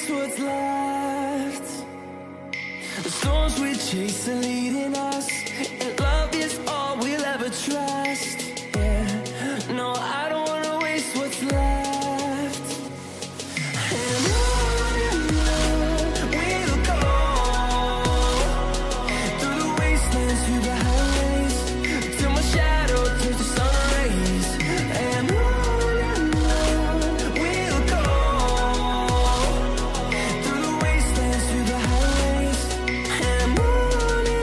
waste what's left. The storms we chase are leading us, and love is all we'll ever trust. Yeah, no, I don't wanna waste what's left. And on we'll go, through the wastelands, through the highways, till my shadow turns to sun rays. And on we'll go, through the wastelands, through the highways, and on we'll go.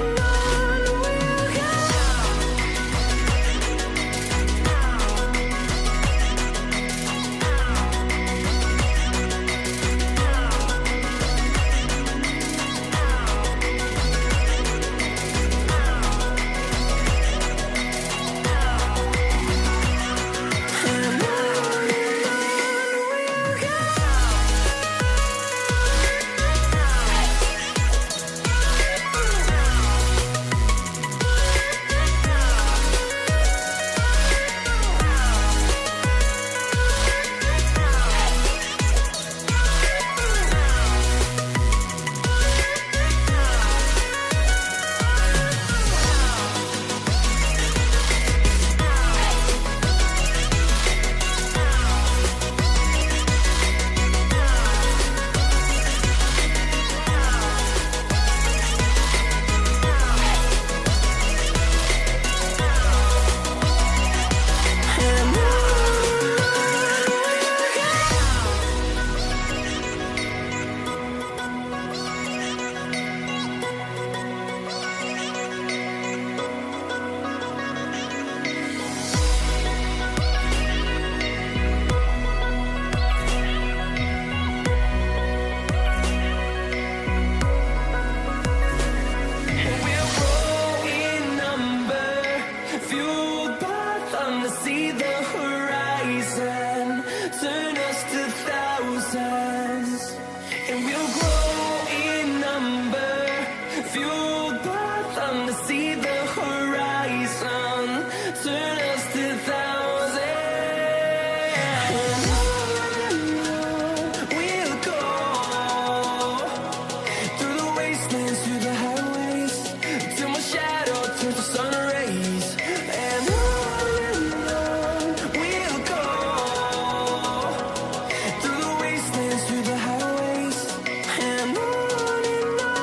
See the horizon, turn us to thousands, and we'll grow in number, fueled by thunder. See the horizon, turn us to thousands, and on we'll go, through the wastelands, through the highways, till my shadow turns to sun rays. And we'll go, through the wastelands, through the highways, and on we'll go.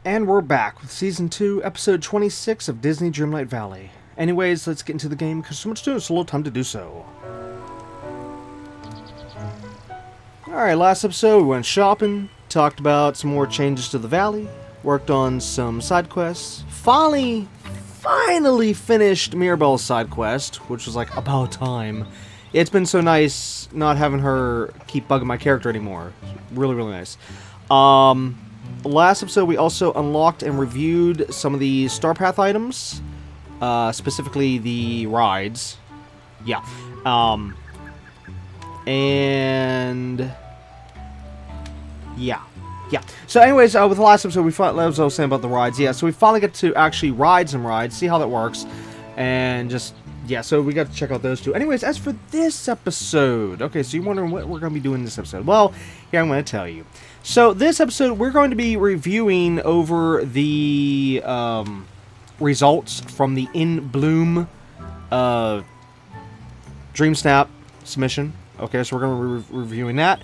And we're back with Season 2, Episode 26 of Disney Dreamlight Valley. Anyways, let's get into the game, because so much to do, it's a little time to do so. Alright, last episode we went shopping, talked about some more changes to the valley, worked on some side quests, finally finished Mirabelle's side quest, which was like about time. It's been so nice not having her keep bugging my character anymore. Really, really nice. Last episode, we also unlocked and reviewed some of the Star Path items, specifically the rides. Yeah. And yeah. So anyways, with the last episode, as I was saying about the rides, yeah, so we finally get to actually ride some rides, see how that works, and just yeah, so we got to check out those two. Anyways, as for this episode, okay, so you're wondering what we're going to be doing this episode. Well, here I'm going to tell you. So this episode, we're going to be reviewing over the results from the In Bloom Dreamsnap submission. Okay, so we're going to be reviewing that.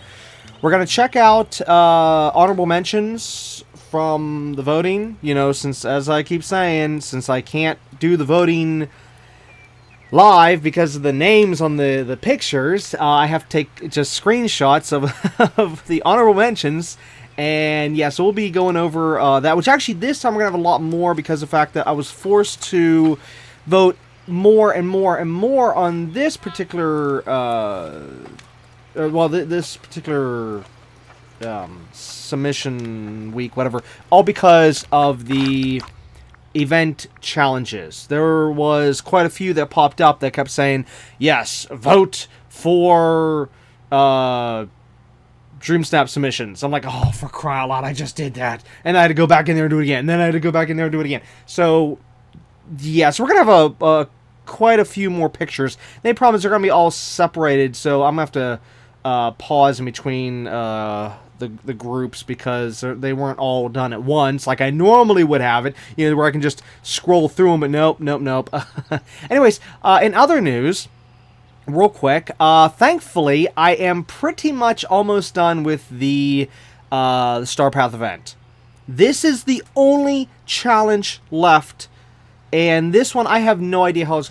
We're going to check out honorable mentions from the voting. You know, since, as I keep saying, since I can't do the voting live because of the names on the pictures, I have to take just screenshots of the honorable mentions. And yeah, so we'll be going over that, which actually this time we're going to have a lot more because of the fact that I was forced to vote more and more and more on this particular, this particular submission week, whatever, all because of the event challenges. There was quite a few that popped up that kept saying, yes, vote for Dreamsnap submissions. I'm like, oh, for crying out loud, I just did that. And I had to go back in there and do it again. And then I had to go back in there and do it again. So, yeah, so we're going to have quite a few more pictures. The only problem is they're going to be all separated, so I'm going to have to pause in between the groups because they weren't all done at once like I normally would have it, you know, where I can just scroll through them, but nope. Anyways, in other news, real quick, thankfully, I am pretty much almost done with the Star Path event. This is the only challenge left, and this one I have no idea how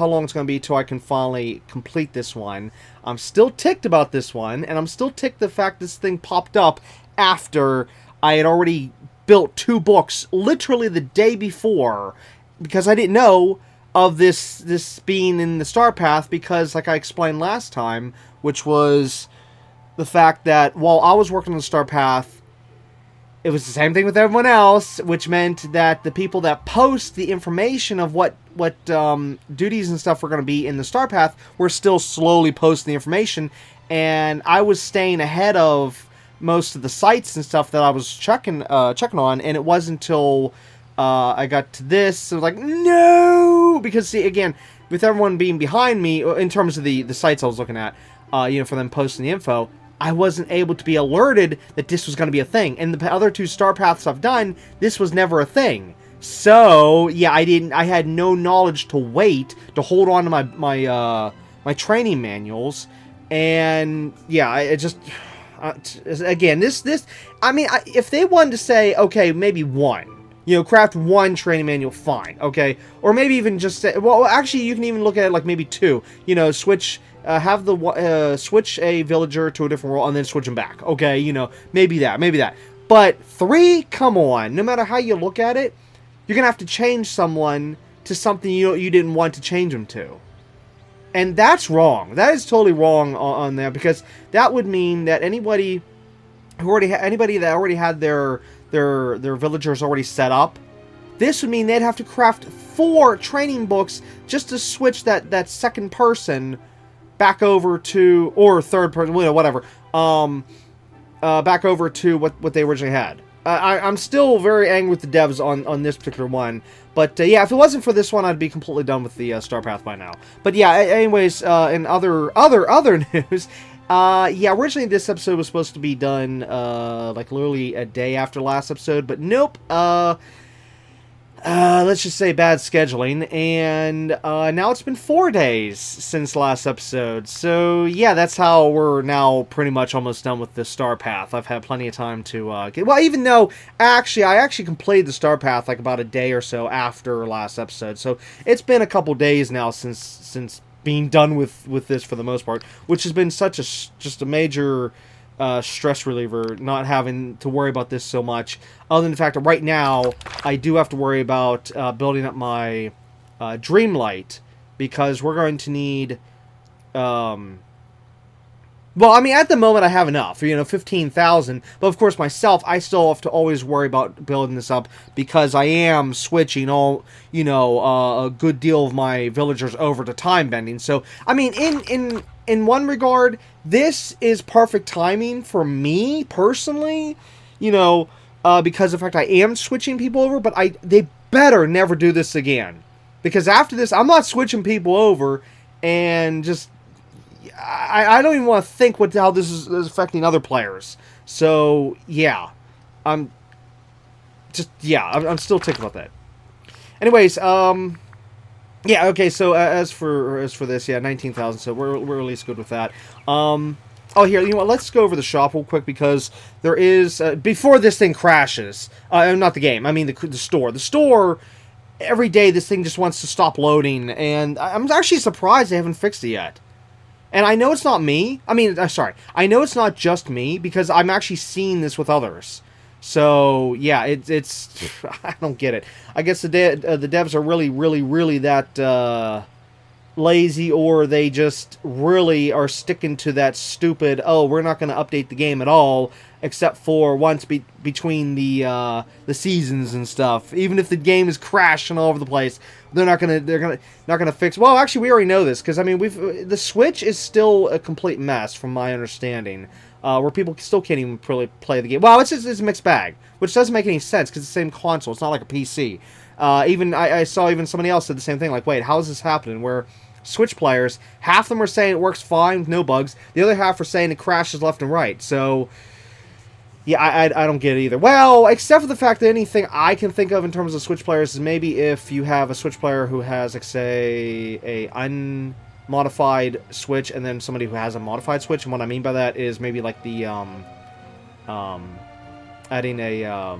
long it's going to be till I can finally complete this one. I'm still ticked about this one, and I'm still ticked the fact this thing popped up after I had already built 2 books literally the day before, because I didn't know of this being in the Star Path, because like I explained last time, which was the fact that while I was working on the Star Path, it was the same thing with everyone else, which meant that the people that post the information of what duties and stuff were going to be in the Star Path were still slowly posting the information, and I was staying ahead of most of the sites and stuff that I was checking on, and it wasn't until I got to this, I was like, no! Because, see, again, with everyone being behind me, in terms of the sites I was looking at, for them posting the info, I wasn't able to be alerted that this was going to be a thing. And the other 2 Star Paths I've done, this was never a thing. So, yeah, I had no knowledge to wait, to hold on to my training manuals. And, yeah, again, if they wanted to say, okay, maybe 1. You know, craft 1 training manual, fine, okay? Or maybe even just say, well, actually, you can even look at it like maybe 2. You know, switch a villager to a different world and then switch them back, okay? You know, maybe that. But 3, come on, no matter how you look at it, you're gonna have to change someone to something you didn't want to change them to. And that's wrong. That is totally wrong on there, because that would mean that anybody that already had their villagers already set up, this would mean they'd have to craft 4 training books just to switch that second person back over to, or third person, whatever, back over to what they originally had. I'm still very angry with the devs on this particular one, but yeah, if it wasn't for this one, I'd be completely done with the Star Path by now. But yeah, anyways, in other news, yeah, originally this episode was supposed to be done like literally a day after last episode, but nope. Let's just say bad scheduling, and now it's been 4 days since last episode, so yeah, that's how we're now pretty much almost done with the Star Path. I've had plenty of time to get, well, even though I actually completed the Star Path like about a day or so after last episode, so it's been a couple days now since being done with this for the most part, which has been such just a major stress reliever, not having to worry about this so much, other than the fact that right now I do have to worry about building up my Dreamlight, because we're going to need well, I mean, at the moment I have enough, 15,000, but of course myself, I still have to always worry about building this up, because I am switching a good deal of my villagers over to time bending. So, I mean, in one regard, this is perfect timing for me, personally, because of the fact I am switching people over, but they better never do this again. Because after this, I'm not switching people over, and just I don't even want to think how this is affecting other players. So yeah, I'm still ticked about that. Anyways, yeah, okay. So as for this, yeah, 19,000. So we're at least good with that. Oh, here, you know what? Let's go over the shop real quick because there is before this thing crashes. Not the game. I mean the store. The store. Every day, this thing just wants to stop loading, and I'm actually surprised they haven't fixed it yet. And I know it's not me. I mean, sorry. I know it's not just me because I'm actually seeing this with others. So yeah, it's I don't get it. I guess the devs are really that lazy, or they just really are sticking to that stupid, oh, we're not going to update the game at all except for once between the seasons and stuff. Even if the game is crashing all over the place, they're not gonna fix. Well, actually, we already know this because I mean the Switch is still a complete mess from my understanding. Where people still can't even really play the game. Well, it's a mixed bag, which doesn't make any sense because it's the same console. It's not like a PC. Even I saw even somebody else said the same thing. Like, wait, how is this happening? Where Switch players, half of them are saying it works fine with no bugs. The other half are saying it crashes left and right. So, yeah, I don't get it either. Well, except for the fact that anything I can think of in terms of Switch players is maybe if you have a Switch player who has, like, say, a unmodified Switch and then somebody who has a modified Switch. And what I mean by that is maybe like the adding a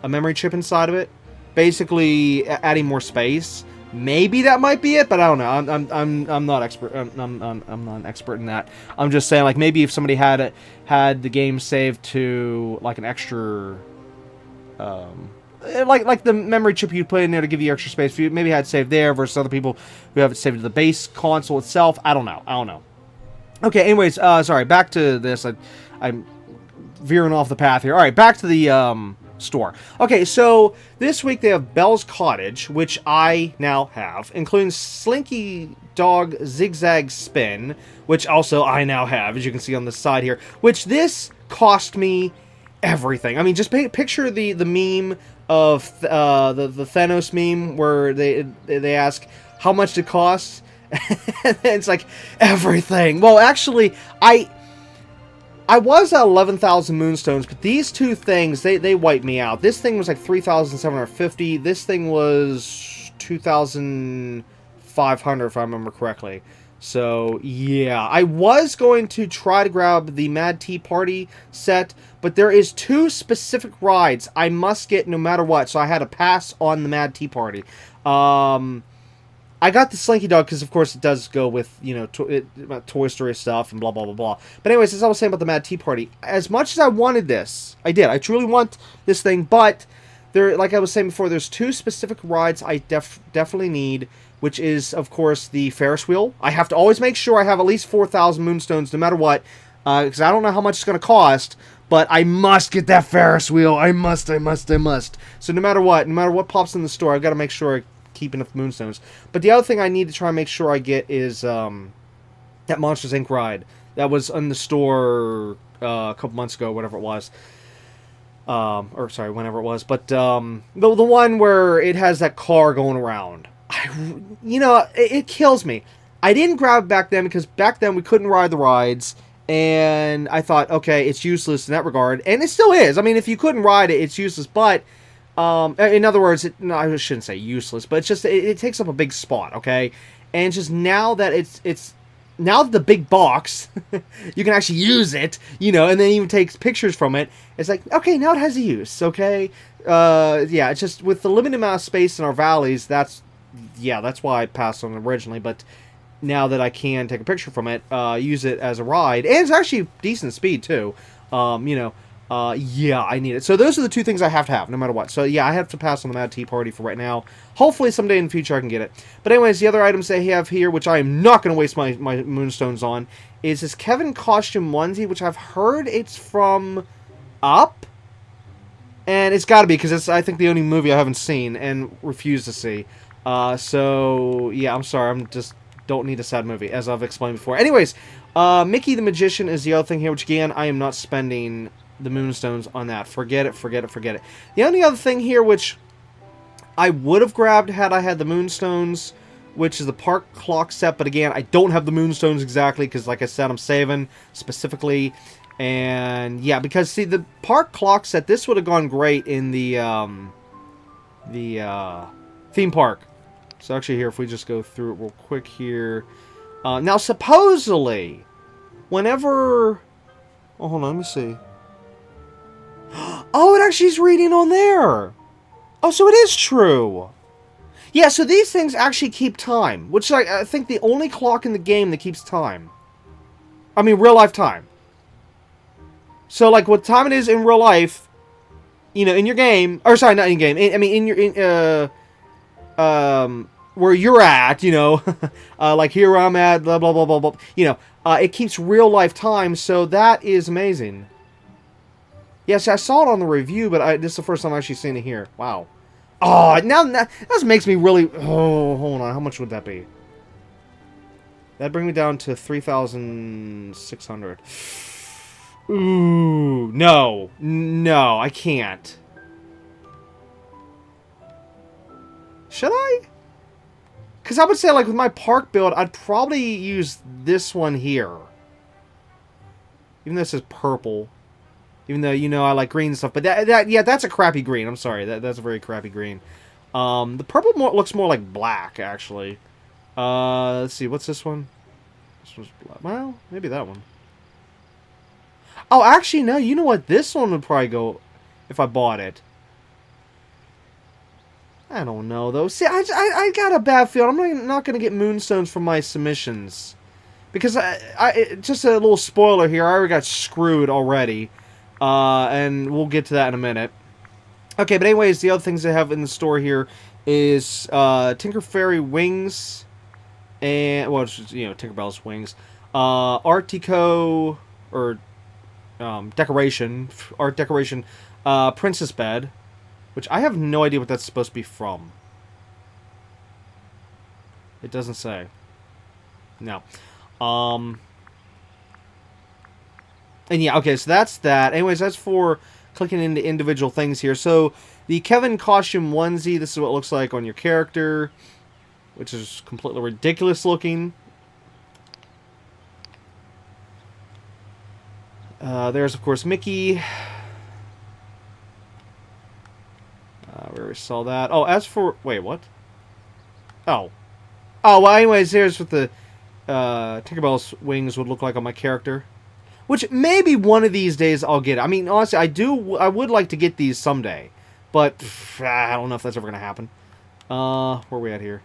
memory chip inside of it, basically adding more space. Maybe that might be it, but I don't know. I'm not expert. I'm not an expert in that. I'm just saying, like, maybe if somebody had the game saved to like an extra, like the memory chip you put in there to give you extra space. If you maybe had it saved there versus other people who have it saved to the base console itself. I don't know. Okay. Anyways, sorry. Back to this. I'm veering off the path here. All right. Back to the store. Okay, so this week they have Bell's Cottage, which I now have, including Slinky Dog Zigzag Spin, which also I now have, as you can see on the side here, which this cost me everything. I mean, just picture the meme of the Thanos meme where they ask how much it costs, and it's like everything. Well, actually, I was at 11,000 moonstones, but these two things, they wiped me out. This thing was like 3,750. This thing was 2,500, if I remember correctly. So, yeah. I was going to try to grab the Mad Tea Party set, but there is two specific rides I must get no matter what, so I had to pass on the Mad Tea Party. I got the Slinky Dog because, of course, it does go with, you know, Toy Story stuff and blah, blah, blah, blah. But anyways, as I was saying about the Mad Tea Party, as much as I wanted this, I did. I truly want this thing, but there, like I was saying before, there's two specific rides I definitely need, which is, of course, the Ferris wheel. I have to always make sure I have at least 4,000 moonstones no matter what, because I don't know how much it's going to cost, but I must get that Ferris wheel. I must. So no matter what pops in the store, I've got to make sure I keep enough moonstones. But the other thing I need to try and make sure I get is that Monsters Inc. ride that was in the store a couple months ago, whatever it was. Or sorry, whenever it was. But the one where it has that car going around. It kills me. I didn't grab it back then because back then we couldn't ride the rides, and I thought, okay, it's useless in that regard, and it still is. I mean, if you couldn't ride it, it's useless. But in other words, I shouldn't say useless, but it's just it takes up a big spot, okay? And just now that it's now that the big box, you can actually use it, and then even takes pictures from it. It's like, okay, now it has a use, okay? Yeah, it's just with the limited amount of space in our valleys, that's why I passed on it originally. But now that I can take a picture from it, use it as a ride, and it's actually decent speed too. Yeah, I need it. So those are the two things I have to have, no matter what. So yeah, I have to pass on the Mad Tea Party for right now. Hopefully someday in the future I can get it. But anyways, the other items they have here, which I am not going to waste my moonstones on, is this Kevin costume onesie, which I've heard it's from Up. And it's got to be, because it's, I think, the only movie I haven't seen and refuse to see. So, yeah, I'm sorry. Don't need a sad movie, as I've explained before. Anyways, Mickey the Magician is the other thing here, which, again, I am not spending the moonstones on that. Forget it. The only other thing here, which I would have grabbed had I had the Moonstones, which is the park clock set, but again, I don't have the Moonstones exactly, because like I said, I'm saving specifically, and yeah, because see, the park clock set, this would have gone great in the theme park. So actually here, if we just go through it real quick here, now supposedly, whenever, oh, hold on, let me see. Oh, it actually is reading on there. Oh, so it is true. Yeah, so these things actually keep time, which is, I think, the only clock in the game that keeps time. I mean, real life time. So, like, what time it is in real life, you know, in your game, or sorry, not in game, I mean, in your, where you're at, you know, like here I'm at, blah, blah, blah, blah, blah, you know, it keeps real life time, so that is amazing. Yes, I saw it on the review, but this is the first time I've actually seen it here. Wow. Oh, now that makes me really... Oh, hold on. How much would that be? That'd bring me down to 3,600. Ooh, no. No, I can't. Should I? Because I would say, like, with my park build, I'd probably use this one here. Even though this is purple. Even though, you know, I like green and stuff. But yeah, that's a crappy green. I'm sorry. That's a very crappy green. The purple looks more like black, actually. Let's see. What's this one? This one's black. Well, maybe that one. Oh, actually, no. You know what? This one would probably go if I bought it. I don't know, though. See, I got a bad feeling. I'm not going to get Moonstones for my submissions. Because, just a little spoiler here. I already got screwed already. And we'll get to that in a minute. Okay, but anyways, the other things they have in the store here is Tinker Fairy wings, and well, it's just, you know, Tinkerbell's wings, Art Deco or art decoration, princess bed, which I have no idea what that's supposed to be from. It doesn't say. No. And yeah, okay, so that's that. Anyways, that's for clicking into individual things here. So, the Kevin costume onesie, this is what it looks like on your character, which is completely ridiculous looking. There's, of course, Mickey. We already saw that. Oh, as for... Wait, what? Oh. Oh, well, anyways, here's what the Tinkerbell's wings would look like on my character. Which maybe one of these days I'll get. I mean, honestly, I would like to get these someday, but I don't know if that's ever gonna happen. Where are we at here?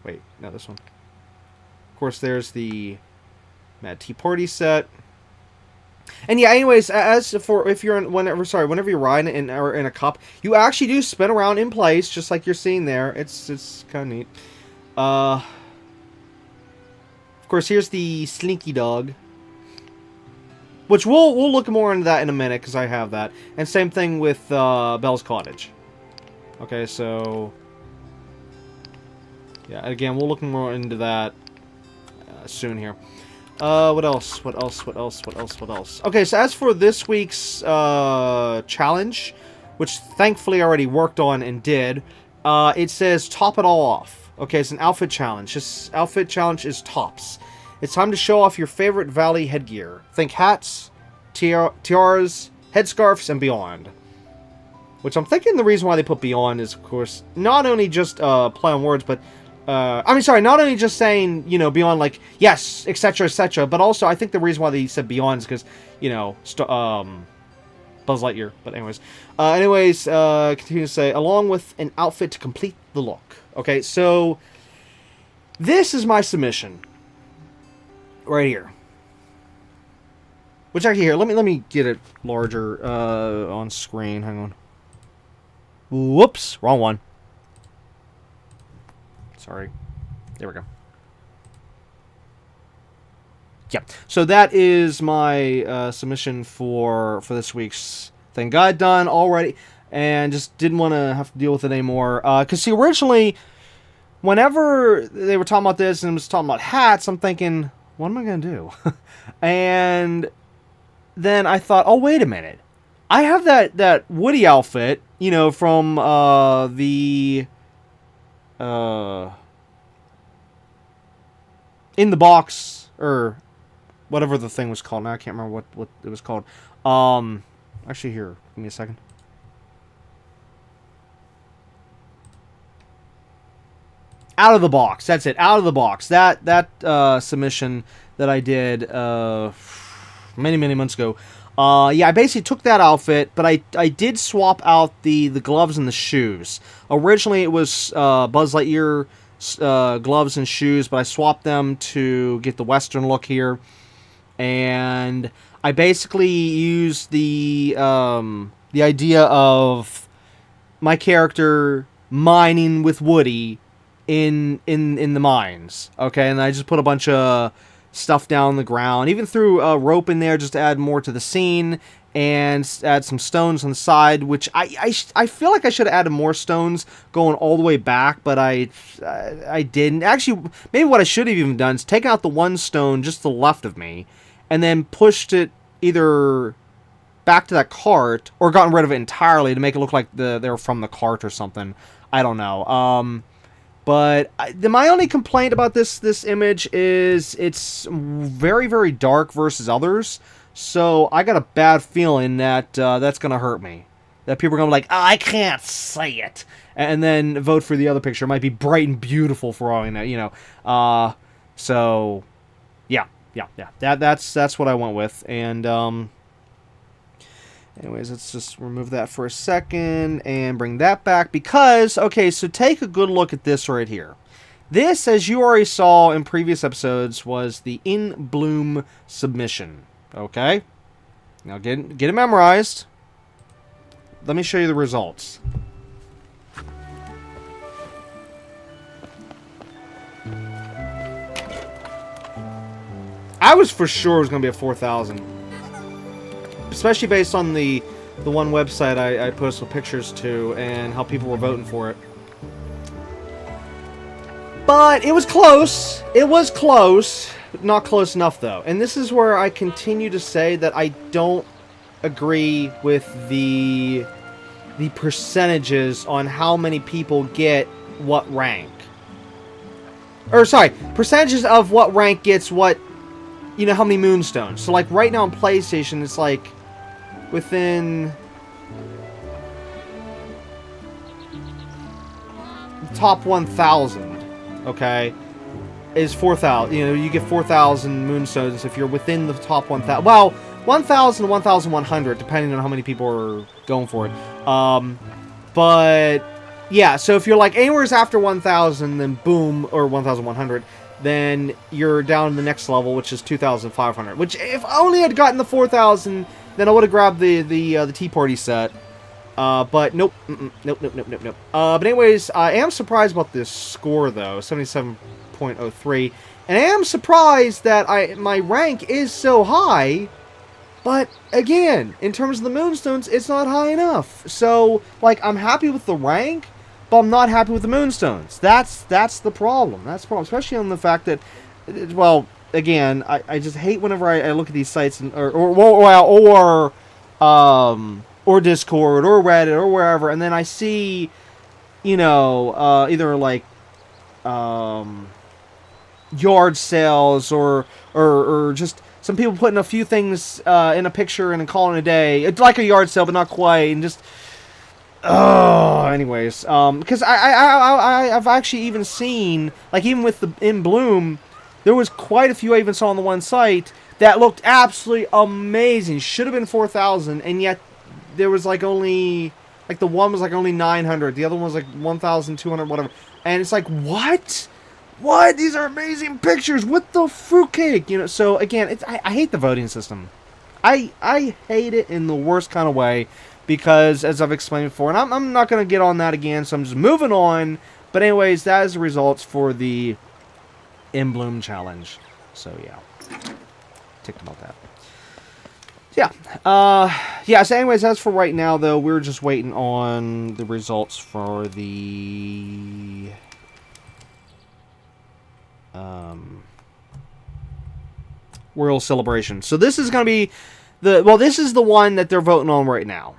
Wait, no, this one. Of course, there's the Mad Tea Party set. And yeah, anyways, as for if you're whenever you're riding in a cup, you actually do spin around in place, just like you're seeing there. It's kind of neat. Of course, here's the Slinky Dog. Which we'll look more into that in a minute, because I have that. And same thing with Belle's Cottage. Okay, so... Yeah, again, we'll look more into that soon here. What else? Okay, so as for this week's challenge, which thankfully I already worked on and did, it says top it all off. Okay, it's an outfit challenge. This outfit challenge is tops. It's time to show off your favorite Valley headgear. Think hats, tiaras, headscarves, and beyond. Which I'm thinking the reason why they put beyond is, of course, not only just play on words, but... not only just saying, you know, beyond, like, yes, etc., but also I think the reason why they said beyond is because, you know, Buzz Lightyear. But anyways. Continue to say, along with an outfit to complete the look. Okay, so... This is my submission. Right here. Which actually here, let me get it larger on screen. Hang on. Whoops, wrong one. Sorry. There we go. Yeah. So that is my submission for this week's thing. Got it done already, and just didn't want to have to deal with it anymore. Because see, originally, whenever they were talking about this and was talking about hats, I'm thinking, what am I going to do? And then I thought, oh, wait a minute. I have that Woody outfit, you know, from the in the box, or whatever the thing was called. Now I can't remember what it was called. Actually, here, give me a second. Out of the box. That's it. Out of the box. That submission that I did many months ago. Yeah, I basically took that outfit, but I did swap out the gloves and the shoes. Originally, it was Buzz Lightyear gloves and shoes, but I swapped them to get the Western look here. And I basically used the idea of my character mining with Woody in the mines. Okay, and I just put a bunch of stuff down the ground, even threw a rope in there just to add more to the scene, and add some stones on the side, which I feel like I should have added more stones going all the way back, but I didn't. Actually, maybe what I should have even done is taken out the one stone just to the left of me, and then pushed it either back to that cart, or gotten rid of it entirely to make it look like they were from the cart or something. I don't know. But my only complaint about this image is it's very, very dark versus others. So I got a bad feeling that that's going to hurt me. That people are going to be like, oh, I can't say it. And then vote for the other picture. It might be bright and beautiful for all you know. So, yeah. That's what I went with. And, anyways, let's just remove that for a second and bring that back because, okay, so take a good look at this right here. This, as you already saw in previous episodes, was the In Bloom submission. Okay? Now get it memorized. Let me show you the results. I was for sure it was going to be a 4,000. Especially based on the one website I posted pictures to and how people were voting for it. But it was close. It was close. Not close enough, though. And this is where I continue to say that I don't agree with the percentages on how many people get what rank. Or, sorry, percentages of what rank gets what, you know, how many moonstones. So, like, right now on PlayStation, it's like within the top 1,000, okay, is 4,000. You know, you get 4,000 moonstones if you're within the top 1,000. Well, 1,000 to 1,100, depending on how many people are going for it. But yeah, so if you're like anywhere after 1,000, then boom, or 1,100. Then you're down in the next level, which is 2,500. Which, if only I'd gotten the 4,000, then I would have grabbed the Tea Party set. But nope. Nope. But anyways, I am surprised about this score, though. 77.03. And I am surprised that my rank is so high. But, again, in terms of the Moonstones, it's not high enough. So, like, I'm happy with the rank, but I'm not happy with the Moonstones. That's the problem. That's the problem. Especially on the fact that, well, again, I just hate whenever I look at these sites and, or Discord or Reddit or wherever, and then I see, you know, either like yard sales or just some people putting a few things in a picture and calling it a day. It's like a yard sale, but not quite, and just. Anyways, because I've actually even seen, like, even with the In Bloom, there was quite a few I even saw on the one site that looked absolutely amazing. Should have been 4,000, and yet there was like only, like, the one was like only 900, the other one was like 1,200, whatever. And it's like, what? What? These are amazing pictures. What the fruitcake? You know. So again, I hate the voting system. I hate it in the worst kind of way. Because, as I've explained before, and I'm not going to get on that again, so I'm just moving on. But anyways, that is the results for the In Bloom challenge. So, yeah. Ticked about that. Yeah. So anyways, as for right now, though, we're just waiting on the results for the World Celebration. So this is going to be this is the one that they're voting on right now.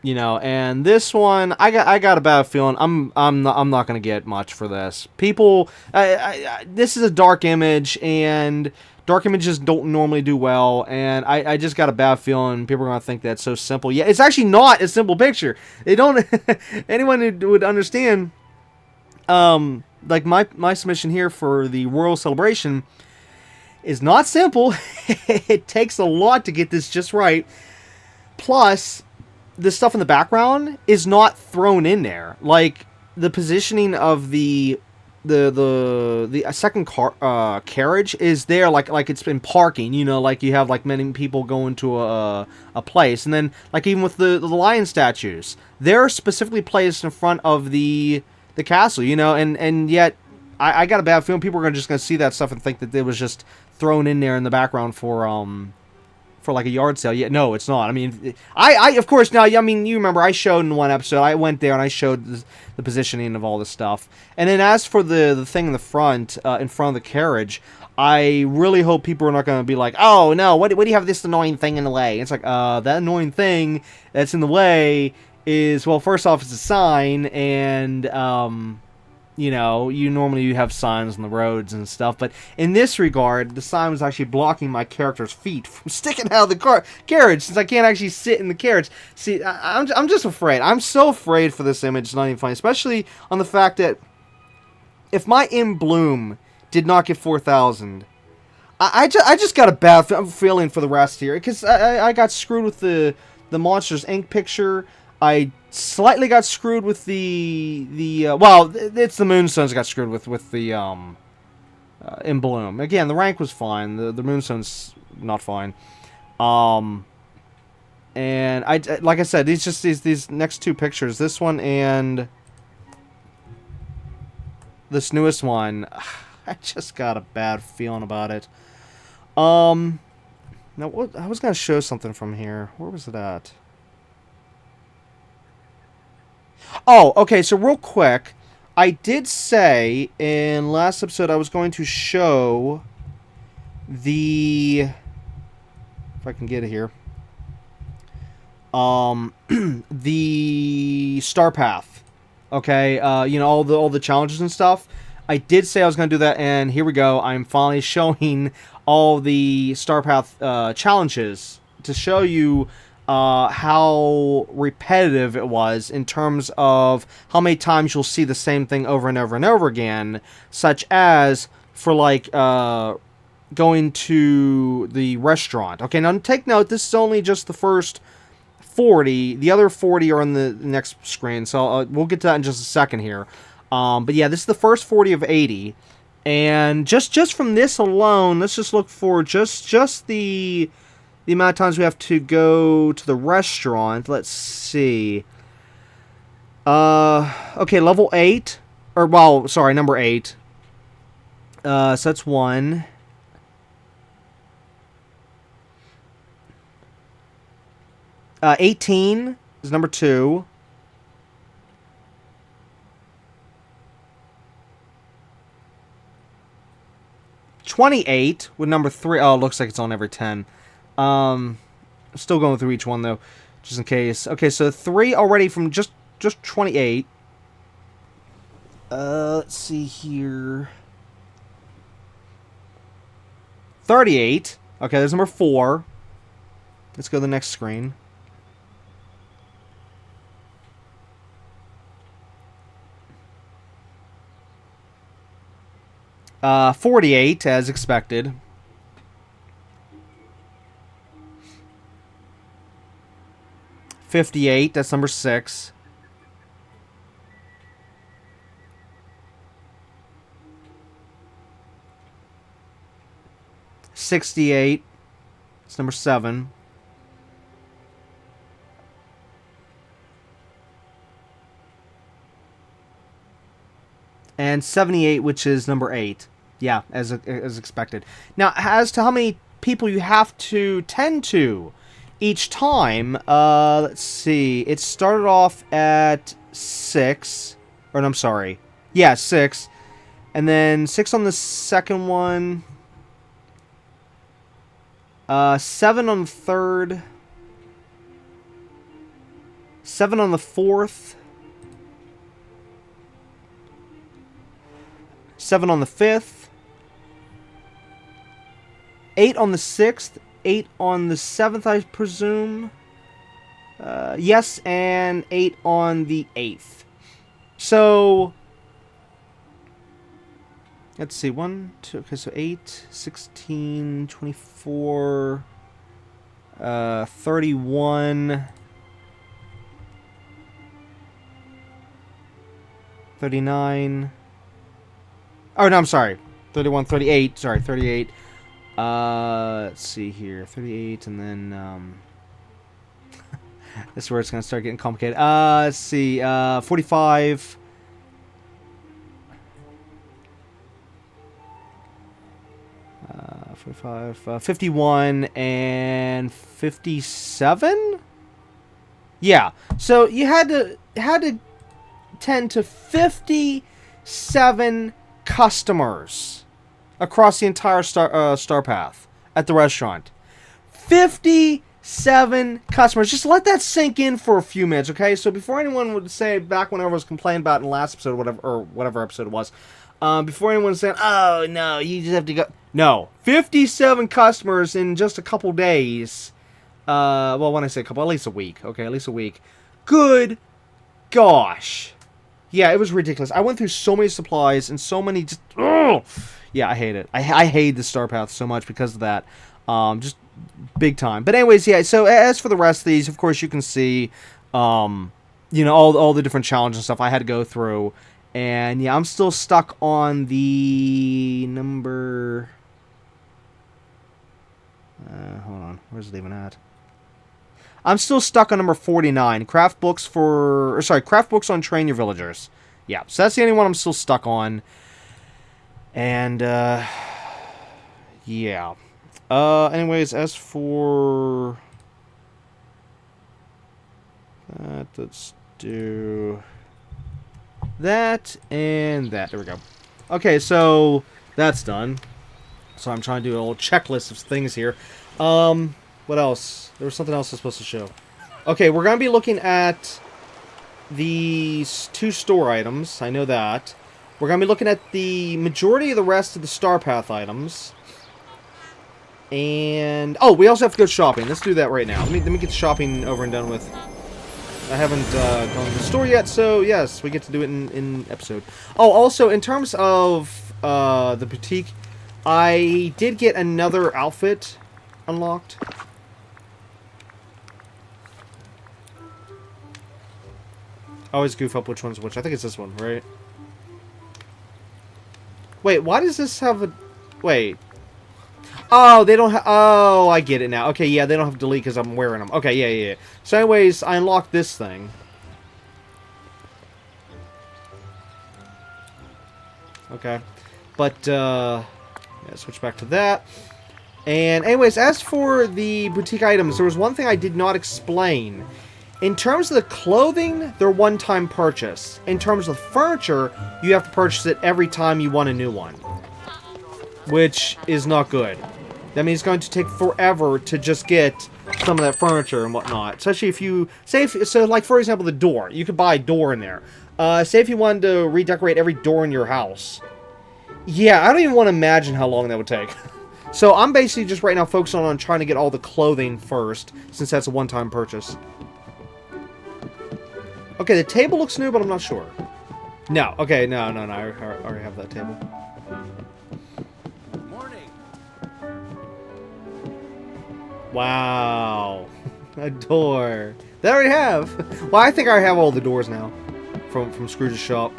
You know, and this one, I got a bad feeling. I'm not gonna get much for this. People, this is a dark image, and dark images don't normally do well. And I just got a bad feeling people are gonna think that's so simple. Yeah, it's actually not a simple picture. They don't. Anyone who would understand, like my submission here for the Royal Celebration is not simple. It takes a lot to get this just right. Plus, the stuff in the background is not thrown in there. Like the positioning of the second carriage is there, like it's been parking. You know, like you have like many people going to a place, and then like even with the lion statues, they're specifically placed in front of the castle. You know, and yet I got a bad feeling people are just gonna see that stuff and think that it was just thrown in there in the background for like a yard sale. Yeah, no, it's not. I mean, I of course, now, I mean, you remember I showed in one episode, I went there and I showed the positioning of all this stuff. And then as for the thing in the front, in front of the carriage, I really hope people are not going to be like, oh, no, what do you have this annoying thing in the way? It's like, that annoying thing that's in the way is, well, first off, it's a sign, and, you know, you have signs on the roads and stuff, but in this regard, the sign was actually blocking my character's feet from sticking out of the carriage, since I can't actually sit in the carriage. See, I'm just afraid. I'm so afraid for this image. It's not even funny, especially on the fact that if my In Bloom did not get 4,000, I just got a bad feeling for the rest here, because I got screwed with the Monsters Inc. picture. I slightly got screwed with well, it's the Moonstones I got screwed with the In Bloom. Again, the rank was fine. The Moonstone's not fine. And like I said, these next two pictures, this one and this newest one, I just got a bad feeling about it. Now I was gonna show something from here. Where was it at? Oh, okay, so real quick, I did say in last episode I was going to show if I can get it here, the Star Path, okay, you know, all the challenges and stuff. I did say I was going to do that, and here we go. I'm finally showing all the Star Path challenges to show you how repetitive it was in terms of how many times you'll see the same thing over and over and over again, such as for like going to the restaurant. Okay, now take note, this is only just the first 40. The other 40 are on the next screen, so we'll get to that in just a second here. But yeah, this is the first 40 of 80, and just from this alone, let's just look for just the amount of times we have to go to the restaurant. Let's see. Okay, level 8. Or, well, sorry, number 8. So that's 1. Uh, 18 is number 2. $28 with number 3. Oh, it looks like it's on every 10. Still going through each one though, just in case. Okay, so 3 already from just 28. Let's see here. 38. Okay, there's number 4. Let's go to the next screen. Uh, 48 as expected. 58, that's number 6. $68, it's number 7. And 78, which is number 8. Yeah, as expected. Now, as to how many people you have to tend to each time, let's see. It started off at 6. Or, no, I'm sorry. Yeah, 6. And then 6 on the second one. 7 on the third. 7 on the 4th. 7 on the 5th. 8 on the 6th. 8 on the 7th, I presume. Yes, and 8 on the 8th. So, let's see, 1, 2, okay, so 8, 16, 24, 31, 39, oh, no, I'm sorry, 31, 38, sorry, 38, let's see here, 38, and then, this is where it's going to start getting complicated. Let's see, 45, 51, and 57? Yeah, so you had to tend to 57 customers across the entire star path at the restaurant. 57 customers. Just let that sink in for a few minutes, okay? So before anyone would say, back whenever I was complaining about in the last episode, whatever episode it was, before anyone was saying, oh, no, you just have to go. No, 57 customers in just a couple days. Well, when I say a couple, at least a week. Okay, at least a week. Good gosh. Yeah, it was ridiculous. I went through so many supplies and so many just... Ugh! Yeah, I hate it. I hate the Star Path so much because of that. Just big time. But anyways, yeah, so as for the rest of these, of course, you can see, you know, all the different challenges and stuff I had to go through. And, yeah, I'm still stuck on the number... hold on. Where's it even at? I'm still stuck on number 49. Craft books on Train Your Villagers. Yeah, so that's the only one I'm still stuck on. And, yeah. Anyways, as for... that, let's do... that and that. There we go. Okay, so that's done. So I'm trying to do a little checklist of things here. What else? There was something else I was supposed to show. Okay, we're going to be looking at these 2 store items. I know that. We're going to be looking at the majority of the rest of the Star Path items. And... oh, we also have to go shopping. Let's do that right now. Let me get the shopping over and done with. I haven't gone to the store yet, so yes, we get to do it in episode. Oh, also, in terms of the boutique, I did get another outfit unlocked. I always goof up which one's which. I think it's this one, right? Wait, why does this have a... wait. Oh, they don't have... oh, I get it now. Okay, yeah, they don't have delete because I'm wearing them. Okay, yeah. So anyways, I unlocked this thing. Okay. But, yeah, switch back to that. And anyways, as for the boutique items, there was one thing I did not explain. In terms of the clothing, they're one-time purchase. In terms of furniture, you have to purchase it every time you want a new one. Which is not good. That means it's going to take forever to just get some of that furniture and whatnot. Especially if you... say, so like, for example, the door. You could buy a door in there. Say if you wanted to redecorate every door in your house. Yeah, I don't even want to imagine how long that would take. So I'm basically just right now focusing on trying to get all the clothing first, since that's a one-time purchase. Okay, the table looks new, but I'm not sure. No, okay, no, I already have that table. Morning. Wow. A door. They already have. Well, I think I have all the doors now. From Scrooge's shop.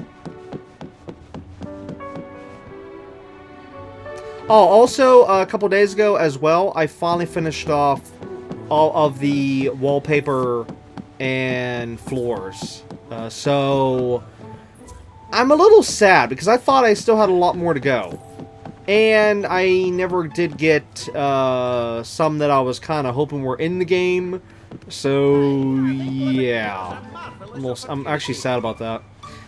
Oh, also, a couple days ago as well, I finally finished off all of the wallpaper and floors. So, I'm a little sad because I thought I still had a lot more to go. And I never did get some that I was kind of hoping were in the game. So, yeah. I'm actually sad about that.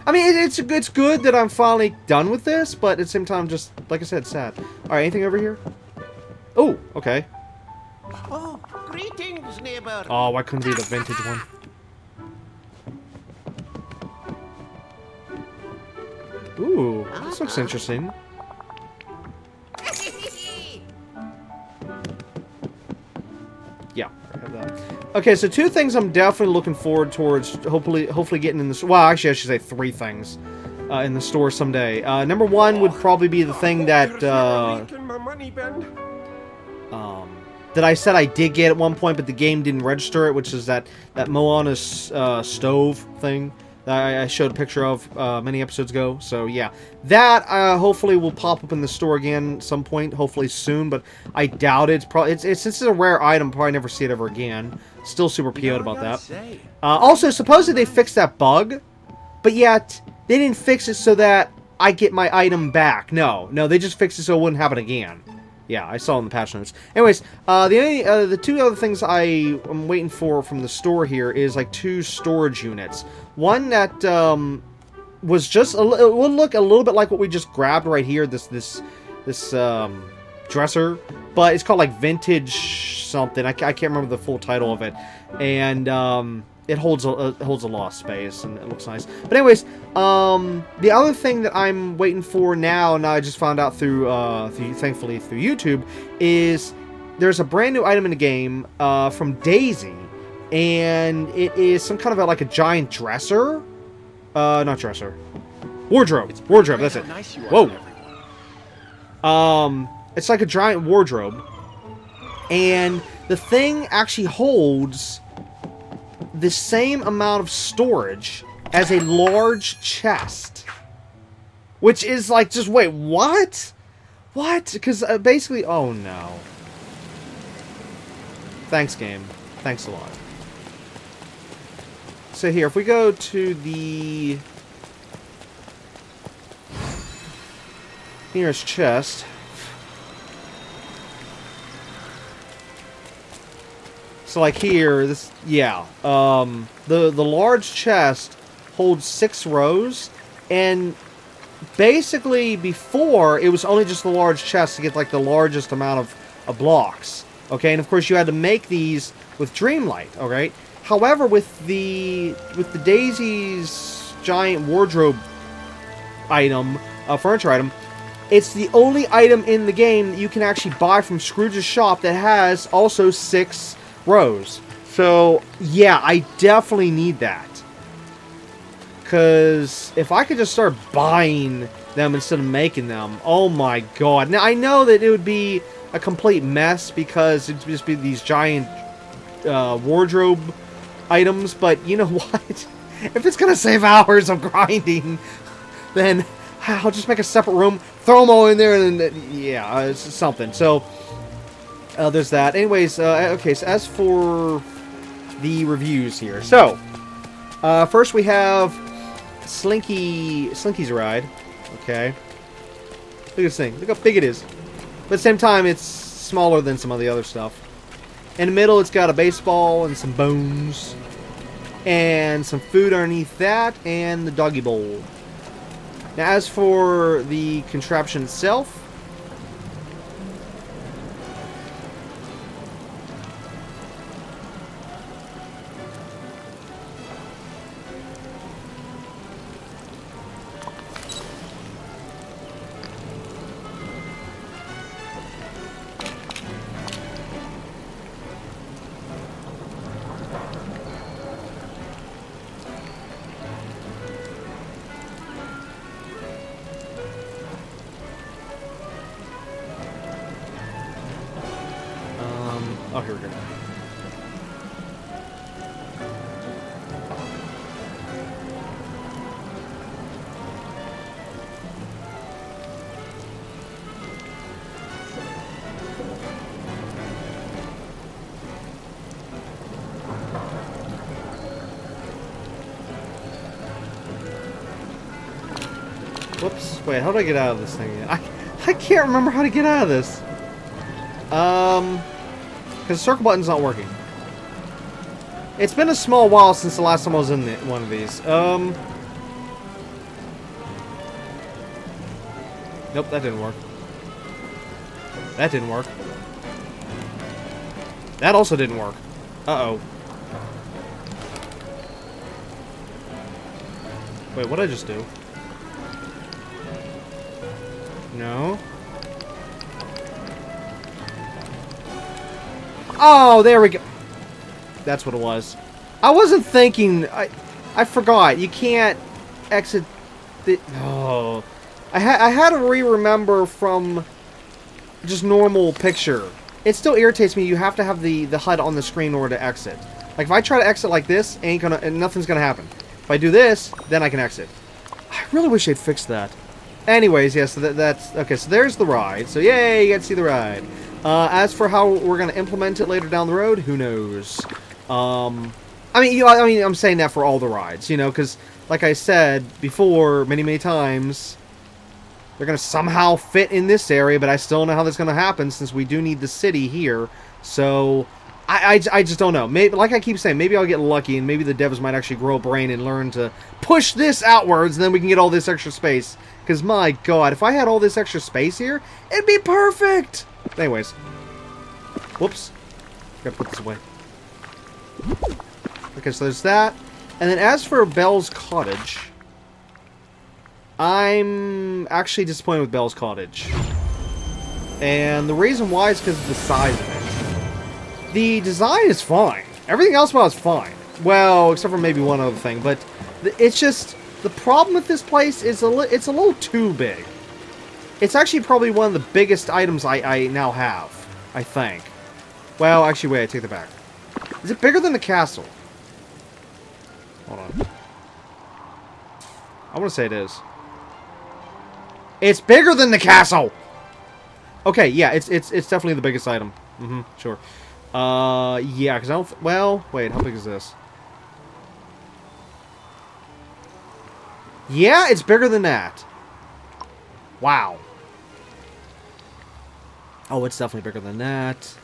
I mean, it's good that I'm finally done with this, but at the same time, just, like I said, sad. Alright, anything over here? Oh, okay. Oh, greetings, neighbor. Oh, why couldn't it be the vintage one? Ooh, this looks interesting. Yeah, I have that. Okay, so 2 things I'm definitely looking forward towards. Hopefully getting in this. Well, actually, I should say 3 things in the store someday. Number 1 would probably be the thing that that I said I did get at one point, but the game didn't register it, which is that Moana stove thing that I showed a picture of many episodes ago. So yeah, that hopefully will pop up in the store again some point, hopefully soon. But I doubt it. Since it's a rare item, probably never see it ever again. Still super PO'd about that. Also, supposedly they fixed that bug, but yet they didn't fix it so that I get my item back. No, they just fixed it so it wouldn't happen again. Yeah, I saw in the patch notes. Anyways, the 2 other things I am waiting for from the store here is like 2 storage units. One that was just it would look a little bit like what we just grabbed right here. This dresser, but it's called like vintage something. I can't remember the full title of it, and it holds a lot of space and it looks nice. But anyways, the other thing that I'm waiting for now, and I just found out thankfully through YouTube, is there's a brand new item in the game from Daisy, and it is some kind of like a giant dresser, not dresser, wardrobe. That's it. Nice Whoa. It's like a giant wardrobe, and the thing actually holds the same amount of storage as a large chest, which is like, just wait, what? Because basically, oh no. Thanks, game. Thanks a lot. So here, if we go to the nearest chest. So like here, the large chest holds 6 rows, and basically before it was only just the large chest to get like the largest amount of blocks. Okay, and of course you had to make these with Dreamlight. Alright. However, with the Daisy's giant wardrobe item, furniture item, it's the only item in the game that you can actually buy from Scrooge's shop that has also 6 rows. So yeah, I definitely need that, because if I could just start buying them instead of making them, oh my god. Now I know that it would be a complete mess because it'd just be these giant wardrobe items, but you know what, if it's gonna save hours of grinding, then I'll just make a separate room, throw them all in there, and then yeah, it's something. So there's that. Anyways, okay, so as for the reviews here. So, first we have Slinky's ride. Okay. Look at this thing. Look how big it is. But at the same time, it's smaller than some of the other stuff. In the middle, it's got a baseball and some bones. And some food underneath that, and the doggy bowl. Now, as for the contraption itself, oh, here we go. Whoops. Wait, how do I get out of this thing again? I can't remember how to get out of this. Because the circle button's not working. It's been a small while since the last time I was in one of these. Nope, that didn't work. That didn't work. That also didn't work. Uh-oh. Wait, what did I just do? No. Oh, there we go. That's what it was. I wasn't thinking. I forgot. You can't exit the... Oh. I had to re-remember from just normal picture. It still irritates me. You have to have the HUD on the screen in order to exit. Like, if I try to exit like this, nothing's gonna happen. If I do this, then I can exit. I really wish they'd fix that. Anyways, yes, yeah, so that's... Okay, so there's the ride. So, yay, you get to see the ride. As for how we're gonna implement it later down the road, who knows? I mean, I'm saying that for all the rides, you know, because, like I said before, many times, they're gonna somehow fit in this area, but I still don't know how that's gonna happen since we do need the city here. So, I just don't know. Maybe, like I keep saying, maybe I'll get lucky, and maybe the devs might actually grow a brain and learn to push this outwards, and then we can get all this extra space. Because, my God, if I had all this extra space here, it'd be perfect! Anyways. Whoops. Gotta put this away. Okay, so there's that. And then as for Belle's Cottage, I'm actually disappointed with Belle's Cottage. And the reason why is because of the size of it. The design is fine. Everything else about it's fine. Well, except for maybe one other thing. But it's just... The problem with this place is it's a little too big. It's actually probably one of the biggest items I now have, I think. Well, actually, wait, I take that back. Is it bigger than the castle? Hold on. I want to say it is. It's bigger than the castle! Okay, yeah, it's definitely the biggest item. Mm-hmm, sure. Yeah, because I don't... Well, wait, how big is this? Yeah, it's bigger than that. Wow. Oh, it's definitely bigger than that.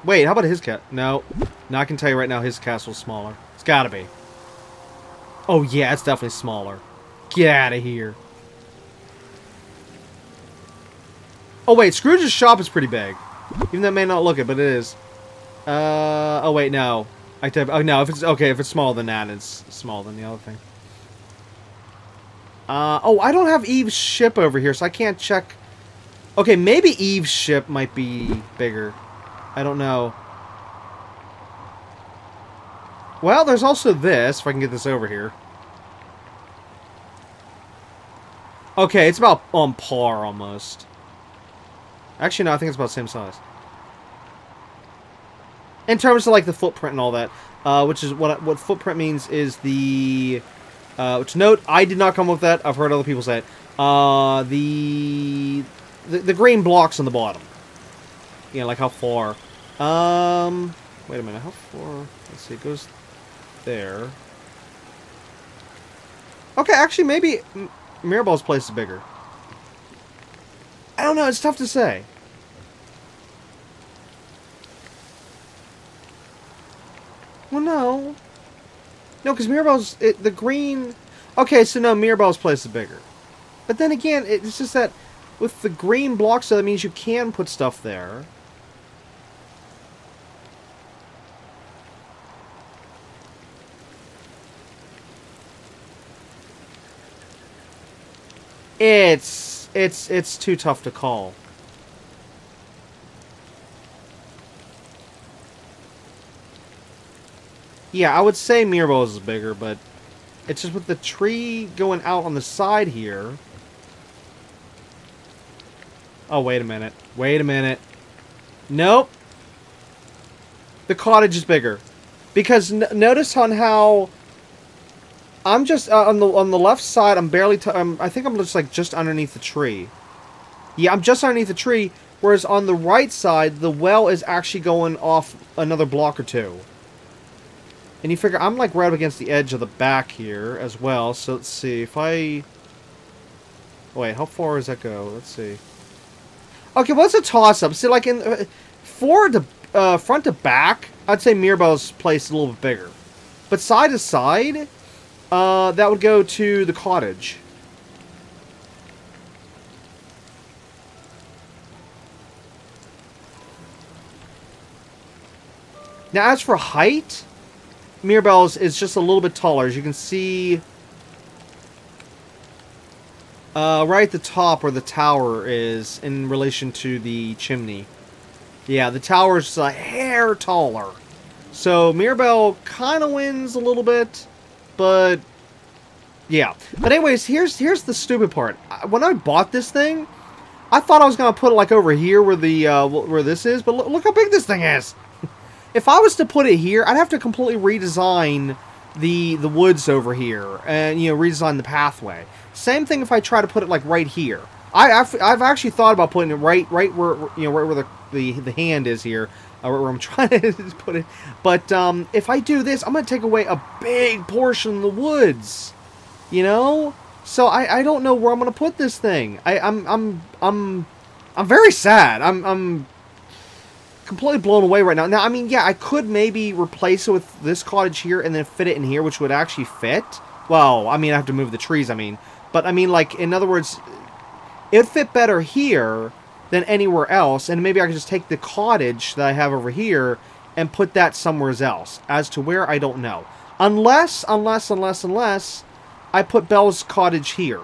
Wait, how about his cat? No. No, I can tell you right now his castle's smaller. It's gotta be. Oh, yeah, it's definitely smaller. Get out of here. Oh, wait, Scrooge's shop is pretty big. Even though it may not look it, but it is. Oh, wait, no. Oh, no, if it's smaller than that, it's smaller than the other thing. Oh, I don't have Eve's ship over here, so I can't check. Okay, maybe Eve's ship might be bigger. I don't know. Well, there's also this, if I can get this over here. Okay, it's about on par, almost. Actually, no, I think it's about the same size. In terms of, like, the footprint and all that. Which is, what footprint means is the... which, note, I did not come up with that. I've heard other people say it. The green blocks on the bottom. Yeah, like how far. Wait a minute, how far? Let's see, it goes there. Okay, actually, maybe Mirabelle's place is bigger. I don't know, it's tough to say. Well, no. No, because Mirabelle's... the green... Okay, so no, Mirabelle's place is bigger. But then again, it's just that with the green blocks, so that means you can put stuff there. It's too tough to call. Yeah, I would say Mirabelle's is bigger, but it's just with the tree going out on the side here. Oh, wait a minute. Wait a minute. Nope. The cottage is bigger. Because notice on how... I'm just... on the left side, I'm barely... I think I'm just, like, just underneath the tree. Yeah, I'm just underneath the tree. Whereas on the right side, the well is actually going off another block or two. And you figure, I'm like right up against the edge of the back here as well. So let's see, if I... Wait, how far does that go? Let's see. Okay, well, it's a toss-up. See, like, in front to back, I'd say Mirabelle's place is a little bit bigger. But side to side, that would go to the cottage. Now, as for height... Mirabelle's is just a little bit taller. As you can see, Right at the top where the tower is in relation to the chimney. Yeah, the tower's a hair taller. So Mirabelle kind of wins a little bit, but yeah. But anyways, here's the stupid part. When I bought this thing, I thought I was gonna put it like over here where the where this is, but look how big this thing is. If I was to put it here, I'd have to completely redesign the woods over here and redesign the pathway. Same thing if I try to put it like right here. I've actually thought about putting it right where right where the hand is here, where I'm trying to put it. But if I do this, I'm gonna take away a big portion of the woods. So I don't know where I'm gonna put this thing. I'm very sad. I'm completely blown away right now. Now, I mean, yeah, I could maybe replace it with this cottage here and then fit it in here, which would actually fit. Well, I mean, I have to move the trees, But, I mean, like, in other words, it would fit better here than anywhere else. And maybe I could just take the cottage that I have over here and put that somewhere else. As to where, I don't know. Unless I put Belle's cottage here.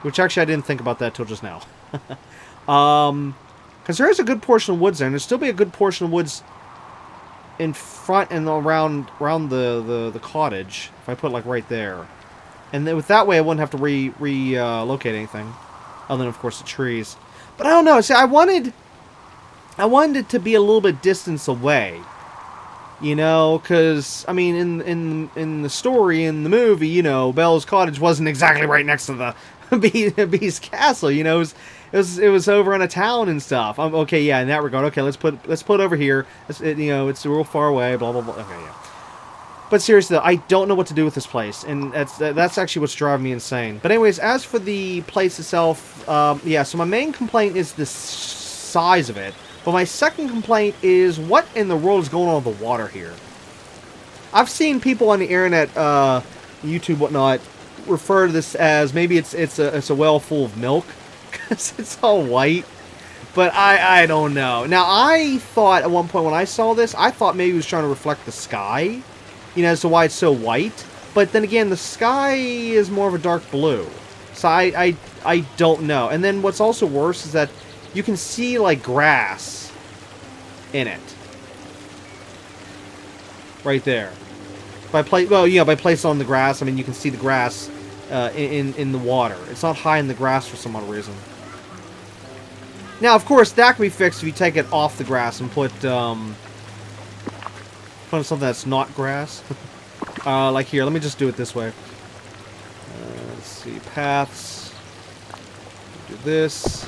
Which, actually, I didn't think about that till just now. Because there is a good portion of woods there, and there'll still be a good portion of woods in front and around the cottage. If I put it, like, right there. And then with that way, I wouldn't have to relocate anything. Other than, of course, the trees. But I don't know. See, I wanted it to be a little bit distance away. Because, I mean, in the story, in the movie, Belle's cottage wasn't exactly right next to the Bee's castle. It was over in a town and stuff. Okay, yeah, in that regard. Okay, let's put over here. It's real far away. Blah blah blah. Okay, yeah. But seriously, though, I don't know what to do with this place, and that's actually what's driving me insane. But anyways, as for the place itself, yeah. So my main complaint is the size of it. But my second complaint is what in the world is going on with the water here. I've seen people on the internet, YouTube, whatnot, refer to this as maybe it's a well full of milk. Because it's all white. But I don't know. Now, I thought at one point when I saw this, I thought maybe it was trying to reflect the sky. As to why it's so white. But then again, the sky is more of a dark blue. So I don't know. And then what's also worse is that you can see, like, grass in it. Right there. By placing on the grass, I mean, you can see the grass in the water. It's not high in the grass for some odd reason. Now, of course, that can be fixed if you take it off the grass and put something that's not grass. Like here, let me just do it this way. Let's see, paths. Do this.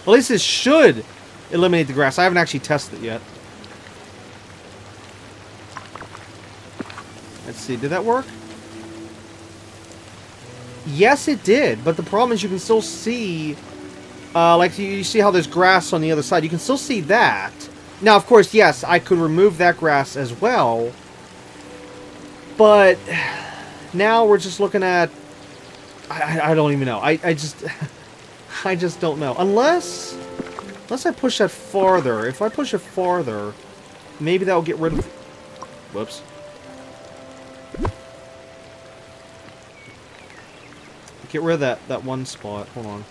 Well, at least it should eliminate the grass. I haven't actually tested it yet. Let's see, did that work? Yes, it did, but the problem is you can still see, like you see how there's grass on the other side. You can still see that. Now, of course, yes, I could remove that grass as well, but now we're just looking at, I don't even know. I just don't know. Unless I push that farther. If I push it farther, maybe that will get rid of, whoops. Get rid of that one spot. Hold on.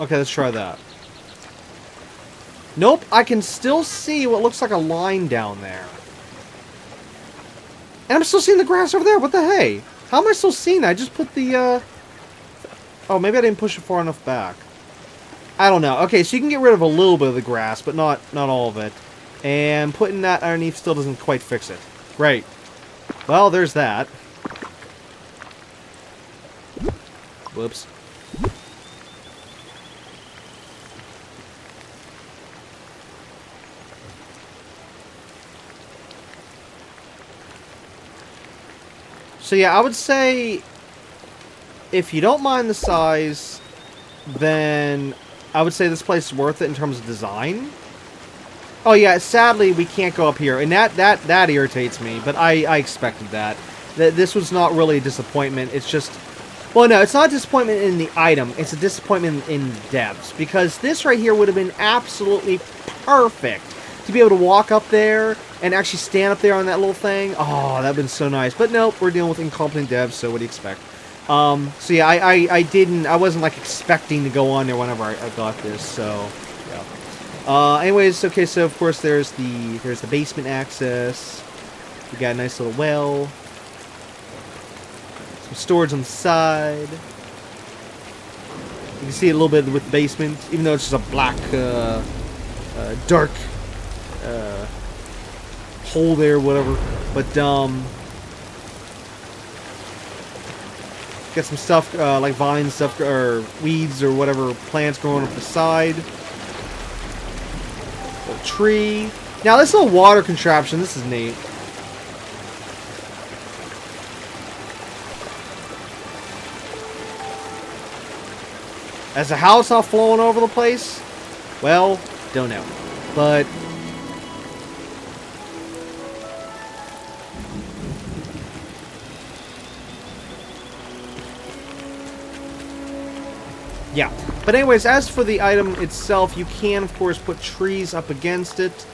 Okay, let's try that. Nope, I can still see what looks like a line down there. And I'm still seeing the grass over there. What the hey? How am I still seeing that? I just put the, oh, maybe I didn't push it far enough back. I don't know. Okay, so you can get rid of a little bit of the grass, but not all of it. And putting that underneath still doesn't quite fix it. Great. Well, there's that. Whoops. So yeah, I would say if you don't mind the size, then I would say this place is worth it in terms of design. Oh yeah, sadly we can't go up here, and that irritates me, but I expected that. This was not really a disappointment, it's just... Well, no, it's not a disappointment in the item, it's a disappointment in devs, because this right here would have been absolutely perfect to be able to walk up there and actually stand up there on that little thing. Oh, that'd been so nice. But nope, we're dealing with incompetent devs, so what do you expect? So yeah, I wasn't like expecting to go on there whenever I got this, so yeah. Anyways, okay, so of course there's the basement access. We got a nice little well. Some storage on the side. You can see it a little bit with the basement, even though it's just a black, dark hole there, whatever. But got some stuff like vine stuff or weeds or whatever plants growing up the side. Little tree. Now this little water contraption, this is neat. As the house not flowing over the place? Well, don't know. But yeah. But anyways, as for the item itself, you can of course put trees up against it.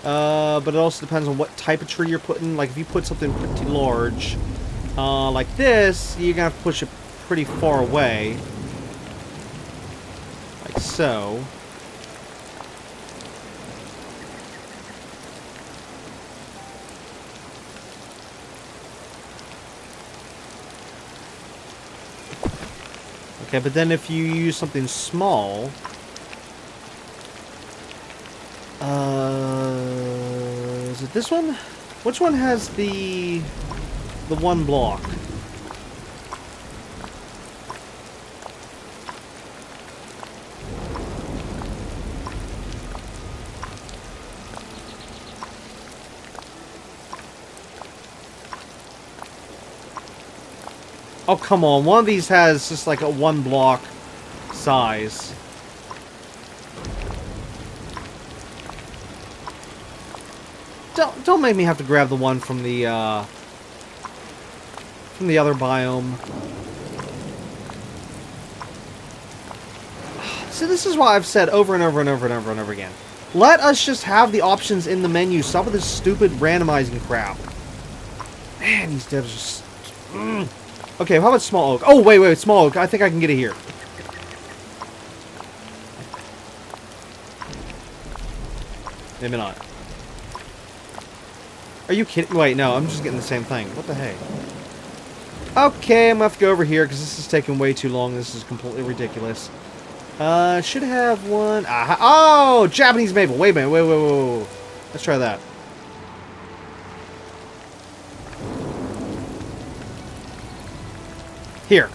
But it also depends on what type of tree you're putting. Like if you put something pretty large, like this, you're gonna have to push it pretty far away. Like so. Okay, but then if you use something small, is it this one? Which one has the one block? Oh, come on. One of these has just like a one block size. Don't make me have to grab the one from the other biome. So this is why I've said over and over and over and over and over again. Let us just have the options in the menu. Stop with this stupid randomizing crap. Man, these devs are just... Okay, how about small oak? Oh, wait, small oak. I think I can get it here. Maybe not. Are you kidding? Wait, no, I'm just getting the same thing. What the heck? Okay, I'm gonna have to go over here because this is taking way too long. This is completely ridiculous. Should have one. Aha. Oh, Japanese maple. Wait a minute. Wait. Let's try that. Here.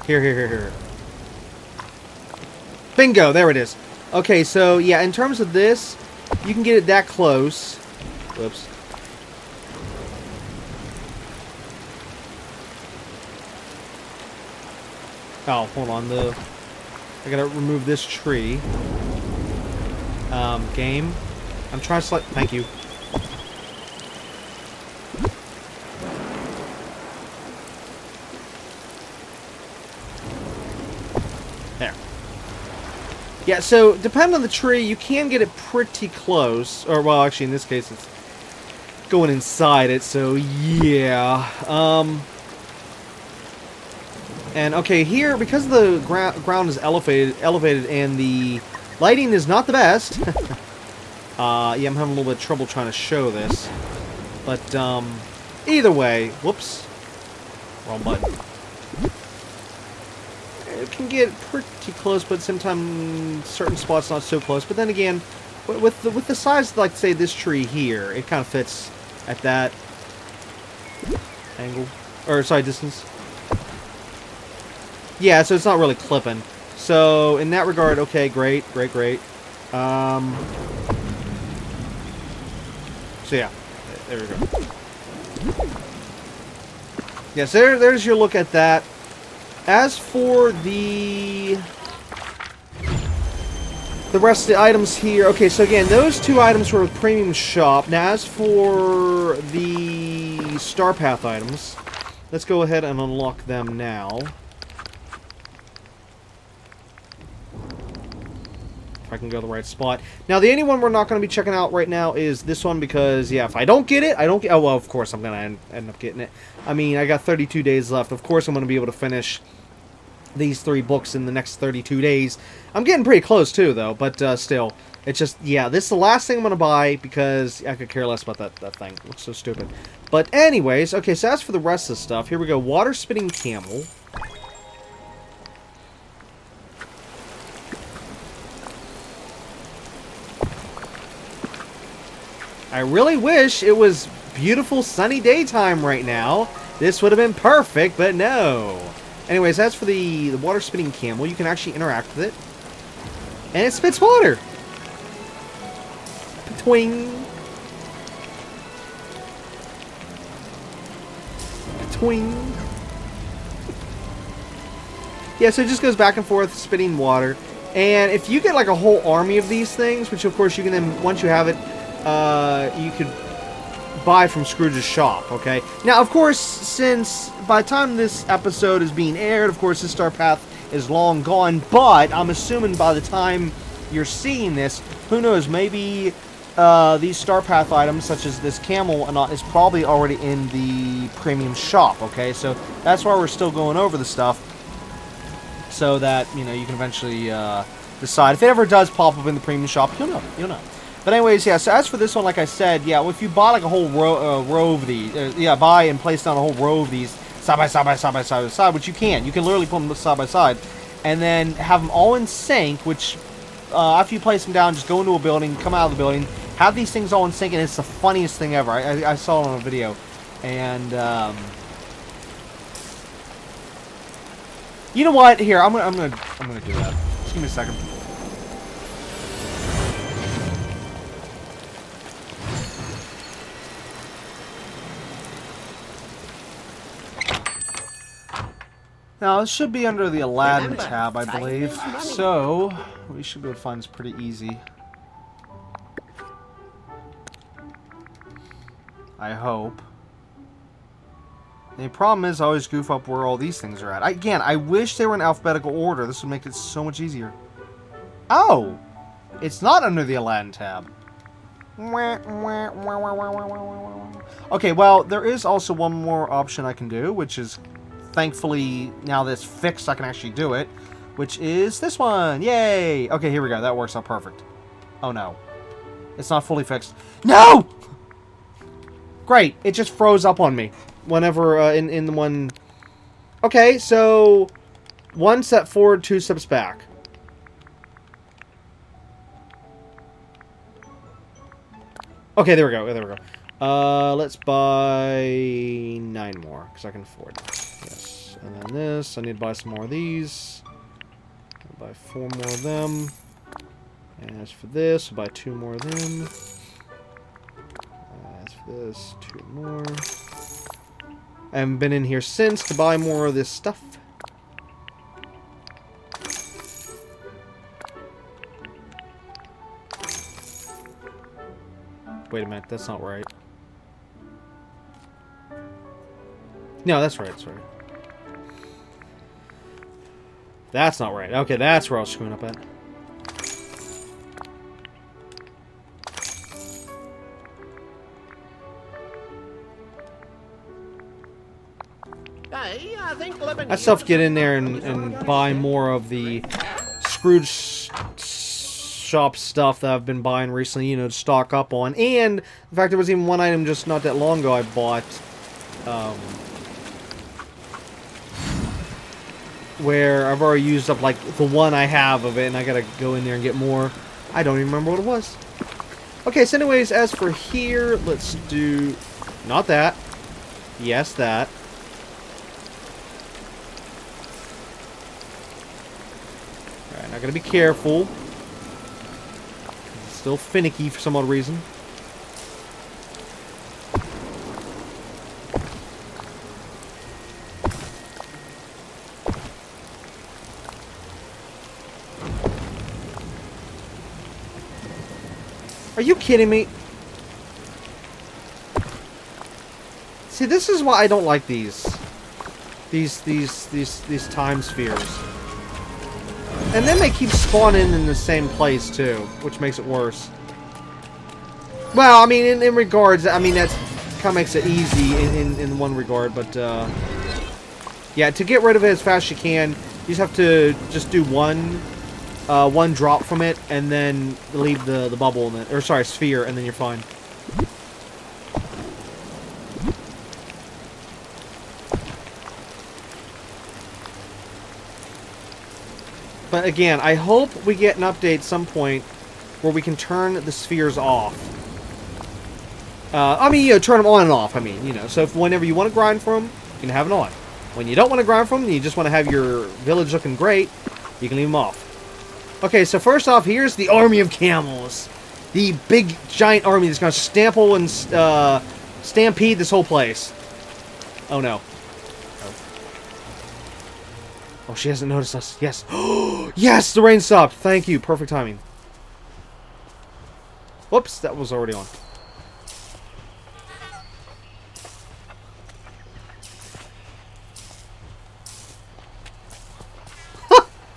Bingo, there it is. Okay, so, yeah, in terms of this, you can get it that close. Whoops. Oh, hold on, I gotta remove this tree. Game. I'm trying to select, thank you. There. Yeah, so depending on the tree, you can get it pretty close. Or, well, actually, in this case, it's going inside it, so yeah. And, okay, here, because the ground is elevated and the lighting is not the best. Yeah, I'm having a little bit of trouble trying to show this. But, either way, whoops. Wrong button. It can get pretty close, but at the same time, certain spots not so close. But then again, with the size, like say this tree here, it kind of fits at that angle, or sorry, distance. Yeah, so it's not really clipping. So in that regard, okay, great. So yeah, there we go. Yeah, so there's your look at that. As for the rest of the items here, okay, so again, those two items were premium shop. Now, as for the Star Path items, let's go ahead and unlock them now. if I can go to the right spot. Now, the only one we're not going to be checking out right now is this one because, yeah, if I don't get it, I don't get... Oh, well, of course I'm going to end up getting it. I mean, I got 32 days left. Of course I'm going to be able to finish these 3 books in the next 32 days. I'm getting pretty close, too, though, but still. It's just, yeah, this is the last thing I'm going to buy because I could care less about that thing. It looks so stupid. But anyways, okay, so as for the rest of the stuff, here we go. Water spitting camel. I really wish it was beautiful sunny daytime right now. This would have been perfect, but no. Anyways, as for the water spitting camel, you can actually interact with it. And it spits water. Twing. Twing. Yeah, so it just goes back and forth, spitting water. And if you get like a whole army of these things, which of course you can then, once you have it, you could buy from Scrooge's shop, okay? Now, of course, since by the time this episode is being aired, of course, this Star Path is long gone, but I'm assuming by the time you're seeing this, who knows, maybe these Star Path items, such as this camel, is probably already in the premium shop, okay? So that's why we're still going over the stuff, so that, you know, you can eventually decide. If it ever does pop up in the premium shop, you'll know, you'll know. But anyways, yeah, so as for this one, like I said, yeah, well, if you buy like a whole row of these, yeah, buy and place down a whole row of these side by side by side by side by side, which you can. You can literally put them side by side. And then have them all in sync, which after you place them down, just go into a building, come out of the building, have these things all in sync, and it's the funniest thing ever. I saw it on a video. And, you know what? Here, I'm gonna do that. Just give me a second. Now, this should be under the Aladdin tab, I believe. So, we should be able to find this pretty easy. I hope. The problem is I always goof up where all these things are at. Again, I wish they were in alphabetical order. This would make it so much easier. Oh! It's not under the Aladdin tab. Okay, well, there is also one more option I can do, which is... Thankfully, now that it's fixed, I can actually do it. Which is this one. Yay! Okay, here we go. That works out perfect. Oh, no. It's not fully fixed. No! Great. It just froze up on me. Whenever, in the one... Okay, so... 1 step forward, 2 steps back. Okay, there we go. There we go. Let's buy 9 more, because I can afford it. Yes. And then this. I need to buy some more of these. I'll buy 4 more of them. And as for this, I'll buy 2 more of them. As for this, 2 more. I haven't been in here since to buy more of this stuff. Wait a minute, that's not right. No, that's right, that's right. That's not right. Okay, that's where I was screwing up at. I still have to get in there and buy more of the Scrooge shop stuff that I've been buying recently, you know, to stock up on. And, in fact, there was even one item just not that long ago I bought, where I've already used up, like, the one I have of it, and I gotta go in there and get more. I don't even remember what it was. Okay, so anyways, as for here, let's do... Not that. Yes, that. Alright, I gotta be careful. It's still finicky for some odd reason. Are you kidding me? See, this is why I don't like these time spheres. And then they keep spawning in the same place, too, which makes it worse. Well, I mean, in regards, I mean, that's kind of makes it easy in one regard, but, yeah, to get rid of it as fast as you can, you just have to just do one drop from it, and then leave the bubble in it, or sorry, sphere, and then you're fine. But again, I hope we get an update at some point where we can turn the spheres off. I mean, you know, turn them on and off, I mean, you know. So if whenever you want to grind for them, you can have it on. When you don't want to grind for them, and you just want to have your village looking great, you can leave them off. Okay, so first off, here's the army of camels. The big, giant army that's going to stample and stampede this whole place. Oh, no. Oh, she hasn't noticed us. Yes. Yes, the rain stopped. Thank you. Perfect timing. Whoops, that was already on.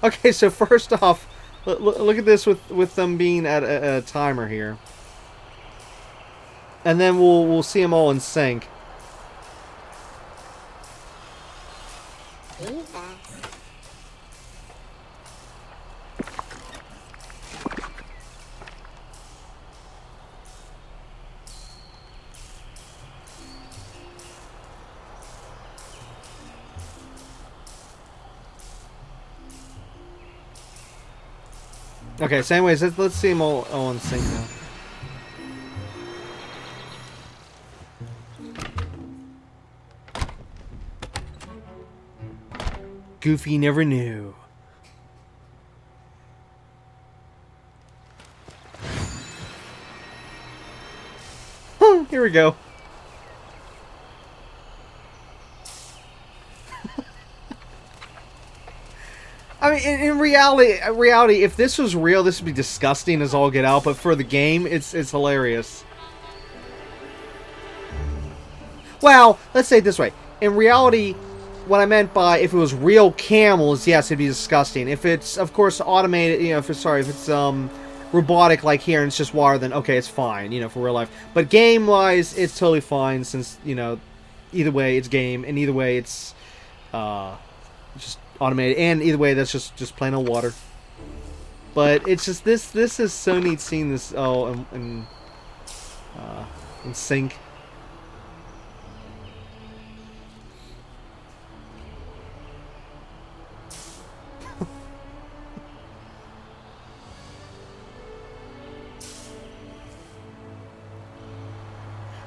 Okay, so first off, look at this with them being at a timer here. And then we'll see them all in sync. Okay, so anyways, let's see them all in sync now. Goofy never knew. Here we go. I mean, in reality, if this was real, this would be disgusting as all get out. But for the game, it's hilarious. Well, let's say it this way: in reality, what I meant by if it was real camels, yes, it'd be disgusting. If it's, of course, automated, you know, if it's robotic like here and it's just water, then okay, it's fine, you know, for real life. But game-wise, it's totally fine since, you know, either way it's game, and either way it's just automated, and either way that's just plain old water. But it's just this is so neat seeing this in sync.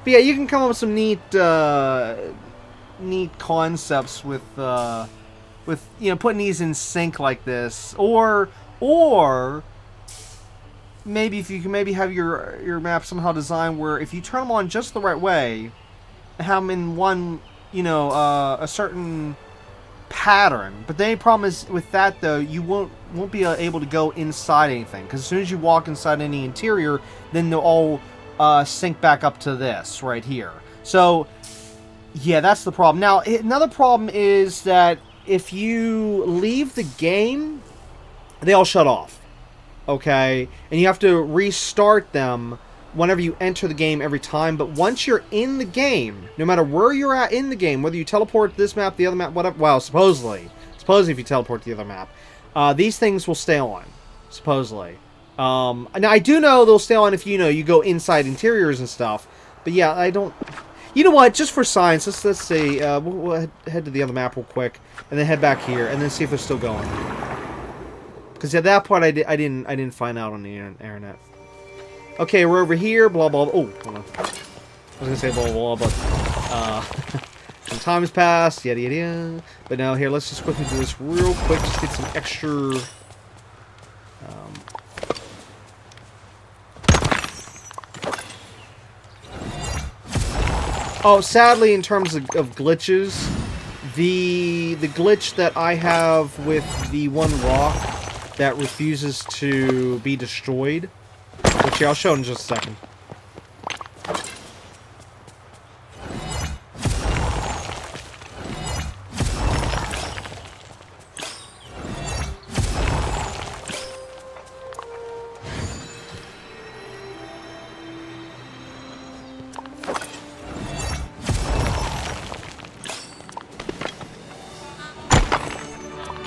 But yeah, you can come up with some neat concepts with you know, putting these in sync like this, or maybe if you can maybe have your map somehow designed where if you turn them on just the right way, have them in one, you know, a certain pattern. But the only problem is with that though, you won't be able to go inside anything, because as soon as you walk inside any interior, then they'll all sync back up to this right here. So yeah, that's the problem. Now another problem is that if you leave the game, they all shut off. Okay? And you have to restart them whenever you enter the game every time. But once you're in the game, no matter where you're at in the game, whether you teleport to this map, the other map, whatever, well, supposedly if you teleport to the other map, these things will stay on, supposedly. Now I do know they'll stay on if you go inside interiors and stuff. But yeah, I don't. You know what? Just for science, let's see. We'll head to the other map real quick, and then head back here, and then see if they're still going. Because at that point, I didn't find out on the internet. Okay, we're over here. Blah blah. Oh, hold on. I was gonna say blah blah, but some time has passed. Yada yada yada. But now here, let's just quickly do this real quick. Just get some extra. Oh, sadly, in terms of glitches, the glitch that I have with the one rock that refuses to be destroyed, which I'll show in just a second.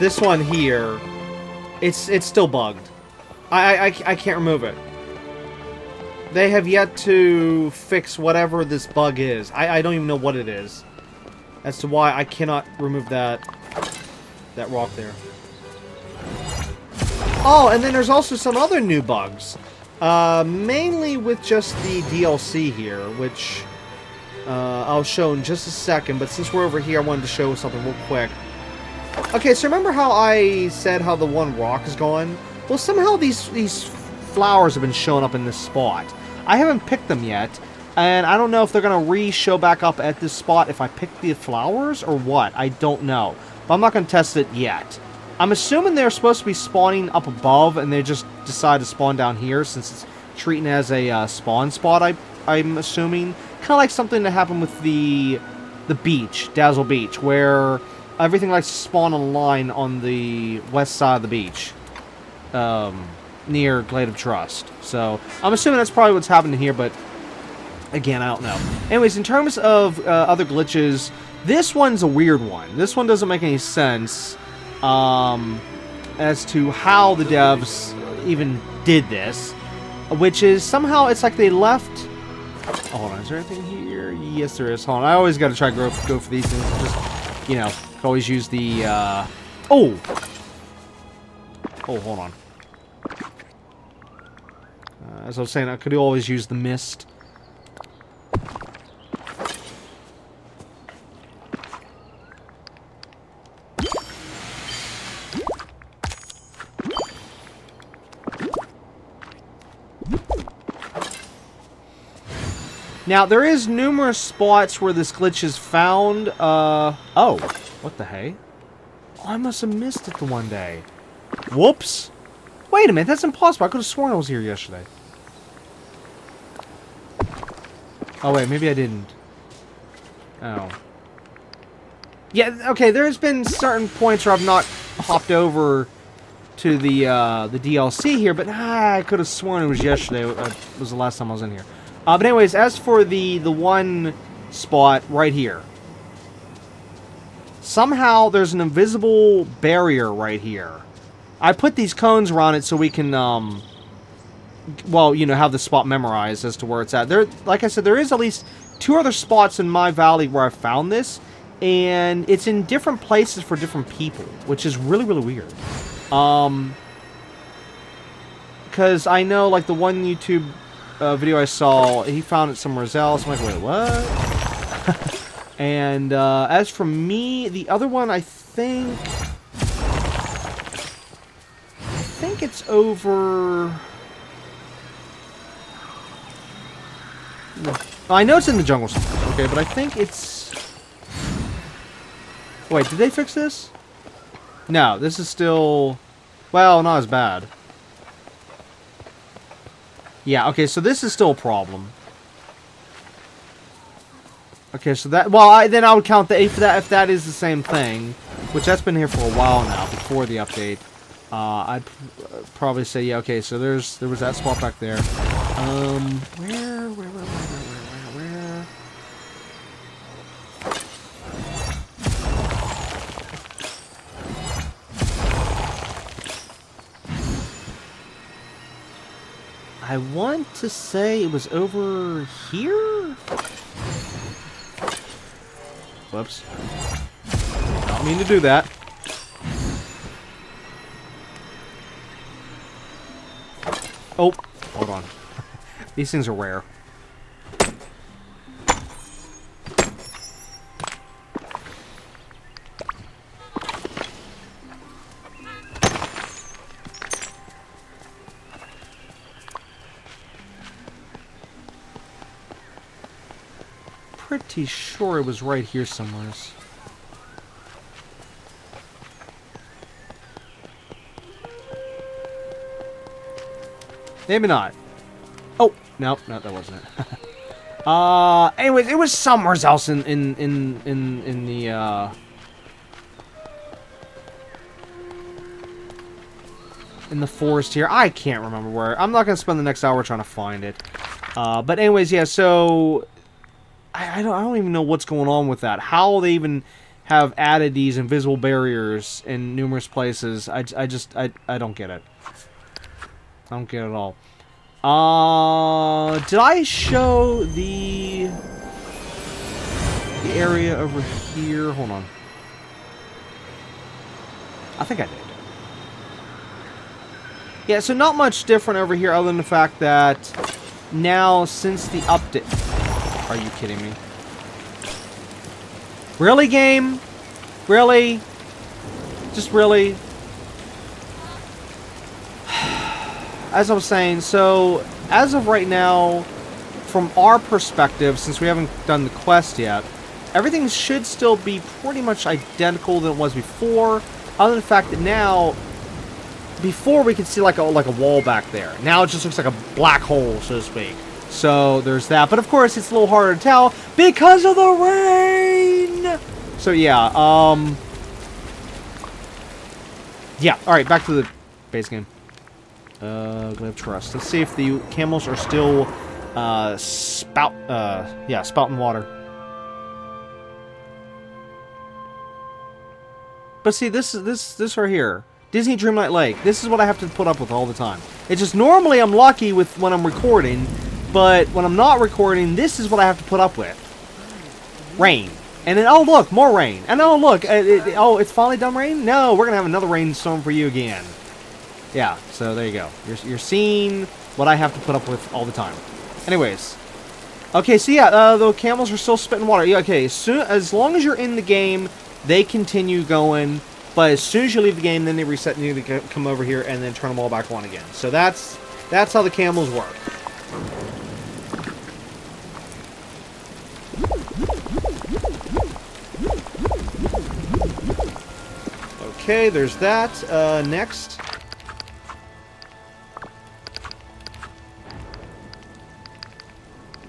this one here, it's still bugged. I can't remove it. They have yet to fix whatever this bug is. I don't even know what it is. As to why I cannot remove that rock there. Oh, and then there's also some other new bugs. Mainly with just the DLC here, which I'll show in just a second. But since we're over here, I wanted to show something real quick. Okay, so remember how I said how the one rock is gone? Well, somehow these flowers have been showing up in this spot. I haven't picked them yet, and I don't know if they're going to re-show back up at this spot if I pick the flowers or what. I don't know. But I'm not going to test it yet. I'm assuming they're supposed to be spawning up above, and they just decide to spawn down here since it's treating as a spawn spot, I'm assuming. Kind of like something that happened with the beach, Dazzle Beach, where everything likes to spawn on a line on the west side of the beach. Near Glade of Trust. So, I'm assuming that's probably what's happening here, but again, I don't know. Anyways, in terms of other glitches, this one's a weird one. This one doesn't make any sense as to how the devs even did this, which is somehow it's like they left... Oh, hold on, is there anything here? Yes, there is. Hold on, I always got to try to go for these things. Just, you know, always use the... Oh, hold on. As I was saying, I could always use the mist. Now, there is numerous spots where this glitch is found. Oh, what the hey? Oh, I must have missed it the one day. Whoops. Wait a minute, that's impossible. I could have sworn I was here yesterday. Oh, wait, maybe I didn't. Oh. Yeah, okay, there's been certain points where I've not hopped over to the DLC here, but I could have sworn it was yesterday. It was the last time I was in here. But anyways, as for the one spot right here. Somehow there's an invisible barrier right here. I put these cones around it so we can, well, you know, have the spot memorized as to where it's at. There, like I said, there is at least 2 other spots in my valley where I found this, and it's in different places for different people, which is really, really weird. Because I know, like, the one YouTube video I saw, he found it somewhere else. I'm like, wait, what? And as for me, the other one, I think it's over... I know it's in the jungle somewhere, okay, but I think it's... Wait, did they fix this? No, this is still... Well, not as bad. Yeah, okay, so this is still a problem. Okay, so that... Well, then I would count the 8 for that if that is the same thing. Which that's been here for a while now, before the update. I'd probably say, yeah, okay, so there was that spot back there. Where? I want to say it was over here? Whoops. Don't mean to do that. Oh, hold on. These things are rare. Pretty sure it was right here somewhere. Maybe not. Oh, no, that wasn't it. Anyways, it was somewhere else in the forest here. I can't remember where. I'm not gonna spend the next hour trying to find it. But anyways, yeah. So I don't even know what's going on with that. How they even have added these invisible barriers in numerous places. I don't get it. I don't get it at all. Did I show the area over here? Hold on. I think I did. Yeah, so not much different over here other than the fact that now, since the update... Are you kidding me? Really, game? Really? Just really? As I was saying, so, as of right now, from our perspective, since we haven't done the quest yet, everything should still be pretty much identical than it was before, other than the fact that now, before we could see like a wall back there. Now it just looks like a black hole, so to speak. So there's that. But of course, it's a little harder to tell because of the rain! So yeah, yeah, alright, back to the base game. Glaive Trust. Let's see if the camels are still, spouting water. But see, this right here, Disney Dreamlight Lake. This is what I have to put up with all the time. It's just normally I'm lucky with when I'm recording, but when I'm not recording, this is what I have to put up with. Rain. And then, oh look, more rain. And oh look, oh, it's finally done rain? No, we're gonna have another rainstorm for you again. Yeah, so there you go. You're seeing what I have to put up with all the time. Anyways. Okay, so yeah, the camels are still spitting water. Yeah, okay, as long as you're in the game, they continue going. But as soon as you leave the game, then they reset and you need to come over here and then turn them all back on again. So that's how the camels work. Okay, there's that. Next.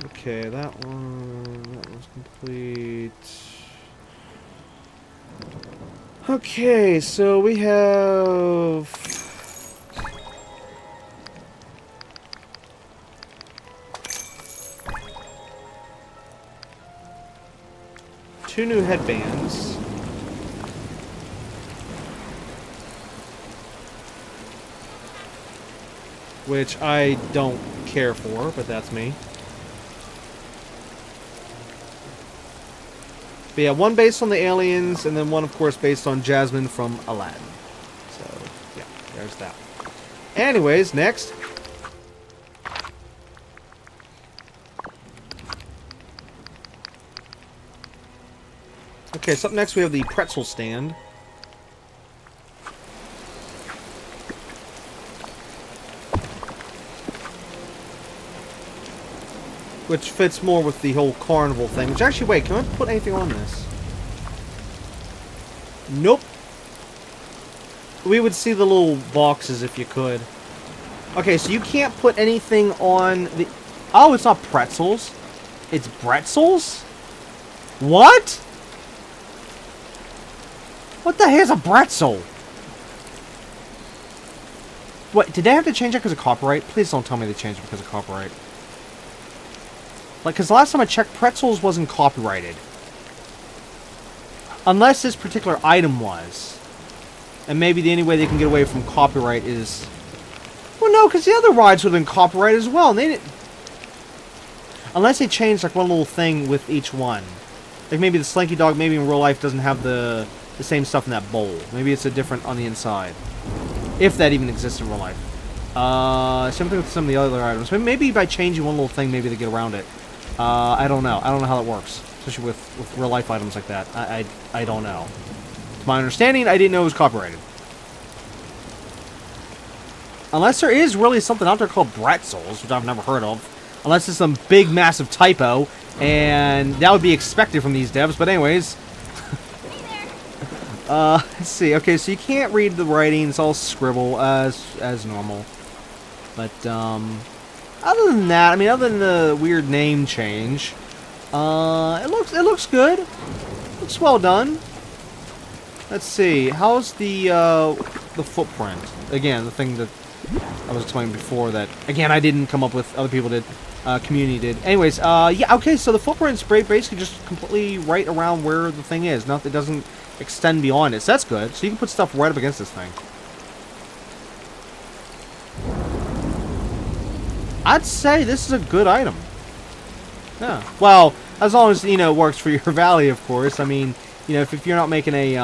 Okay, that one's complete. Okay, so we have 2 new headbands. Which I don't care for, but that's me. But yeah, one based on the aliens, and then one, of course, based on Jasmine from Aladdin. So, yeah, there's that. Anyways, next. Okay, so up next we have the pretzel stand. Which fits more with the whole carnival thing. Which actually, wait, can I put anything on this? Nope. We would see the little boxes if you could. Okay, so you can't put anything on the... Oh, it's not pretzels. It's bretzels? What? What the hell is a bretzel? What, did they have to change that because of copyright? Please don't tell me they changed it because of copyright. Like, because the last time I checked, pretzels wasn't copyrighted. Unless this particular item was. And maybe the only way they can get away from copyright is... Well, no, because the other rides would have been copyrighted as well. And they didn't... Unless they changed, like, one little thing with each one. Like, maybe the Slinky Dog, maybe in real life, doesn't have the same stuff in that bowl. Maybe it's a different on the inside. If that even exists in real life. Same thing with some of the other items. Maybe by changing one little thing, maybe they get around it. I don't know. I don't know how that works. Especially with real life items like that. I don't know. To my understanding, I didn't know it was copyrighted. Unless there is really something out there called bretzels, which I've never heard of. Unless it's some big, massive typo. And that would be expected from these devs. But anyways. Let's see. Okay, so you can't read the writing. It's all scribble as normal. But, other than that, I mean, other than the weird name change, it looks good. Looks well done. Let's see. How's the footprint? Again, the thing that I was explaining before that, again, I didn't come up with, other people did, community did. Anyways, yeah, okay, so the footprint spray basically just completely right around where the thing is. It doesn't extend beyond it, so that's good. So you can put stuff right up against this thing. I'd say this is a good item. Yeah. Well, as long as, you know, it works for your valley, of course. I mean, you know, if you're not making a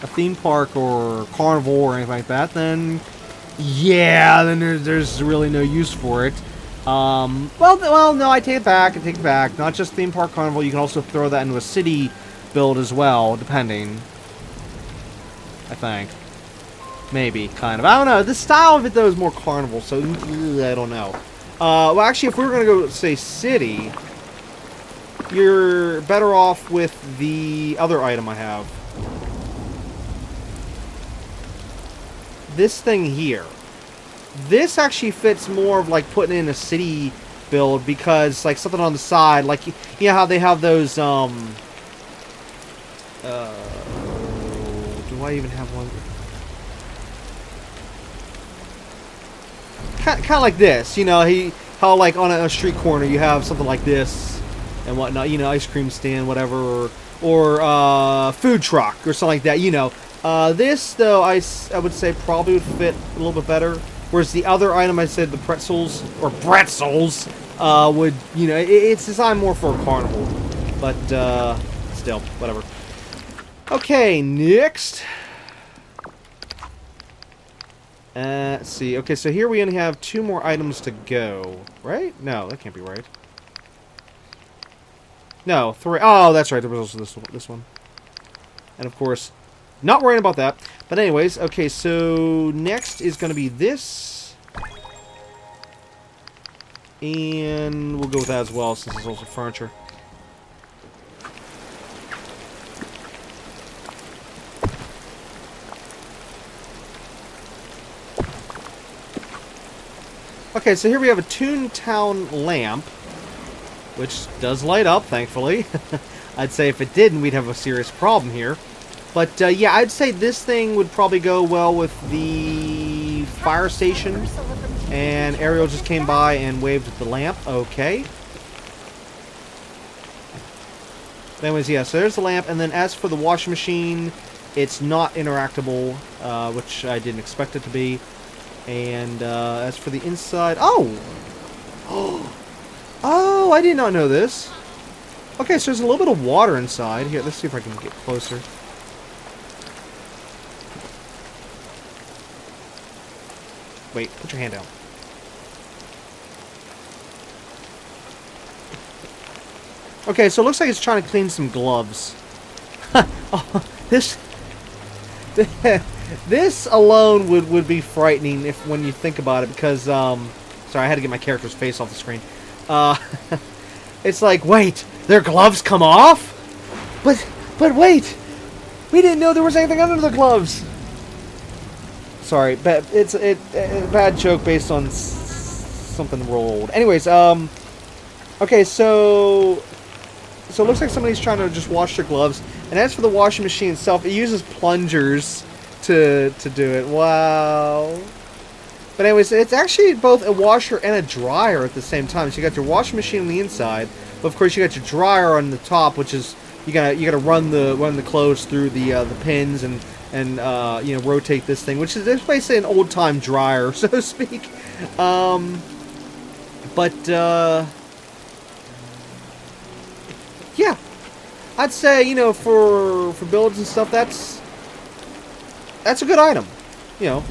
theme park or carnival or anything like that, then yeah, then there's really no use for it. Well, no, I take it back. Not just theme park carnival. You can also throw that into a city build as well, depending. I think. Maybe, kind of. I don't know. The style of it, though, is more carnival, so I don't know. Well, actually, if we were going to go, say, city, you're better off with the other item I have. This thing here. This actually fits more of, like, putting in a city build, because, like, something on the side, like, you know how they have those, do I even have one? Kind of like this, you know, how like on a street corner you have something like this and whatnot, you know, ice cream stand, whatever, or food truck or something like that, you know. This, though, I would say probably would fit a little bit better, whereas the other item I said, the pretzels, would, you know, it's designed more for a carnival, but still, whatever. Okay, next. Let's see. Okay, so here we only have 2 more items to go, right? No, that can't be right. No, 3. Oh, that's right. There was also this one. And of course, not worrying about that. But anyways, okay, so next is going to be this. And we'll go with that as well, since it's also furniture. Okay, so here we have a Toontown lamp, which does light up, thankfully. I'd say if it didn't, we'd have a serious problem here. But, yeah, I'd say this thing would probably go well with the fire station. And Ariel just came by and waved at the lamp. Okay. Anyways, yeah, so there's the lamp. And then as for the washing machine, it's not interactable, which I didn't expect it to be. And as for the inside... Oh! Oh, I did not know this. Okay, so there's a little bit of water inside. Here, let's see if I can get closer. Wait, put your hand down. Okay, so it looks like it's trying to clean some gloves. Oh, this alone would be frightening when you think about it, because sorry, I had to get my character's face off the screen. It's like, wait, their gloves come off? But wait, we didn't know there was anything under the gloves. Sorry, but it's a bad joke based on something real old. Anyways, okay, so it looks like somebody's trying to just wash their gloves. And as for the washing machine itself, it uses plungers to do it. Wow. But anyways, it's actually both a washer and a dryer at the same time. So you got your washing machine on the inside, but of course you got your dryer on the top, which is you gotta run the clothes through the pins and you know, rotate this thing, which is basically an old time dryer, so to speak. Yeah, I'd say, you know, for builds and stuff, that's a good item, you know.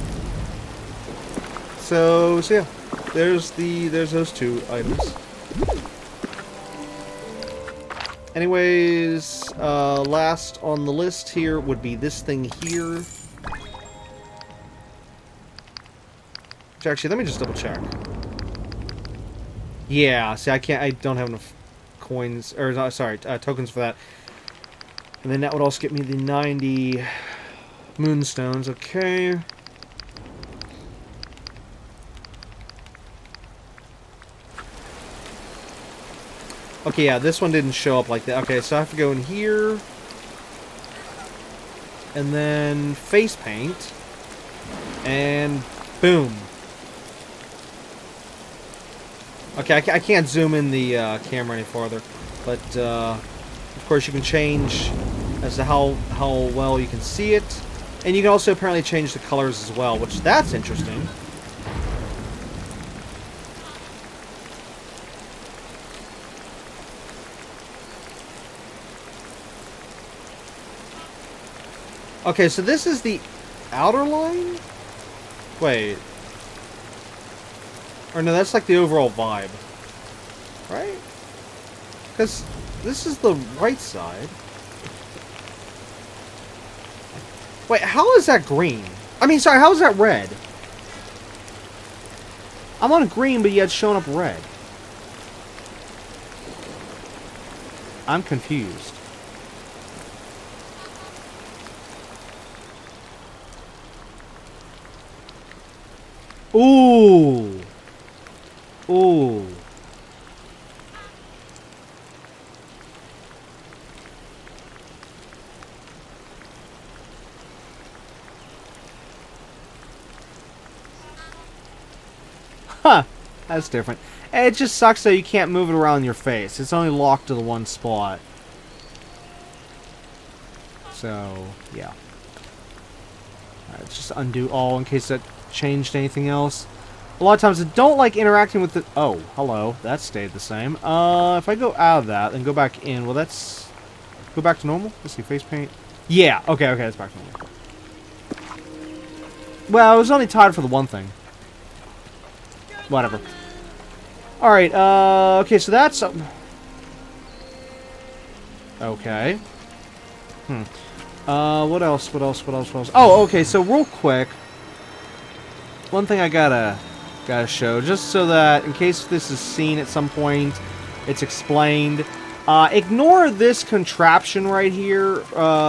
So yeah, there's those 2 items. Anyways, last on the list here would be this thing here. Which actually, let me just double check. Yeah, see, I don't have enough coins, or no, sorry, tokens for that. And then that would also get me the 90 moonstones. Okay. Okay, yeah, this one didn't show up like that. Okay, so I have to go in here. And then face paint. And Boom. Okay, I can't zoom in the camera any farther, but of course you can change as to how well you can see it, and you can also apparently change the colors as well, which that's interesting. Okay, so this is the outer line? Wait. Or no, that's like the overall vibe. Right? Because this is the right side. Wait, how is that green? I mean, sorry, how is that red? I'm on green, but yet showing up red. I'm confused. Ooh. Ooh. Huh. That's different. It just sucks that you can't move it around your face. It's only locked to the one spot. So, yeah. Alright, let's just undo all in case that changed anything else. A lot of times I don't like interacting with the... Oh, hello. That stayed the same. If I go out of that and go back in, well, that's... Go back to normal? Let's see, face paint. Yeah, okay, that's back to normal. Well, I was only tied for the one thing. Whatever. Alright, okay, so that's... Okay. What else? Oh, okay, so real quick... One thing I gotta show, just so that in case this is seen at some point, it's explained. Ignore this contraption right here,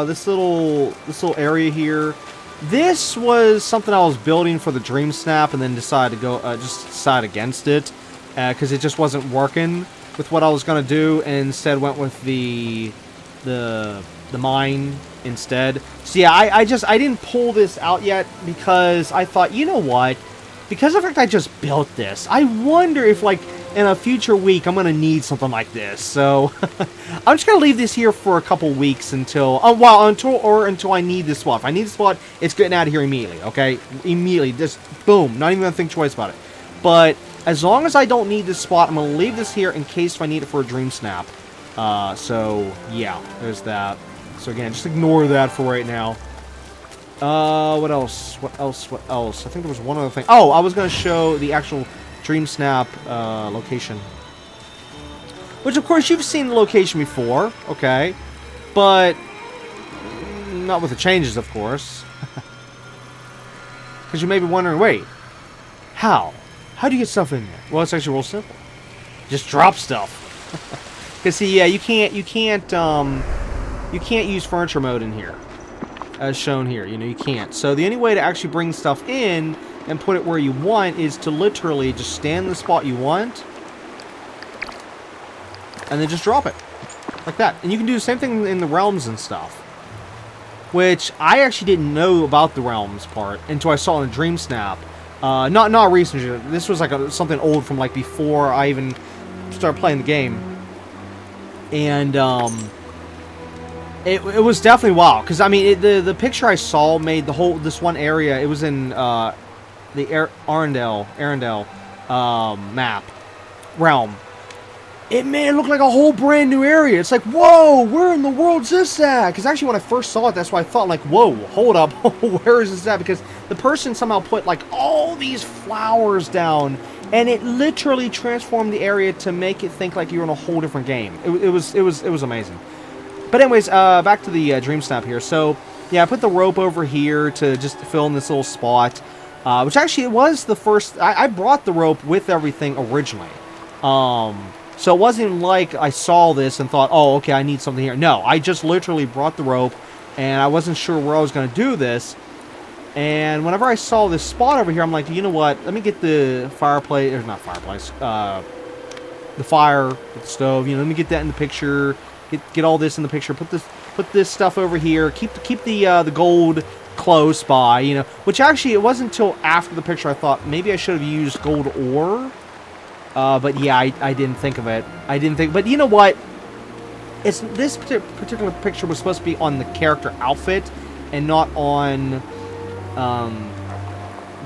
this little area here. This was something I was building for the Dreamsnap, and then decided to go, just decide against it, because it just wasn't working with what I was gonna do, and instead went with the mine instead. So yeah, I didn't pull this out yet because I thought, you know what? Because of the fact I just built this, I wonder if, like, in a future week, I'm going to need something like this. So, I'm just going to leave this here for a couple weeks until I need this spot. If I need the spot, it's getting out of here immediately, okay? Immediately. Just, boom. Not even going to think twice about it. But, as long as I don't need this spot, I'm going to leave this here in case if I need it for a Dreamsnap. So, yeah. There's that. So, again, just ignore that for right now. What else? I think there was one other thing. Oh, I was going to show the actual Dreamsnap location. Which, of course, you've seen the location before, okay? But not with the changes, of course. Because you may be wondering, wait, how? How do you get stuff in there? Well, it's actually real simple. Just drop stuff. Because, see, yeah, you can't use furniture mode in here. As shown here, you know, you can't. So the only way to actually bring stuff in and put it where you want is to literally just stand in the spot you want and then just drop it like that. And you can do the same thing in the realms and stuff, which I actually didn't know about the realms part until I saw in Dreamsnap. Not recently. This was like something old from like before I even started playing the game. And It was definitely wild, because I mean the picture I saw made this one area. It was in the Arendelle map realm. It made it look like a whole brand new area. It's like, whoa, where in the world's this at? Because actually when I first saw it, that's why I thought like, whoa, hold up, where is this at? Because the person somehow put like all these flowers down, and it literally transformed the area to make it think like you're in a whole different game. It was amazing. But anyways, back to the Dreamsnap here. So, yeah, I put the rope over here to just fill in this little spot. Which actually, it was the first... I brought the rope with everything originally. So it wasn't like I saw this and thought, oh, okay, I need something here. No, I just literally brought the rope, and I wasn't sure where I was going to do this. And whenever I saw this spot over here, I'm like, you know what? Let me get the fireplace... Or not fireplace. The fire, the stove. You know, let me get that in the picture... Get all this in the picture. Put this stuff over here. Keep the gold close by, you know. Which actually, it wasn't until after the picture I thought maybe I should have used gold ore. But yeah, I didn't think of it. But you know what? This particular picture was supposed to be on the character outfit and not on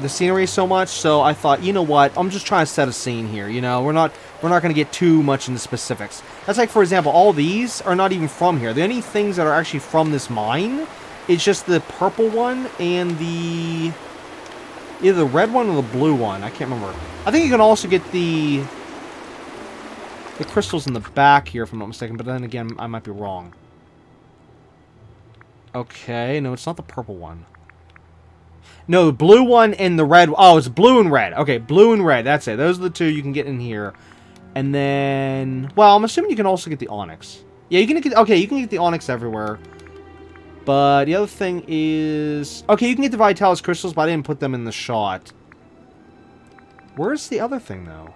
the scenery so much. So I thought, you know what? I'm just trying to set a scene here. You know, we're not going to get too much into specifics. That's like, for example, all these are not even from here. The only things that are actually from this mine is just the purple one and either the red one or the blue one. I can't remember. I think you can also get the crystals in the back here, if I'm not mistaken, but then again, I might be wrong. Okay, no, it's not the purple one. No, the blue one and the red. Oh, it's blue and red. Okay, blue and red. That's it. Those are the two you can get in here. And then, well, I'm assuming you can also get the onyx. Yeah, you can get. Okay, you can get the onyx everywhere. But the other thing is, okay, you can get the Vitalis crystals, but I didn't put them in the shot. Where's the other thing, though?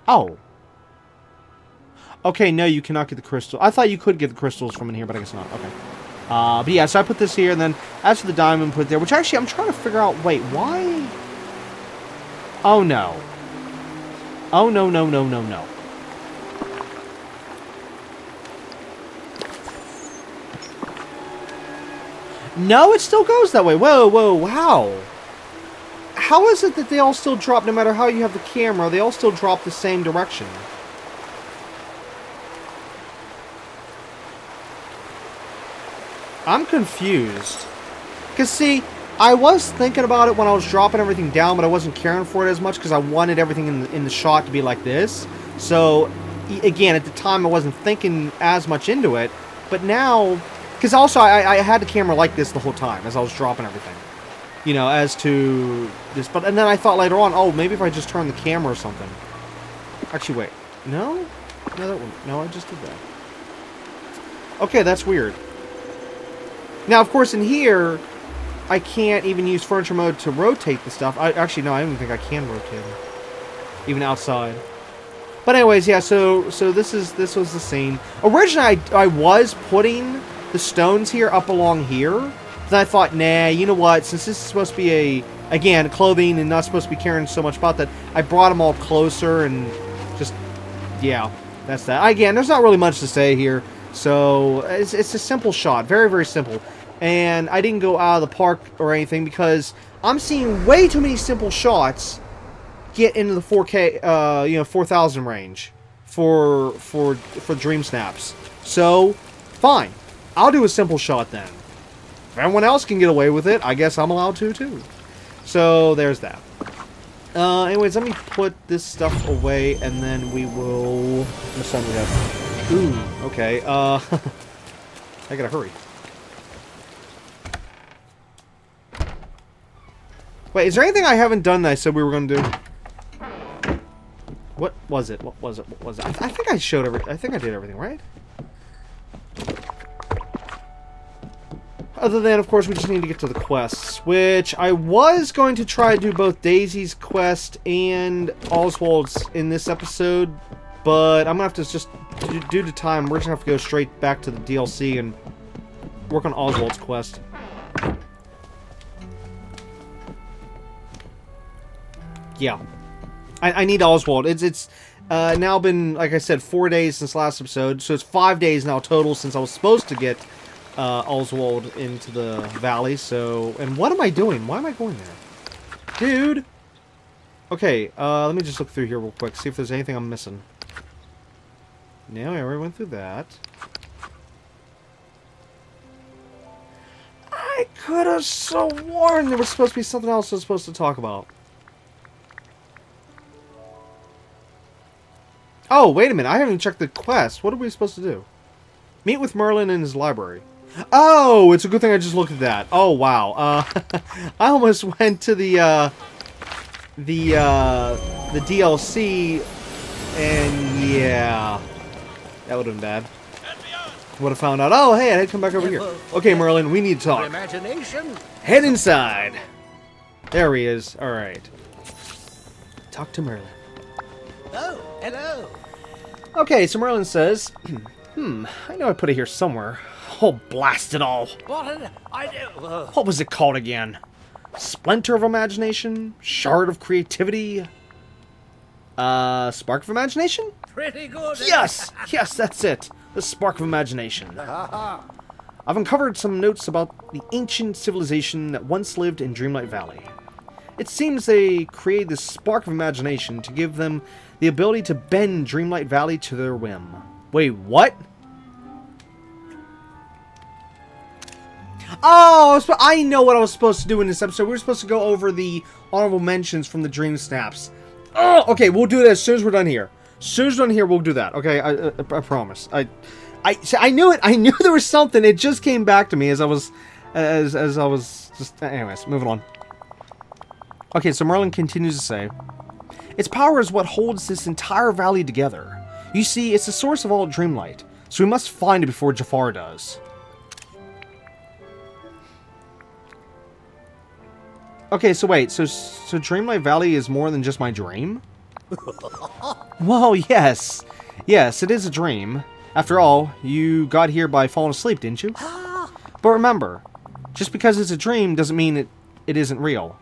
Oh. Okay, no, you cannot get the crystal. I thought you could get the crystals from in here, but I guess not. Okay. But yeah, so I put this here, and then as for the diamond, put there, which actually I'm trying to figure out, wait, why? Oh, no. Oh, no, no, no, no, no. No, it still goes that way. Whoa, whoa, wow. How is it that they all still drop, no matter how you have the camera, they all still drop the same direction? I'm confused. Because, see, I was thinking about it when I was dropping everything down, but I wasn't caring for it as much because I wanted everything in the shot to be like this. So, again, at the time, I wasn't thinking as much into it. But now, because also I had the camera like this the whole time as I was dropping everything. You know, as to this. But, and then I thought later on, oh, maybe if I just turn the camera or something. Actually, wait. No? No, that one. No, I just did that. Okay, that's weird. Now, of course, in here, I can't even use furniture mode to rotate the stuff. Actually, no, I don't even think I can rotate it. Even outside. But anyways, yeah, so this was the scene. Originally, I was putting the stones here up along here. Then I thought, nah, you know what? Since this is supposed to be again, clothing and not supposed to be caring so much about that, I brought them all closer and just, yeah, that's that. Again, there's not really much to say here. So, it's a simple shot. Very, very simple. And I didn't go out of the park or anything because I'm seeing way too many simple shots get into the 4K, 4000 range for Dreamsnaps. So, fine. I'll do a simple shot then. If everyone else can get away with it, I guess I'm allowed to too. So, there's that. Anyways, let me put this stuff away and then we will... How much time do we have? Ooh, okay. I gotta hurry. Wait, is there anything I haven't done that I said we were gonna do? What was it? What was it? What was it? I think I showed everything. I think I did everything, right? Other than, of course, we just need to get to the quests, which I was going to try to do both Daisy's quest and Oswald's in this episode, but I'm gonna have to just, due to time, we're just gonna have to go straight back to the DLC and work on Oswald's quest. Yeah. I need Oswald. It's now been, like I said, 4 days since last episode, so it's 5 days now total since I was supposed to get Oswald into the valley, so... And what am I doing? Why am I going there? Dude! Okay, let me just look through here real quick, see if there's anything I'm missing. No, I already went through that. I could have sworn there was supposed to be something else I was supposed to talk about. Oh, wait a minute. I haven't even checked the quest. What are we supposed to do? Meet with Merlin in his library. Oh, it's a good thing I just looked at that. Oh, wow. I almost went to the DLC, and yeah, that would have been bad. Would have found out. Oh, hey, I had to come back over here. Okay, Merlin, we need to talk. Head inside. There he is. All right. Talk to Merlin. Oh, hello. Okay, so Merlin says, I know I put it here somewhere. Oh, blast it all. What did I do? What was it called again? Splinter of Imagination? Shard of Creativity? Spark of Imagination? Pretty good. Yes! Yes, that's it. The Spark of Imagination. I've uncovered some notes about the ancient civilization that once lived in Dreamlight Valley. It seems they created this Spark of Imagination to give them the ability to bend Dreamlight Valley to their whim. Wait, what? Oh, I know what I was supposed to do in this episode. We were supposed to go over the honorable mentions from the Dream Snaps. Oh, okay, we'll do that as soon as we're done here. As soon as we're done here, we'll do that. Okay, I promise. I knew it. I knew there was something. It just came back to me as I was just. Anyways, moving on. Okay, so Merlin continues to say, its power is what holds this entire valley together. You see, it's the source of all Dreamlight, so we must find it before Jafar does. Okay, so wait, so Dreamlight Valley is more than just my dream? Well, yes. Yes, it is a dream. After all, you got here by falling asleep, didn't you? But remember, just because it's a dream doesn't mean it isn't real.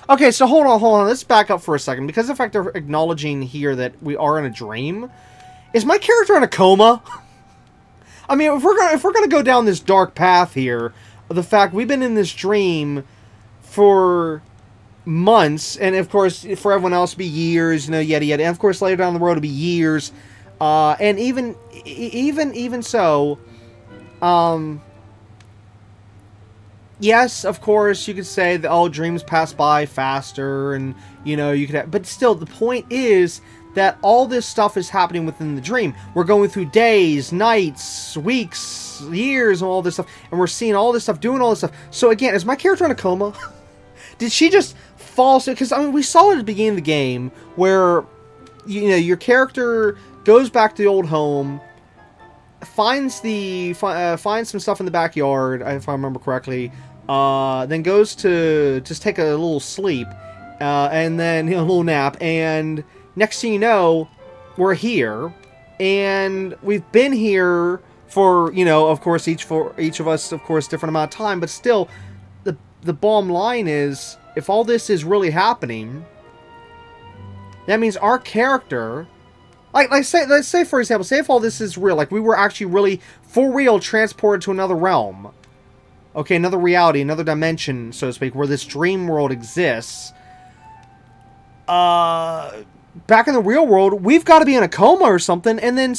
Okay, so hold on, let's back up for a second, because the fact they're acknowledging here that we are in a dream, is my character in a coma? I mean, if we're gonna go down this dark path here, the fact we've been in this dream for months, and of course for everyone else it'll be years, you know, yada yada, and of course later down the road it'll be years, and even so, yes, of course you could say that all dreams pass by faster, and you know you could have, but still the point is that all this stuff is happening within the dream. We're going through days, nights, weeks, years, and all this stuff, and we're seeing all this stuff, doing all this stuff. So again, is my character in a coma? Did she just fall asleep? Because, I mean, we saw it at the beginning of the game where, you know, your character goes back to the old home, finds some stuff in the backyard, if I remember correctly, then goes to just take a little sleep, and then, you know, a little nap, and next thing you know, we're here, and we've been here for, you know, of course, each of us, of course, different amount of time, but still, the bottom line is, if all this is really happening, that means our character, let's say for example, say if all this is real, like we were actually really, for real, transported to another realm, okay, another reality, another dimension, so to speak, where this dream world exists, back in the real world, we've got to be in a coma or something, and then,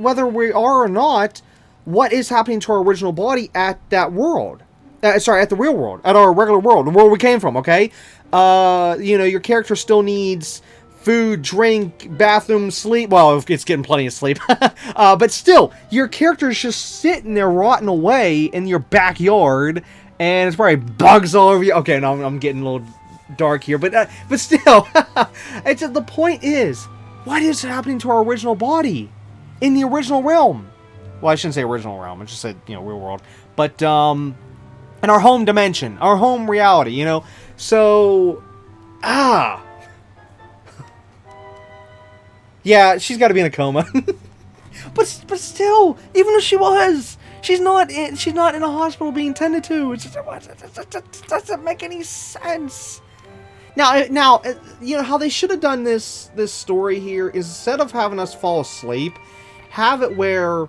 whether we are or not, what is happening to our original body at that world? At the real world, at our regular world, the world we came from, okay? You know, your character still needs food, drink, bathroom, sleep. Well, it's getting plenty of sleep. But still, your character is just sitting there rotting away in your backyard, and it's probably bugs all over you. Okay, now I'm getting a little dark here, but still, the point is, what is happening to our original body in the original realm? Well, I shouldn't say original realm. I just said, you know, real world. But, in our home dimension, our home reality, you know? So, yeah, she's got to be in a coma. but still, even if she was, she's not in a hospital being tended to. It doesn't make any sense. Now, you know how they should have done this story here is, instead of having us fall asleep, have it where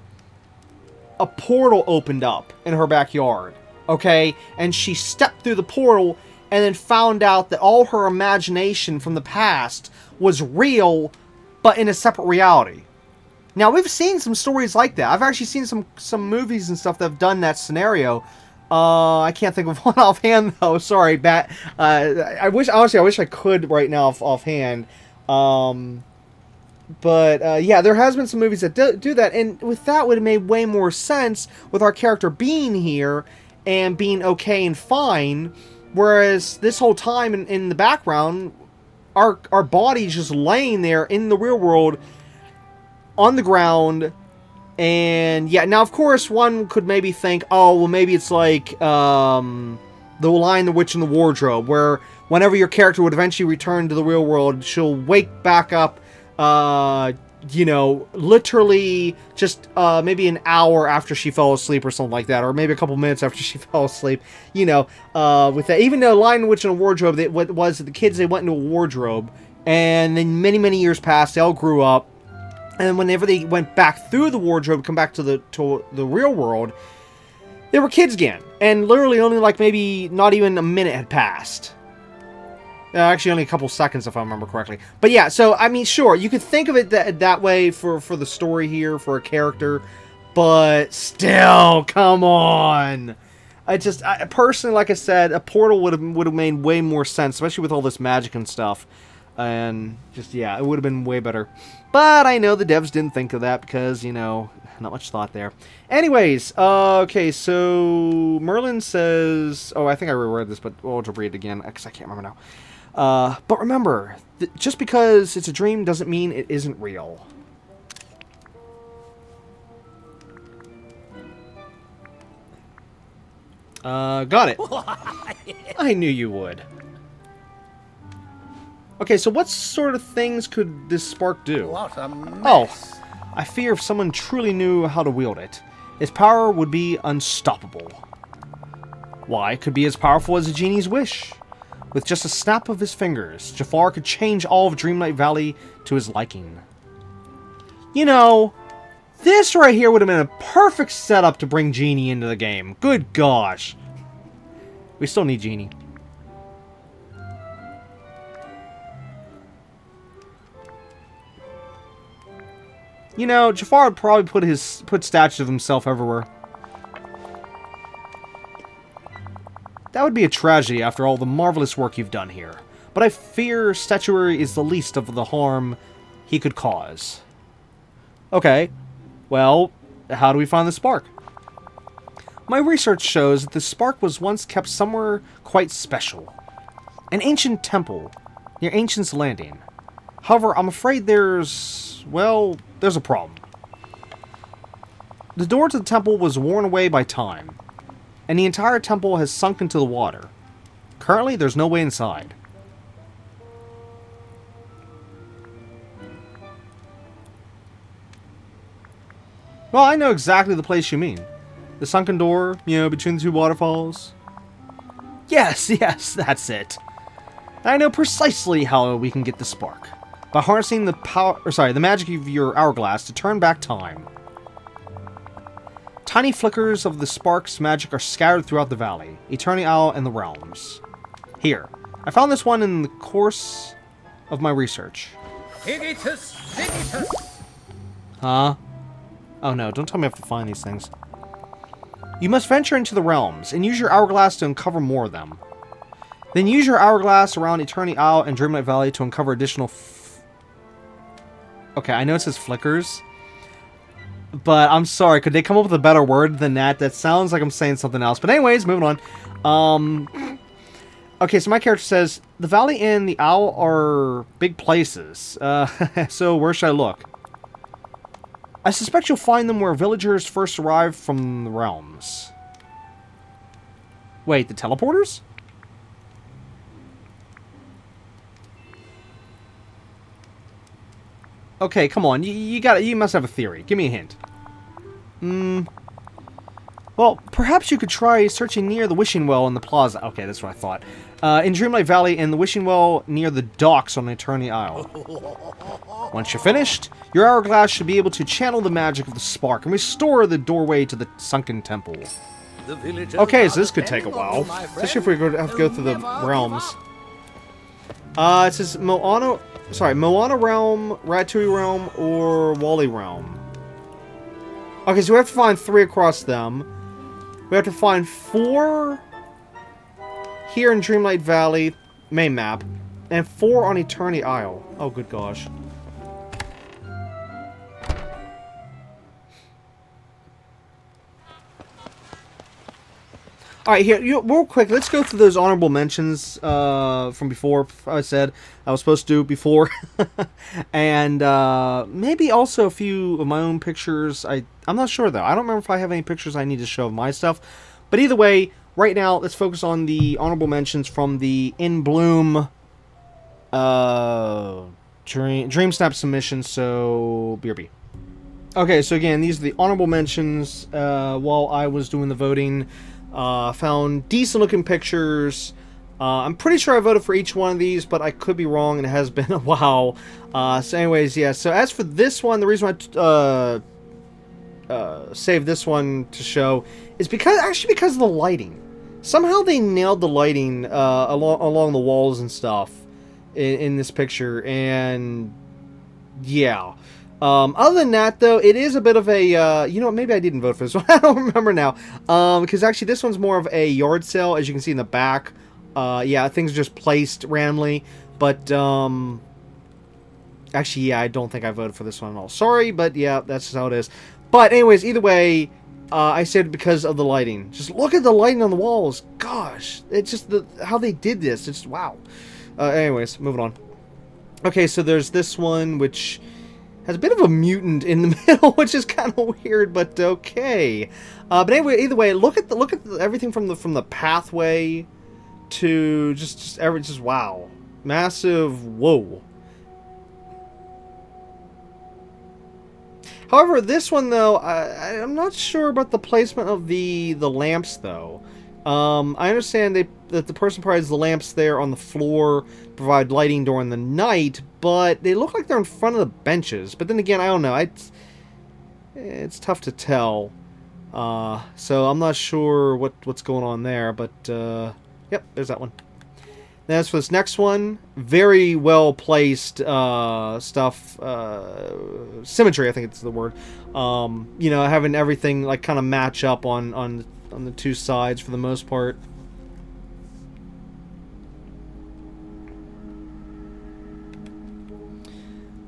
a portal opened up in her backyard. Okay, and she stepped through the portal and then found out that all her imagination from the past was real, but in a separate reality. Now, we've seen some stories like that. I've actually seen some movies and stuff that have done that scenario. I can't think of one offhand, though. Sorry, Bat. I wish I could right now offhand. But, yeah, there has been some movies that do that, and with that would have made way more sense with our character being here and being okay and fine, whereas this whole time in the background, our body's just laying there in the real world, on the ground, and yeah, now of course one could maybe think, oh, well maybe it's like, The Lion, the Witch, and the Wardrobe, where whenever your character would eventually return to the real world, she'll wake back up, you know, literally just maybe an hour after she fell asleep or something like that, or maybe a couple minutes after she fell asleep, you know, with that. Even though Lion, Witch, and a Wardrobe, what was the kids, they went into a wardrobe, and then many, many years passed, they all grew up, and whenever they went back through the wardrobe, come back to the real world, they were kids again, and literally only like maybe not even a minute had passed. Actually, only a couple seconds, if I remember correctly. But yeah, so, I mean, sure, you could think of it that way for the story here, for a character. But still, come on. Personally, like I said, a portal would have made way more sense, especially with all this magic and stuff. And just, yeah, it would have been way better. But I know the devs didn't think of that because, you know, not much thought there. Anyways, okay, so Merlin says... Oh, I think I reread this, but I'll just read it again because I can't remember now. But remember, just because it's a dream doesn't mean it isn't real. Got it. I knew you would. Okay, so what sort of things could this spark do? What a mess. Oh, I fear if someone truly knew how to wield it, its power would be unstoppable. Why, it could be as powerful as a genie's wish. With just a snap of his fingers, Jafar could change all of Dreamlight Valley to his liking. You know, this right here would have been a perfect setup to bring Genie into the game. Good gosh. We still need Genie. You know, Jafar would probably put statues of himself everywhere. That would be a tragedy after all the marvelous work you've done here. But I fear statuary is the least of the harm he could cause. Okay, well, how do we find the spark? My research shows that the spark was once kept somewhere quite special. An ancient temple near Ancient's Landing. However, I'm afraid there's a problem. The door to the temple was worn away by time, and the entire temple has sunk into the water. Currently, there's no way inside. Well, I know exactly the place you mean. The sunken door, you know, between the two waterfalls. Yes, that's it. I know precisely how we can get the spark. By harnessing the magic of your hourglass to turn back time. Tiny flickers of the spark's magic are scattered throughout the valley, Eternity Isle, and the realms. Here, I found this one in the course of my research. Huh? Oh no, don't tell me I have to find these things. You must venture into the realms, and use your hourglass to uncover more of them. Then use your hourglass around Eternity Isle and Dreamlight Valley to uncover additional Okay, I know it says flickers. But I'm sorry, could they come up with a better word than that? That sounds like I'm saying something else. But anyways, moving on. Okay, so my character says, the valley and the owl are big places. So where should I look? I suspect you'll find them where villagers first arrived from the realms. Wait, the teleporters? Okay, come on. You must have a theory. Give me a hint. Well, perhaps you could try searching near the wishing well in the plaza. Okay, that's what I thought. In Dreamlight Valley and the wishing well near the docks on Eternity Isle. Once you're finished, your hourglass should be able to channel the magic of the spark and restore the doorway to the sunken temple. Okay, so this could take a while. Especially if we have to go through the realms. It says Moana Realm, Ratatouille Realm, or Wally Realm. Okay, so we have to find 3 across them. We have to find 4 here in Dreamlight Valley, main map, and 4 on Eternity Isle. Oh, good gosh. Alright, here, real quick, let's go through those honorable mentions from before. I said I was supposed to do before. And maybe also a few of my own pictures. I'm not sure, though. I don't remember if I have any pictures I need to show of my stuff. But either way, right now, let's focus on the honorable mentions from the In Bloom Dreamsnap submission, so BRB. Okay, so again, these are the honorable mentions. While I was doing the voting, found decent looking pictures. I'm pretty sure I voted for each one of these, but I could be wrong, and it has been a while. So anyways, yeah, so as for this one, the reason I saved this one to show is because of the lighting. Somehow they nailed the lighting along the walls and stuff in this picture, and yeah. Other than that, though, it is a bit of a, you know what, maybe I didn't vote for this one. I don't remember now. Because actually this one's more of a yard sale, as you can see in the back. Yeah, things are just placed randomly. But, actually, yeah, I don't think I voted for this one at all. Sorry, but yeah, that's just how it is. But anyways, either way, I said because of the lighting. Just look at the lighting on the walls. Gosh, it's just how they did this. It's just, wow. Anyways, moving on. Okay, so there's this one, which has a bit of a mutant in the middle, which is kind of weird, but okay. But anyway, either way, look at everything from the pathway to just wow, massive, whoa. However, this one though, I'm not sure about the placement of the lamps though. I understand that the person provides the lamps there on the floor to provide lighting during the night, but they look like they're in front of the benches. But then again, I don't know. It's tough to tell. So I'm not sure what's going on there. But yep, there's that one. Then as for this next one, very well placed stuff. Symmetry, I think it's the word. You know, having everything like kind of match up on the two sides for the most part.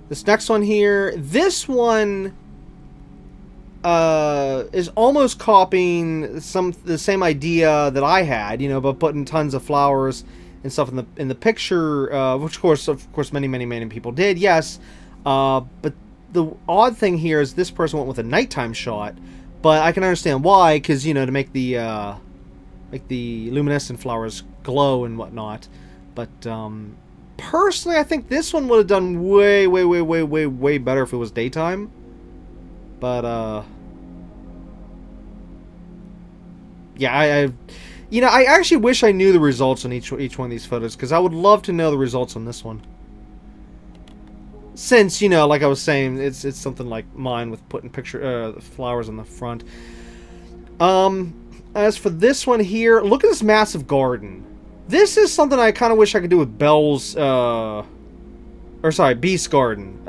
This next one here, this one is almost copying the same idea that I had, you know, but putting tons of flowers and stuff in the picture, which of course many people did, yes. But the odd thing here is this person went with a nighttime shot. But I can understand why, because, you know, to make the luminescent flowers glow and whatnot. But, personally, I think this one would have done way better if it was daytime. But, yeah, you know, I actually wish I knew the results on each one of these photos, because I would love to know the results on this one. Since, you know, like I was saying, it's something like mine with putting flowers on the front. As for this one here, look at this massive garden. This is something I kind of wish I could do with Beast's garden.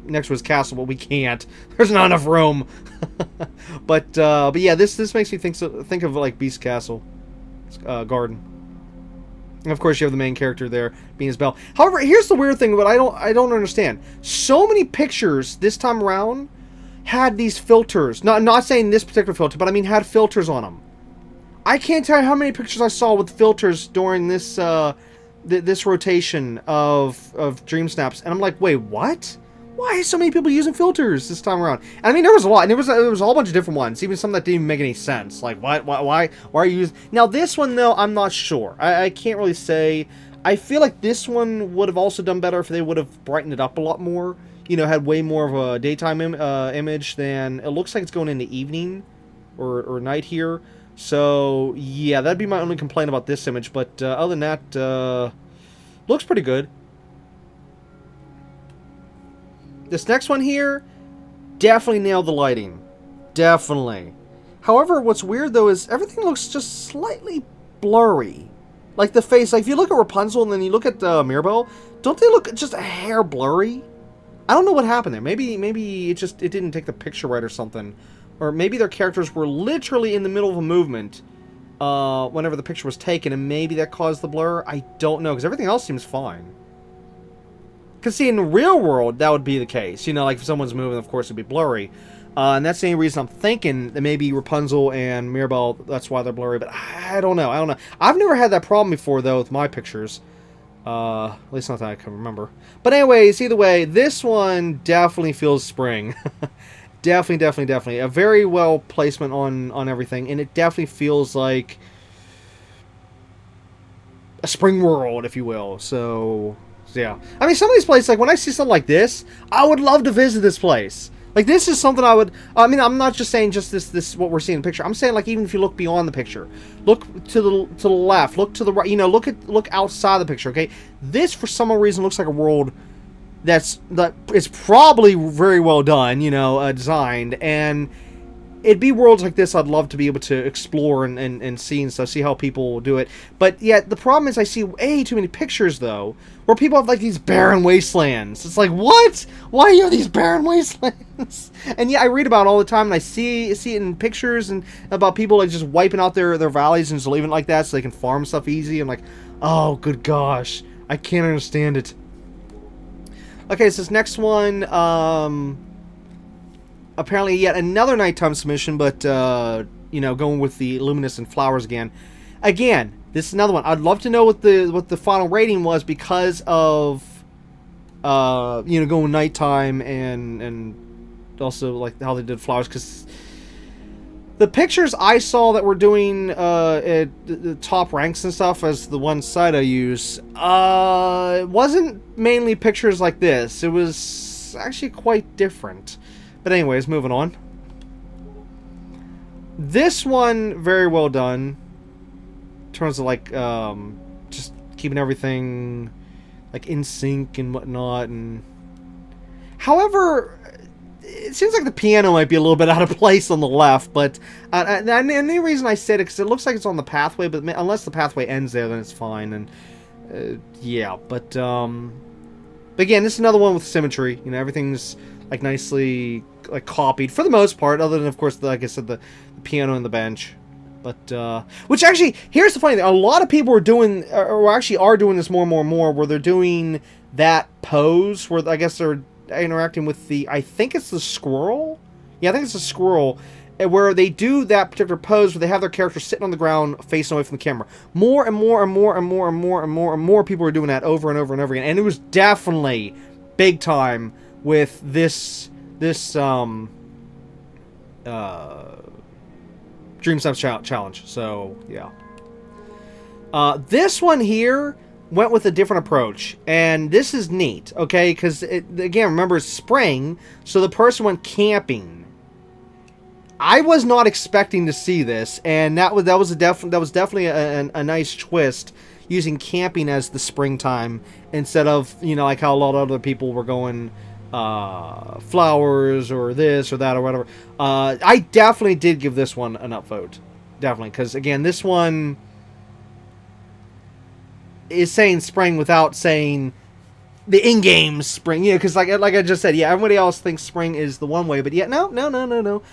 Next to his castle, but we can't. There's not enough room. but yeah, this makes me think of like Beast's castle garden. And of course, you have the main character there, being his bell. However, here's the weird thing, but I don't understand. So many pictures this time around had these filters. Not saying this particular filter, but I mean had filters on them. I can't tell you how many pictures I saw with filters during this this rotation of Dreamsnaps, and I'm like, wait, what? Why are so many people using filters this time around? And I mean, there was a lot, and there was a whole bunch of different ones, even some that didn't even make any sense. Like, why are you using... Now, this one, though, I'm not sure. I can't really say. I feel like this one would have also done better if they would have brightened it up a lot more. You know, had way more of a daytime image than... It looks like it's going into evening or night here. So, yeah, that'd be my only complaint about this image. But other than that, looks pretty good. This next one here, definitely nailed the lighting. Definitely. However, what's weird, though, is everything looks just slightly blurry. Like the face, like if you look at Rapunzel and then you look at Mirabelle, don't they look just a hair blurry? I don't know what happened there. Maybe it didn't take the picture right or something. Or maybe their characters were literally in the middle of a movement whenever the picture was taken, and maybe that caused the blur. I don't know, because everything else seems fine. Because, see, in the real world, that would be the case. You know, like, if someone's moving, of course, it'd be blurry. And that's the only reason I'm thinking that maybe Rapunzel and Mirabelle, that's why they're blurry. But I don't know. I've never had that problem before, though, with my pictures. At least not that I can remember. But anyways, either way, this one definitely feels spring. Definitely. A very well placement on everything. And it definitely feels like a spring world, if you will. So... So, yeah. I mean, some of these places, like when I see something like this, I would love to visit this place. Like, this is something I would... I mean, I'm not just saying just this what we're seeing in the picture. I'm saying, like, even if you look beyond the picture. Look to the left. Look to the right. You know, look outside the picture, okay? This, for some reason, looks like a world that is probably very well done, you know, designed. And it'd be worlds like this I'd love to be able to explore and see and stuff. See how people do it. But, yeah, the problem is I see way too many pictures, though, where people have, like, these barren wastelands. It's like, what? Why do you have these barren wastelands? And yeah, I read about it all the time, and I see it in pictures and about people, like, just wiping out their valleys and just leaving it like that so they can farm stuff easy. I'm like, oh, good gosh. I can't understand it. Okay, so this next one, apparently yet another nighttime submission, but, you know, going with the luminescent flowers again. Again, this is another one. I'd love to know what the final rating was because of, you know, going nighttime and also like how they did flowers. Because the pictures I saw that were doing at the top ranks and stuff, as the one site I use, it wasn't mainly pictures like this. It was actually quite different. But anyways, moving on. This one, very well done. In terms of, like, just keeping everything, like, in sync and whatnot. And however, it seems like the piano might be a little bit out of place on the left. But and the only reason I said it, because it looks like it's on the pathway. But unless the pathway ends there, then it's fine. And, yeah. But again, this is another one with symmetry. You know, everything's, like, nicely, like, copied for the most part, other than, of course, like I said, the piano and the bench. But which actually, here's the funny thing: a lot of people are doing, or actually are doing this more and more and more, where they're doing that pose where I guess they're interacting with the, I think it's the squirrel. Yeah, I think it's the squirrel, where they do that particular pose where they have their character sitting on the ground facing away from the camera. More and more and more and more and more and more and more people are doing that over and over and over again, and it was definitely big time with this Dreamsnap challenge. So yeah, this one here went with a different approach, and this is neat. Okay, because again, remember, it's spring, so the person went camping. I was not expecting to see this, and that was definitely a nice twist, using camping as the springtime instead of, you know, like how a lot of other people were going flowers or this or that or whatever. I definitely did give this one an upvote, definitely, because again, this one is saying spring without saying the in-game spring, you know, because like I just said, yeah, everybody else thinks spring is the one way, but yeah, no.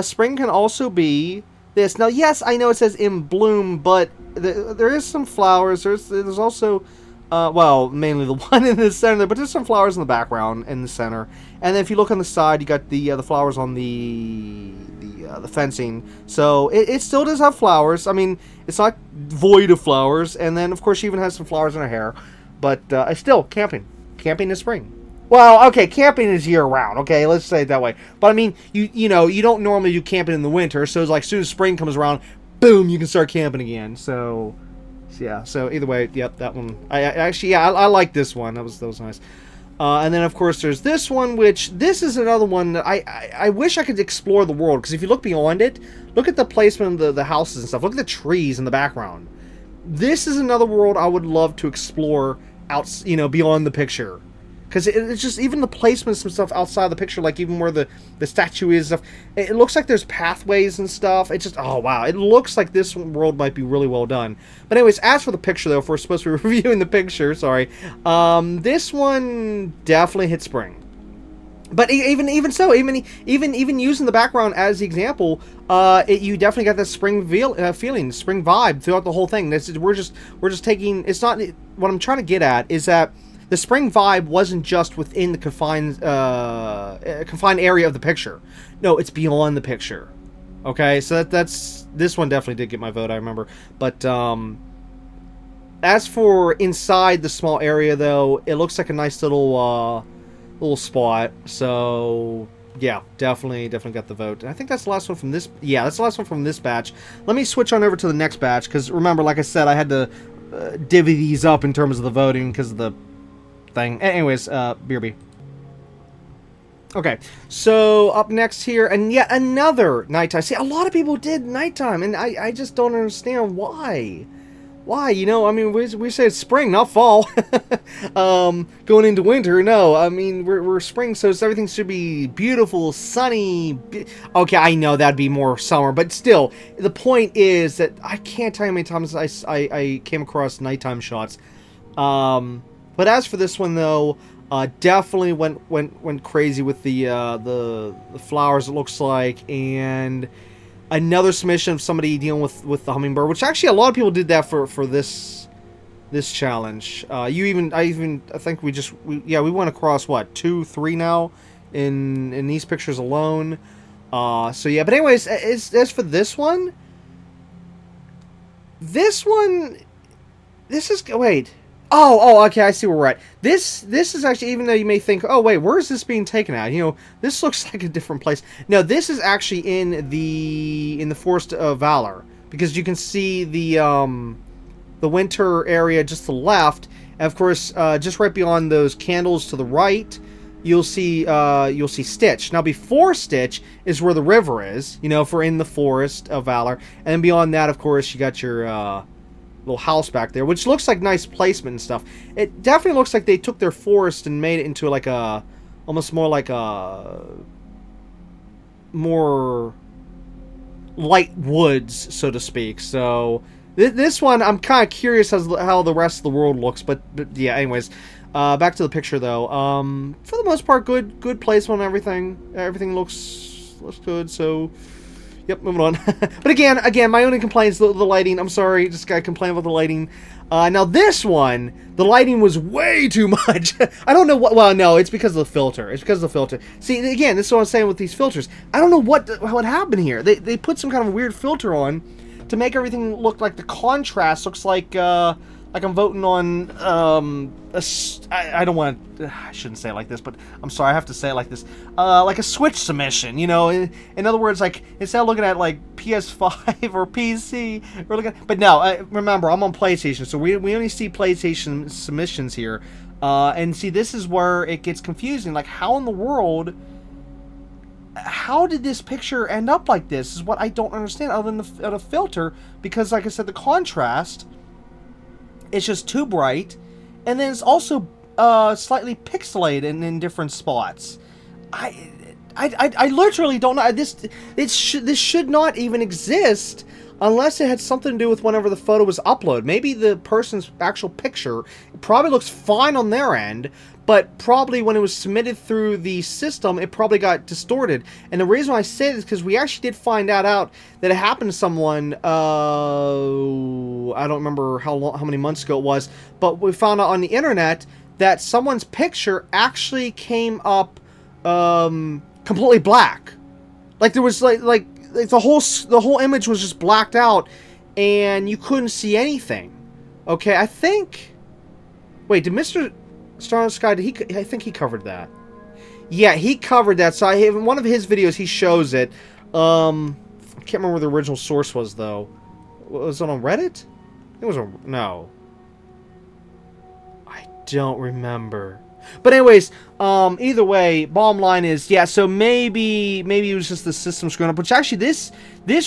Spring can also be this. Now, yes, I know it says in bloom, but there is some flowers. There's also well, mainly the one in the center, but there's some flowers in the background in the center. And then if you look on the side, you got the flowers on the fencing. So it still does have flowers. I mean, it's not void of flowers. And then, of course, she even has some flowers in her hair. But still, camping in spring. Well, okay, camping is year-round, okay? Let's say it that way. But, I mean, you know, you don't normally do camping in the winter. So, it's like, as soon as spring comes around, boom, you can start camping again. So yeah, so either way, yep, that one. I actually, yeah, I like this one. That was nice. And then, of course, there's this one, which this is another one that I wish I could explore the world. Because if you look beyond it, look at the placement of the houses and stuff. Look at the trees in the background. This is another world I would love to explore out, you know, beyond the picture. Because it's just, even the placements and stuff outside the picture, like even where the statue is and stuff, it looks like there's pathways and stuff. It just, oh wow, it looks like this world might be really well done. But anyways, as for the picture though, if we're supposed to be reviewing the picture, sorry, this one definitely hit spring. But even so, even using the background as the example, you definitely got that spring feeling, spring vibe throughout the whole thing. We're just taking. It's not what I'm trying to get at is that the spring vibe wasn't just within the confined area of the picture. No, it's beyond the picture. Okay, so that's this one definitely did get my vote, I remember. But as for inside the small area, though, it looks like a nice little spot. So yeah, definitely got the vote. And I think that's the last one from this. Yeah, that's the last one from this batch. Let me switch on over to the next batch because remember, like I said, I had to divvy these up in terms of the voting because of the thing. Anyways, BRB. Okay, so up next here, and yet another nighttime. See, a lot of people did nighttime, and I just don't understand why. Why? You know, I mean, we say it's spring, not fall. Going into winter, no. I mean, we're spring, so everything should be beautiful, sunny. Okay, I know that'd be more summer, but still, the point is that I can't tell you how many times I came across nighttime shots. But as for this one, though, definitely went crazy with the flowers, it looks like, and another submission of somebody dealing with the hummingbird, which actually a lot of people did that for this challenge. I think we went across what 2, 3 now in these pictures alone. So yeah, but anyways, as for this one, this is wait. Oh, okay, I see where we're at. This is actually, even though you may think, oh, wait, where is this being taken at? You know, this looks like a different place. No, this is actually in the Forest of Valor, because you can see the winter area just to the left, and of course, just right beyond those candles to the right, you'll see Stitch. Now, before Stitch is where the river is, you know, if we're in the Forest of Valor, and then beyond that, of course, you got your little house back there, which looks like nice placement and stuff. It definitely looks like they took their forest and made it into like a, almost more like a more light woods, so to speak. So this one, I'm kind of curious as how the rest of the world looks, but yeah, anyways, back to the picture though. For the most part, good placement on everything. Everything looks good. So yep, moving on. But again, my only complaint is the lighting. I'm sorry, just gotta complain about the lighting. Now this one, the lighting was way too much. I don't know what. Well, no, it's because of the filter. It's because of the filter. See, again, this is what I'm saying with these filters. I don't know what happened here. They put some kind of weird filter on to make everything look like the contrast looks like I'm voting on I don't want to, I shouldn't say it like this, but I'm sorry, I have to say it like this, like a Switch submission, you know. In other words, like, instead of looking at like PS5 or PC, we're looking at, but no, remember, I'm on PlayStation, so we only see PlayStation submissions here, and see, this is where it gets confusing. Like, how in the world, how did this picture end up like this is what I don't understand, other than the filter, because like I said, the contrast, it's just too bright, and then it's also slightly pixelated in different spots. I literally don't know. This should not even exist unless it had something to do with whenever the photo was uploaded. Maybe the person's actual picture probably looks fine on their end, but probably when it was submitted through the system, it probably got distorted. And the reason why I say this is because we actually did find out that it happened to someone, I don't remember how many months ago it was, but we found out on the internet that someone's picture actually came up completely black. Like there was like the whole image was just blacked out, and you couldn't see anything. Okay, I think. Wait, did Mr. Star in the Sky? I think he covered that. Yeah, he covered that. So in one of his videos, he shows it. I can't remember where the original source was though. Was it on Reddit? It was no. I don't remember. But anyways, either way, bottom line is, yeah, so maybe it was just the system screwing up, which actually this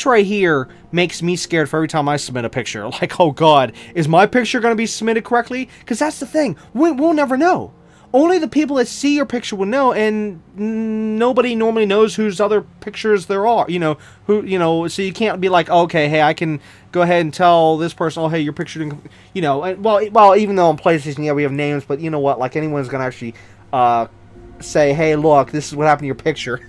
right here makes me scared for every time I submit a picture. Like, oh god, is my picture going to be submitted correctly? Because that's the thing, we'll never know. Only the people that see your picture will know, and nobody normally knows whose other pictures there are, you know, so you can't be like, oh, okay, hey, I can go ahead and tell this person, oh, hey, your picture didn't, you know, well, even though on PlayStation, yeah, we have names, but you know what, like, anyone's gonna actually, say, hey, look, this is what happened to your picture.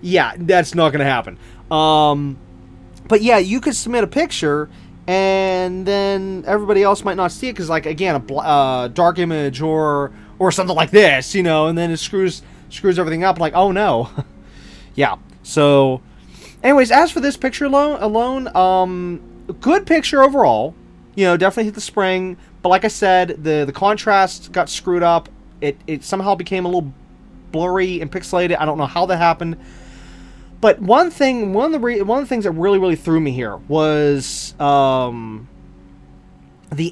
Yeah, that's not gonna happen. But yeah, you could submit a picture, and then everybody else might not see it, because, like, again, a dark image, or something like this, you know, and then it screws everything up, like, oh no. Yeah, so anyways, as for this picture alone, good picture overall, you know, definitely hit the spring, but like I said, the contrast got screwed up. It somehow became a little blurry and pixelated. I don't know how that happened, but one of the things that really threw me here was the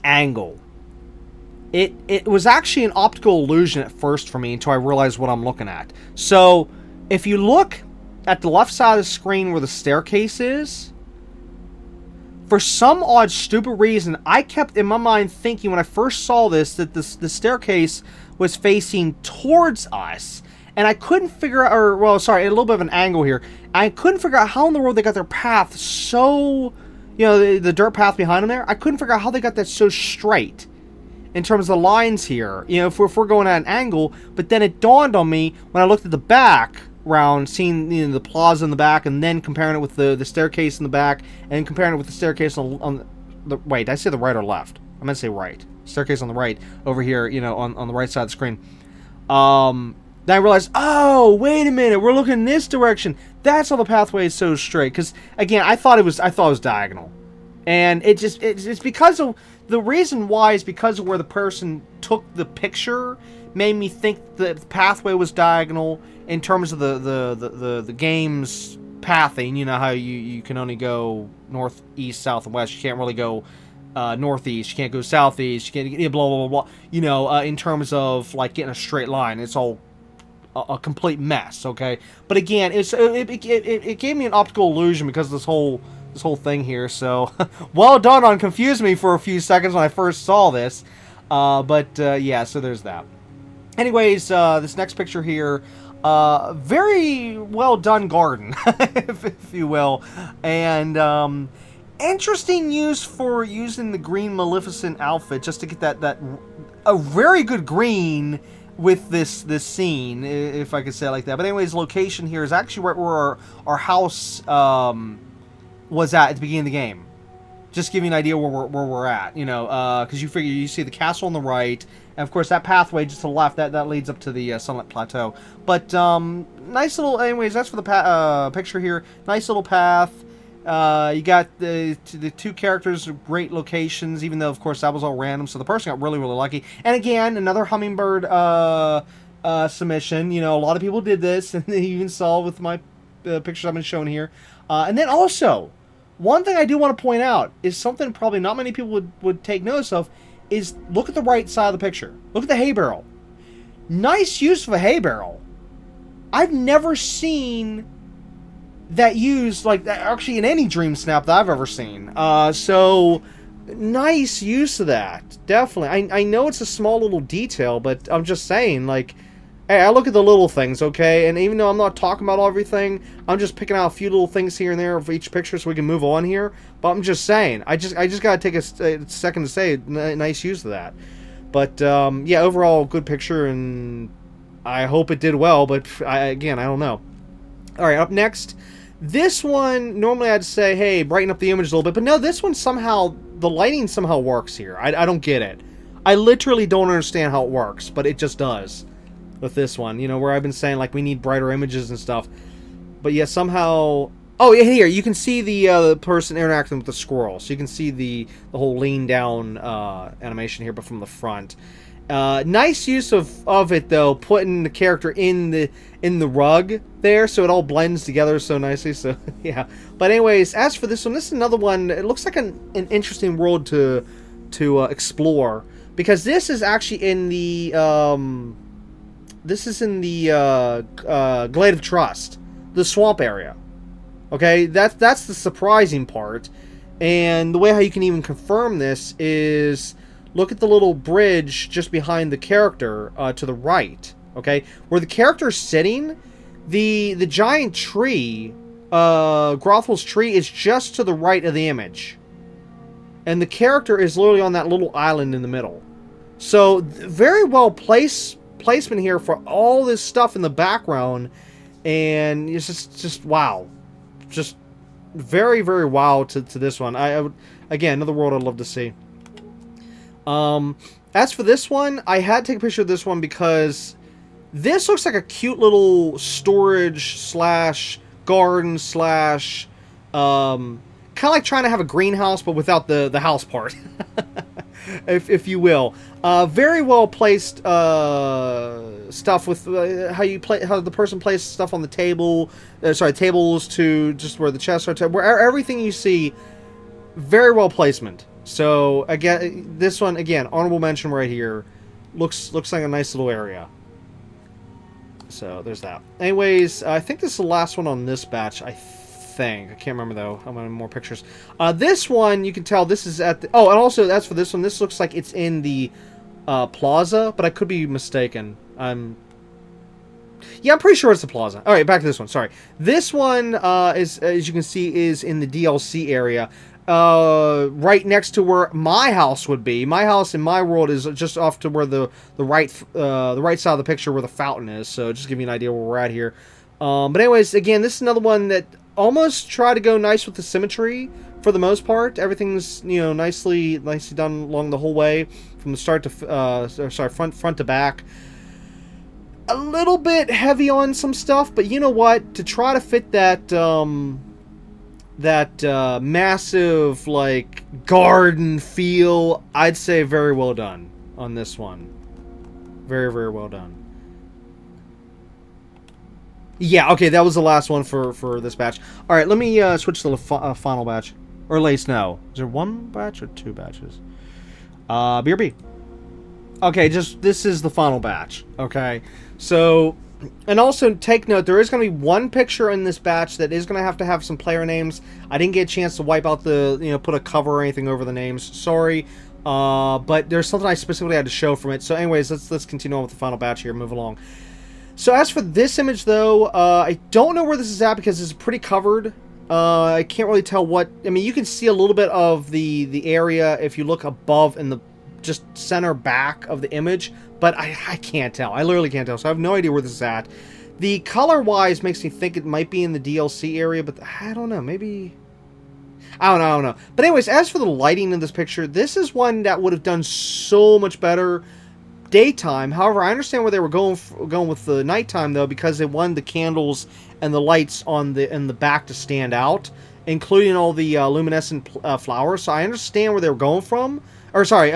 angle. it was actually an optical illusion at first for me until I realized what I'm looking at. So, if you look at the left side of the screen where the staircase is, for some odd, stupid reason, I kept in my mind thinking when I first saw this that the staircase was facing towards us. And I couldn't figure out, or, well, sorry, a little bit of an angle here. I couldn't figure out how in the world they got their path so, you know, the dirt path behind them there. I couldn't figure out how they got that so straight in terms of the lines here. You know, if we're going at an angle. But then it dawned on me when I looked at the background, seeing, you know, the plaza in the back, and then comparing it with the staircase in the back, and comparing it with the staircase on the, wait, did I say the right or left? I meant to say right. Staircase on the right, over here, you know, on the right side of the screen. Then I realized, oh, wait a minute, we're looking in this direction. That's how the pathway is so straight. Because again, I thought it was diagonal, and it's because of the reason why is because of where the person took the picture made me think the pathway was diagonal in terms of the game's pathing. You know how you can only go north, east, south, and west. You can't really go northeast. You can't go southeast. You can't blah blah blah blah. You know, in terms of like getting a straight line, it's all a complete mess. Okay, but again, it gave me an optical illusion because of this whole thing here. So well done on confusing me for a few seconds when I first saw this. Yeah, so there's that. Anyways, this next picture here, very well done garden, if you will, and interesting use for using the green Maleficent outfit just to get that a very good green with this scene, if I could say it like that. But anyways, location here is actually right where our house was at the beginning of the game. Just give you an idea where we're at, you know, because you figure you see the castle on the right, and of course that pathway just to the left that leads up to the Sunlit Plateau. But nice little, anyways, that's for the picture here. Nice little path. You got the two characters, great locations, even though of course that was all random. So the person got really lucky. And again, another hummingbird submission. You know, a lot of people did this, and they even saw with my pictures I've been showing here. And then also, one thing I do want to point out is something probably not many people would take notice of, is look at the right side of the picture. Look at the hay barrel. Nice use of a hay barrel. I've never seen that used like that actually in any Dreamsnap that I've ever seen. So nice use of that. Definitely. I know it's a small little detail, but I'm just saying, like, hey, I look at the little things, okay? And even though I'm not talking about everything, I'm just picking out a few little things here and there of each picture so we can move on here. But I'm just saying, I just gotta take a second to say nice use of that. But yeah, overall good picture, and I hope it did well. But again, I don't know. All right, up next. This one, normally I'd say, hey, brighten up the image a little bit. But no, this one somehow, the lighting somehow works here. I don't get it. I literally don't understand how it works, but it just does with this one. You know, where I've been saying, like, we need brighter images and stuff. But yeah, somehow... Oh, yeah, here, you can see the person interacting with the squirrel. So you can see the whole lean down animation here, but from the front. Nice use of it though, putting the character in the rug there, so it all blends together so nicely. So yeah. But anyways, as for this one, this is another one. It looks like an interesting world to explore, because this is actually in the Glade of Trust, the swamp area. Okay, that's the surprising part, and the way how you can even confirm this is. Look at the little bridge just behind the character to the right, okay? Where the character's sitting, the giant tree, Grothel's tree, is just to the right of the image. And the character is literally on that little island in the middle. So, very well placement here for all this stuff in the background. And it's just wow. Just very, very wow to this one. I would, again, another world I'd love to see. As for this one, I had to take a picture of this one because this looks like a cute little storage slash garden slash, kind of like trying to have a greenhouse, but without the house part, if you will. Very well placed, stuff with, how the person places stuff on the table, tables to just where the chests are, where everything you see, very well placement. So again, this one again, honorable mention right here. Looks like a nice little area. So there's that. Anyways, I think this is the last one on this batch. I can't remember though. How many more pictures? This one you can tell this is at the. Oh, and also that's for this one. This looks like it's in the plaza, but I could be mistaken. Yeah, I'm pretty sure it's the plaza. All right, back to this one. Sorry. This one is, as you can see, is in the DLC area. Right next to where my house would be. My house in my world is just off to where the right side of the picture where the fountain is. So just give you an idea where we're at here. But anyways, again, this is another one that almost tried to go nice with the symmetry for the most part. Everything's nicely done along the whole way from the start to front to back. A little bit heavy on some stuff, but you know what? To try to fit that massive like garden feel, I'd say very well done on this one. Very, very well done. Yeah, okay, that was the last one for this batch. All right, let me switch to the final batch. Or at least no. Is there one batch or two batches? BRB. Okay, this is the final batch. Okay, so, and also take note, there is going to be one picture in this batch that is going to have some player names. I didn't get a chance to wipe out put a cover or anything over the names. Sorry. But there's something I specifically had to show from it. So anyways, let's continue on with the final batch here. Move along. So as for this image, though, I don't know where this is at because it's pretty covered. I can't really tell what... I mean, you can see a little bit of the area if you look above in the just center back of the image, but I can't tell. I literally can't tell, so I have no idea where this is at. The color-wise makes me think it might be in the DLC area, but I don't know. Maybe... I don't know. But anyways, as for the lighting in this picture, this is one that would have done so much better daytime. However, I understand where they were going with the nighttime though, because they wanted the candles and the lights in the back to stand out, including all the luminescent flowers. So I understand where they were going from, or sorry,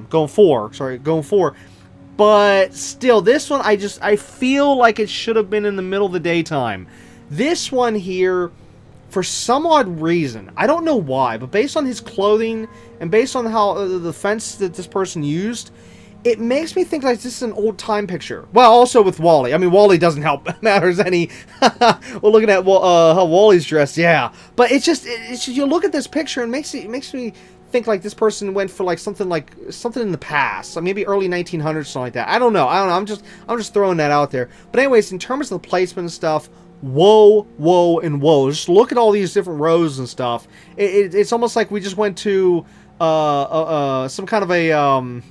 going for. But still, this one I feel like it should have been in the middle of the daytime. This one here, for some odd reason, I don't know why, but based on his clothing and based on how the fence that this person used, it makes me think like this is an old time picture. Well, also with Wally. I mean, Wally doesn't help matters any. We're looking at how Wally's dressed, yeah. But it's just you look at this picture and it makes me think like this person went for like something in the past, so maybe early 1900s, something like that. I don't know. I'm just throwing that out there. But anyways, in terms of the placement and stuff, whoa, and whoa. Just look at all these different rows and stuff. It's almost like we just went to some kind of a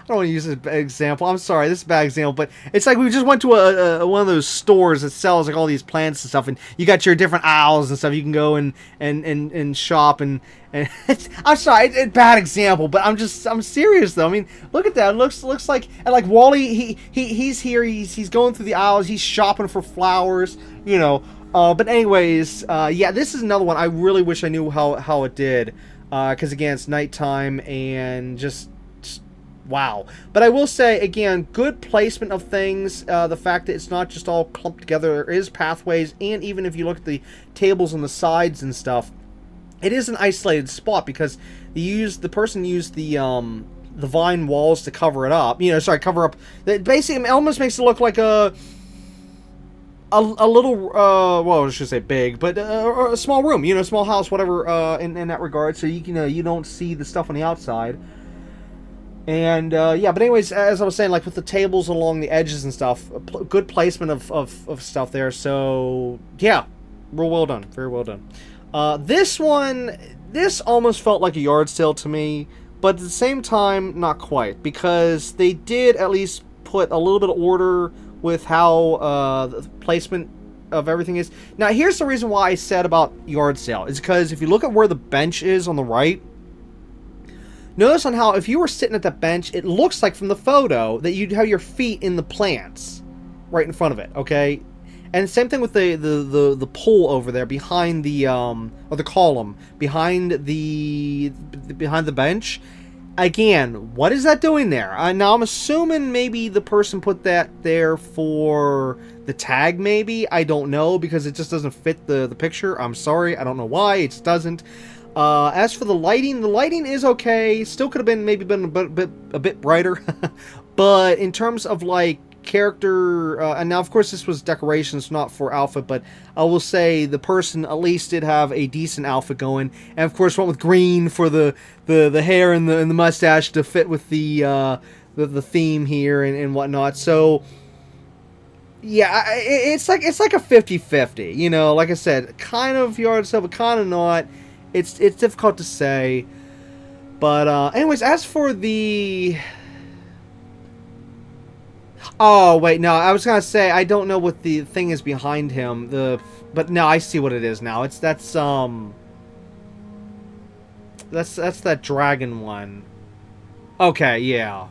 I don't want to use this example. I'm sorry, this is a bad example, but it's like we just went to one of those stores that sells like all these plants and stuff, and you got your different aisles and stuff. You can go and shop and I'm sorry, it's a bad example, but I'm serious though. I mean, look at that. It looks like, and like Wally, he's here. He's going through the aisles. He's shopping for flowers, But anyways, yeah, this is another one. I really wish I knew how it did, because again, it's nighttime and just wow. But I will say, again, good placement of things. The fact that it's not just all clumped together. There is pathways, and even if you look at the tables on the sides and stuff, it is an isolated spot because the person used the vine walls to cover it up. Cover up. Basically, it almost makes it look like a little, well, I should say big, but a small room. Small house, whatever. In that regard, so you don't see the stuff on the outside. And yeah, but anyways, as I was saying, like with the tables along the edges and stuff, good placement of stuff there. So yeah, real well done, very well done. This almost felt like a yard sale to me, but at the same time, not quite, because they did at least put a little bit of order with how the placement of everything is. Now, here's the reason why I said about yard sale, is because if you look at where the bench is on the right. Notice on how if you were sitting at that bench, it looks like from the photo that you'd have your feet in the plants right in front of it, okay? And same thing with the pole over there behind the or the column behind the bench. Again, what is that doing there? Now I'm assuming maybe the person put that there for the tag, maybe. I don't know, because it just doesn't fit the picture. I'm sorry, I don't know why, it just doesn't. As for the lighting is okay. Still could have been maybe been a bit brighter. But in terms of like character, and now of course this was decorations, not for outfit, but I will say the person at least did have a decent outfit going, and of course went with green for the hair and the mustache to fit with the theme here and whatnot. So yeah, it's like a 50-50, you know. Like I said, kind of yard sale, but kind of not. It's difficult to say. But anyways, as for the... Oh, wait, no, I was gonna say, I don't know what the thing is behind him, but no, I see what it is now. That's that dragon one. Okay, yeah.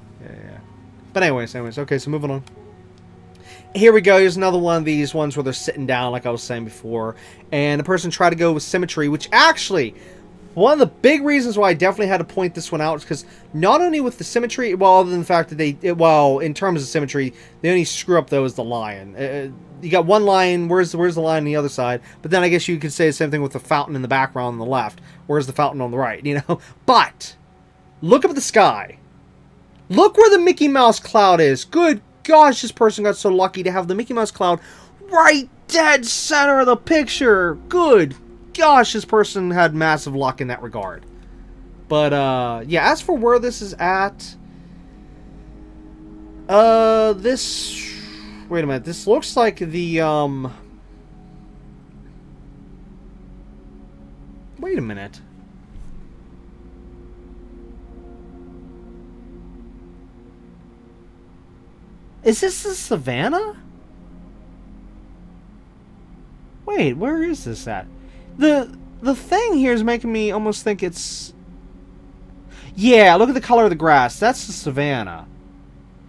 But anyways, okay, so moving on. Here we go, here's another one of these ones where they're sitting down, like I was saying before, and the person tried to go with symmetry, which actually... One of the big reasons why I definitely had to point this one out is because not only with the symmetry, well, other than the fact that in terms of symmetry, the only screw up though is the lion. You got one lion, where's the lion on the other side? But then I guess you could say the same thing with the fountain in the background on the left. Where's the fountain on the right, you know? But, look up at the sky. Look where the Mickey Mouse cloud is. Good gosh, this person got so lucky to have the Mickey Mouse cloud right dead center of the picture. Good gosh, this person had massive luck in that regard. But, yeah, as for where this is at... this... Wait a minute, this looks like the, Wait a minute. Is this the savannah? Wait, where is this at? The thing here is making me almost think it's... Yeah, look at the color of the grass. That's the savannah.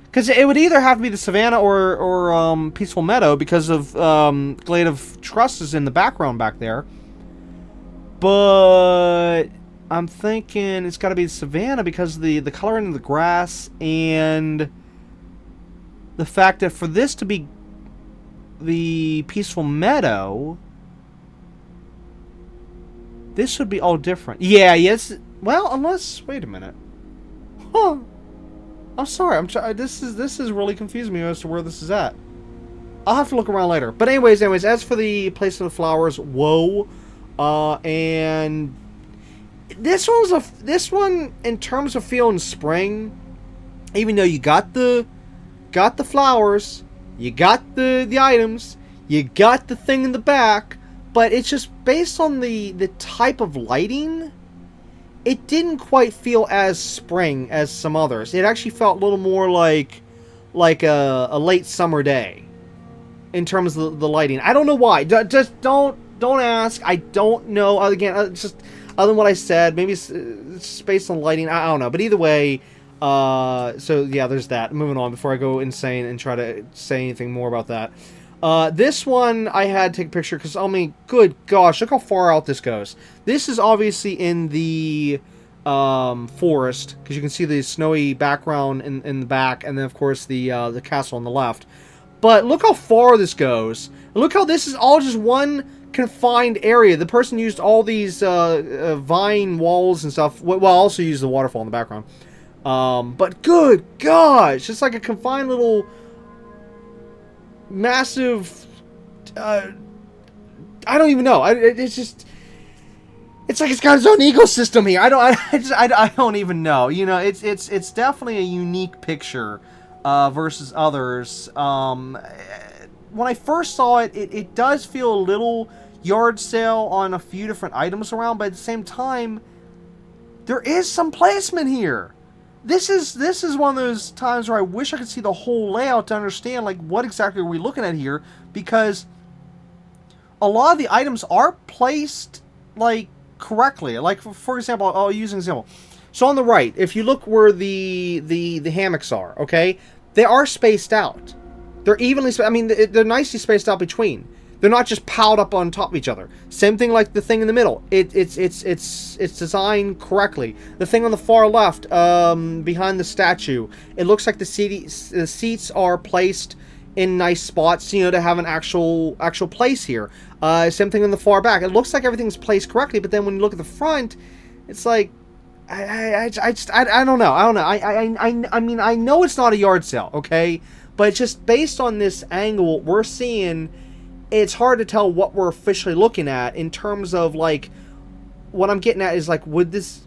Because it would either have to be the savannah or peaceful meadow because of glade of trusses in the background back there. But I'm thinking it's got to be the savannah because of the coloring of the grass and the fact that for this to be the peaceful meadow... This would be all different. Yeah, yes. Well, unless... Wait a minute. Huh. I'm sorry. This is really confusing me as to where this is at. I'll have to look around later. But anyways, as for the placement of flowers, whoa. And... This one, in terms of feeling spring, even though you got the flowers, you got the items, you got the thing in the back... But it's just based on the type of lighting, it didn't quite feel as spring as some others. It actually felt a little more like a late summer day in terms of the lighting. I don't know why. Just don't ask. I don't know. Again, it's just other than what I said. Maybe it's based on lighting. I don't know. But either way, so yeah, there's that. Moving on before I go insane and try to say anything more about that. This one I had to take a picture because, I mean, good gosh, look how far out this goes. This is obviously in the forest because you can see the snowy background in the back, and then of course the castle on the left. But look how far this goes. And look how this is all just one confined area. The person used all these vine walls and stuff. Well, also used the waterfall in the background. But good gosh, it's like a confined little... massive I don't even know. It's just it's like it's got its own ecosystem here. I don't even know. You know, it's definitely a unique picture versus others. When I first saw it, it does feel a little yard sale on a few different items around, but at the same time there is some placement here. This is one of those times where I wish I could see the whole layout to understand, like, what exactly are we looking at here, because a lot of the items are placed, like, correctly. Like, for example, I'll use an example. So on the right, if you look where the hammocks are, okay, they are spaced out. They're evenly spaced. I mean, they're nicely spaced out between. They're not just piled up on top of each other. Same thing like the thing in the middle. It's designed correctly. The thing on the far left, behind the statue, it looks like the seats are placed in nice spots, you know, to have an actual place here. Same thing in the far back. It looks like everything's placed correctly, but then when you look at the front, it's like, I don't know. I mean, I know it's not a yard sale, okay? But just based on this angle we're seeing, it's hard to tell what we're officially looking at in terms of, like, what I'm getting at is, like,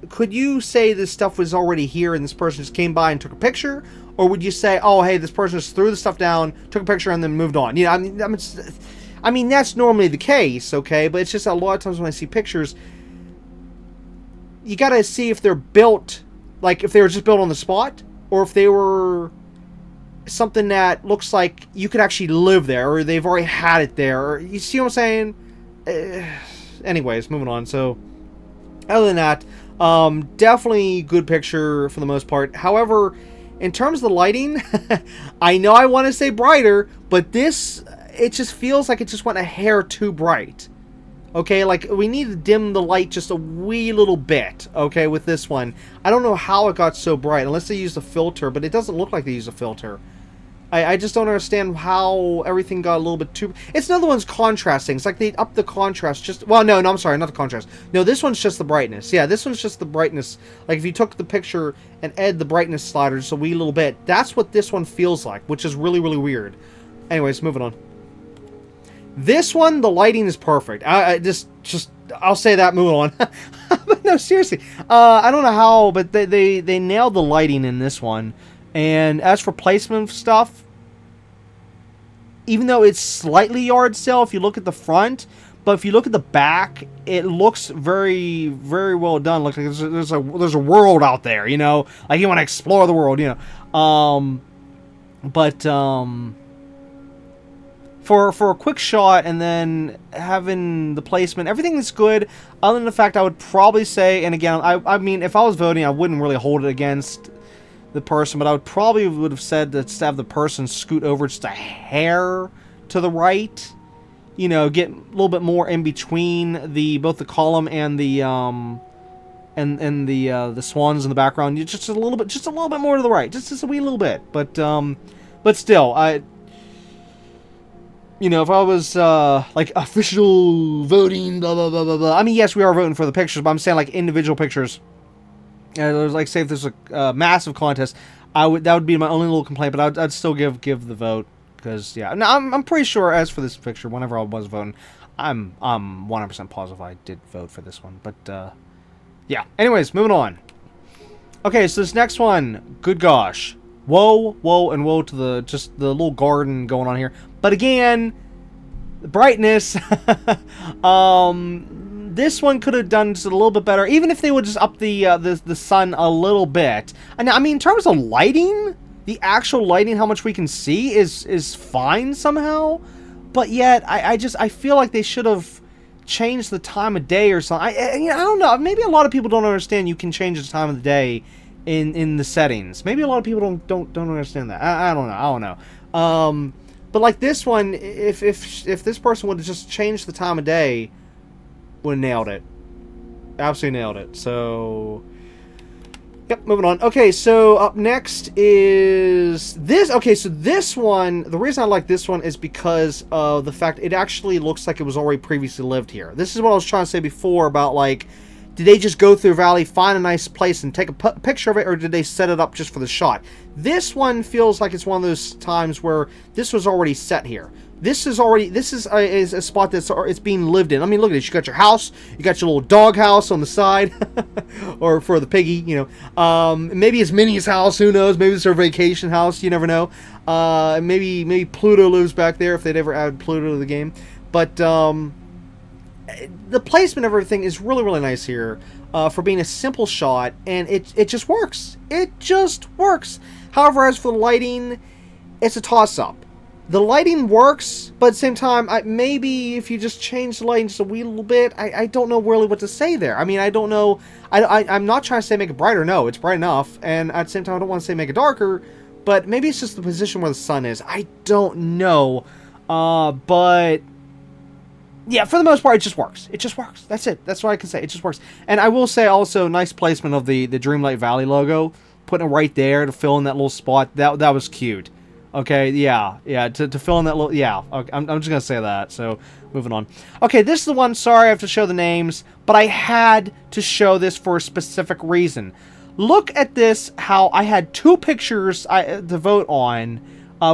could you say this stuff was already here and this person just came by and took a picture? Or would you say, oh, hey, this person just threw the stuff down, took a picture, and then moved on? You know, I mean, that's normally the case, okay? But it's just a lot of times when I see pictures, you gotta see if they're built, like, if they were just built on the spot, or if they were something that looks like you could actually live there, or they've already had it there, or, you see what I'm saying? Anyways, moving on. So, other than that, definitely good picture for the most part. However, in terms of the lighting, I know I want to say brighter, but this, it just feels like it just went a hair too bright. Okay, like, we need to dim the light just a wee little bit, okay, with this one. I don't know how it got so bright, unless they used a filter, but it doesn't look like they used a filter. I just don't understand how everything got a little bit too... It's another one's contrasting. It's like they upped the contrast just... Well, no, I'm sorry, not the contrast. No, this one's just the brightness. Yeah, this one's just the brightness. Like, if you took the picture and add the brightness slider just a wee little bit, that's what this one feels like, which is really, really weird. Anyways, moving on. This one, the lighting is perfect. I'll say that, moving on. But no, seriously. I don't know how, but they nailed the lighting in this one. And as for placement stuff, even though it's slightly yard sale if you look at the front, but if you look at the back, it looks very, very well done. Looks like there's a world out there, you know, like you want to explore the world, you know. For a quick shot and then having the placement, everything is good. Other than the fact, I would probably say, and again, I mean, if I was voting, I wouldn't really hold it against the person, but I would have said that to have the person scoot over just a hair to the right, you know, get a little bit more in between both the column and the the swans in the background. Just a little bit more to the right, just a wee little bit. But still, you know, if I was like official voting, blah blah blah blah blah. I mean, yes, we are voting for the pictures, but I'm saying like individual pictures. Like, say if there's a massive contest, that would be my only little complaint, but I'd still give the vote, because yeah, no, I'm pretty sure as for this picture, whenever I was voting, I'm 100% positive I did vote for this one, but yeah. Anyways, moving on. Okay, so this next one, good gosh, whoa, and whoa to the little garden going on here, but again, the brightness. This one could have done just a little bit better, even if they would just up the sun a little bit. And I mean, in terms of lighting, the actual lighting, how much we can see is fine somehow. But yet, I feel like they should have changed the time of day or something. I don't know. Maybe a lot of people don't understand you can change the time of the day in the settings. Maybe a lot of people don't understand that. I don't know. But like this one, if this person would have just changed the time of day, would have nailed it. Absolutely nailed it. So, yep, moving on. Okay, so up next is this. Okay, so this one, the reason I like this one is because of the fact it actually looks like it was already previously lived here. This is what I was trying to say before about, like, did they just go through a valley, find a nice place, and take a picture of it, or did they set it up just for the shot? This one feels like it's one of those times where this was already set here. This is a spot it's being lived in. I mean, look at this. You got your house. You got your little dog house on the side, or for the piggy, you know. Maybe it's Minnie's house. Who knows? Maybe it's her vacation house. You never know. Maybe Pluto lives back there if they'd ever add Pluto to the game. But the placement of everything is really, really nice here for being a simple shot, and it just works. It just works. However, as for the lighting, it's a toss-up. The lighting works, but at the same time, maybe if you just change the lighting just a wee little bit, I don't know really what to say there. I mean, I don't know. I'm not trying to say make it brighter. No, it's bright enough. And at the same time, I don't want to say make it darker, but maybe it's just the position where the sun is. I don't know. But yeah, for the most part, it just works. It just works. That's it. That's what I can say. It just works. And I will say also, nice placement of the Dreamlight Valley logo. Putting it right there to fill in that little spot. That was cute. Okay, yeah, to fill in that little, yeah, okay, I'm just gonna say that, so, moving on. Okay, this is the one, sorry I have to show the names, but I had to show this for a specific reason. Look at this, how I had 2 pictures to vote on,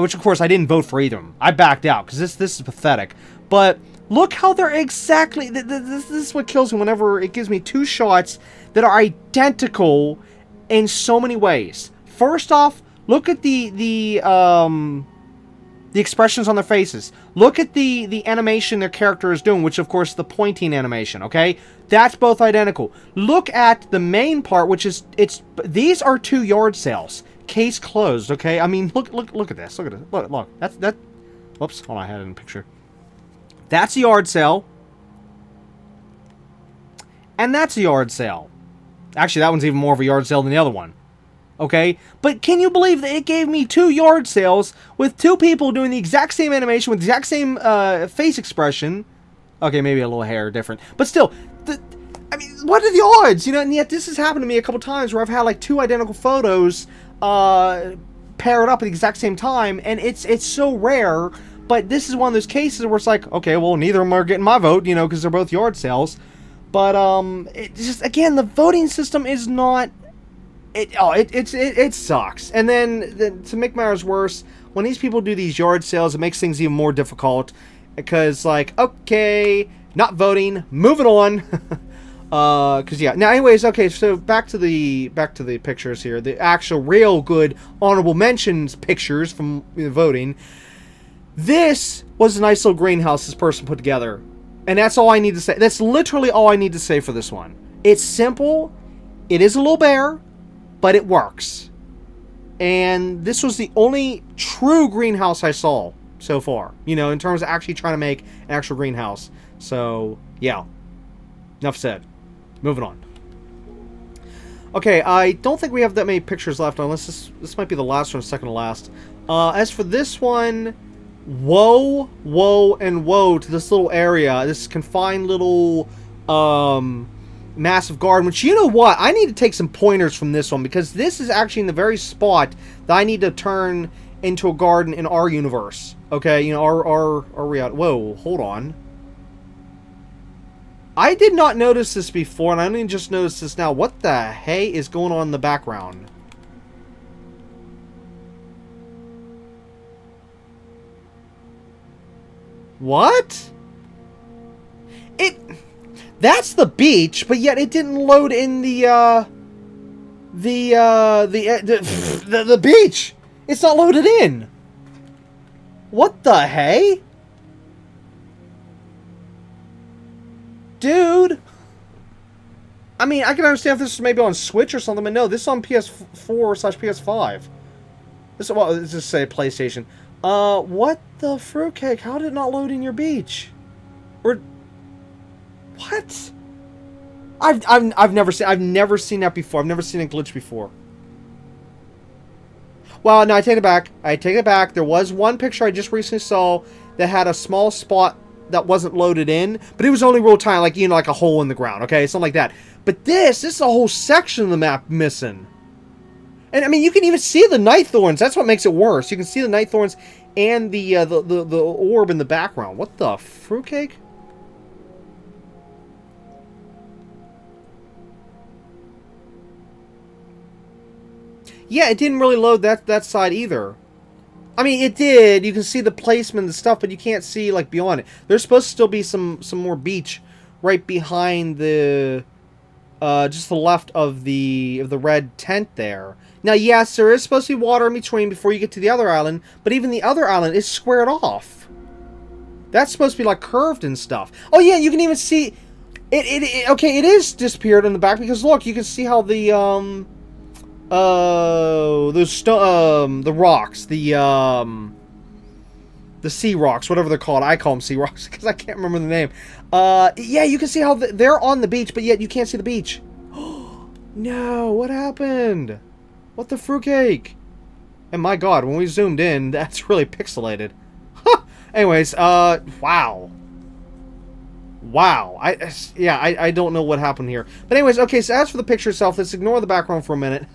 which of course I didn't vote for either of them. I backed out, because this is pathetic. But, look how they're exactly, this is what kills me whenever it gives me 2 shots that are identical in so many ways. First off, look at the expressions on their faces. Look at the animation their character is doing, which of course is the pointing animation, okay? That's both identical. Look at the main part, which is, these are 2 yard sales. Case closed, okay? I mean, look at this. Look at it. Look. Whoops, hold on, I had it in a picture. That's a yard sale. And that's a yard sale. Actually, that one's even more of a yard sale than the other one. Okay? But can you believe that it gave me 2 yard sales with 2 people doing the exact same animation with the exact same face expression? Okay, maybe a little hair different. But still, I mean, what are the odds? You know, and yet this has happened to me a couple times where I've had like 2 identical photos paired up at the exact same time, and it's so rare. But this is one of those cases where it's like, okay, well, neither of them are getting my vote, you know, because they're both yard sales. But it just, again, the voting system is not. It sucks. And then to make matters worse, when these people do these yard sales, it makes things even more difficult. Because, like, okay, not voting, moving on. Because yeah. Now, anyways, okay. So back to the pictures here. The actual, real good honorable mentions pictures from voting. This was a nice little greenhouse this person put together, and that's all I need to say. That's literally all I need to say for this one. It's simple. It is a little bare, but it works. And this was the only true greenhouse I saw so far, you know, in terms of actually trying to make an actual greenhouse. So, yeah. Enough said. Moving on. Okay, I don't think we have that many pictures left, unless this might be the last one, second to last. As for this one, woe, and woe to this little area, this confined little, massive garden, which, you know what, I need to take some pointers from this one, because this is actually in the very spot that I need to turn into a garden in our universe. Okay, you know, our reality. Whoa, hold on. I did not notice this before, and I only just noticed this now. What the hey is going on in the background? What? That's the beach, but yet it didn't load in the beach. It's not loaded in. What the hey? Dude. I mean, I can understand if this is maybe on Switch or something, but no, this is on PS4/PS5. Well, let's just say PlayStation. What the fruitcake? How did it not load in your beach? Or what? I've never seen that before. I've never seen a glitch before. Well, no, I take it back. There was one picture I just recently saw that had a small spot that wasn't loaded in, but it was only real tiny, like, you know, like a hole in the ground, okay? Something like that. But this is a whole section of the map missing. And, I mean, you can even see the night thorns. That's what makes it worse. You can see the night thorns and the orb in the background. What the fruitcake? Yeah, it didn't really load that side either. I mean, it did. You can see the placement and stuff, but you can't see, like, beyond it. There's supposed to still be some more beach right behind the, just the left of the red tent there. Now, yes, there is supposed to be water in between before you get to the other island, but even the other island is squared off. That's supposed to be, like, curved and stuff. Oh, yeah, you can even see... Okay, it is disappeared in the back, because, look, you can see how the, the rocks, the sea rocks, whatever they're called. I call them sea rocks because I can't remember the name. Yeah, you can see how they're on the beach, but yet you can't see the beach. No, what happened? What the fruitcake? And my god, when we zoomed in, that's really pixelated. Huh. Anyways, wow. Wow. I don't know what happened here. But anyways, okay, so as for the picture itself, let's ignore the background for a minute.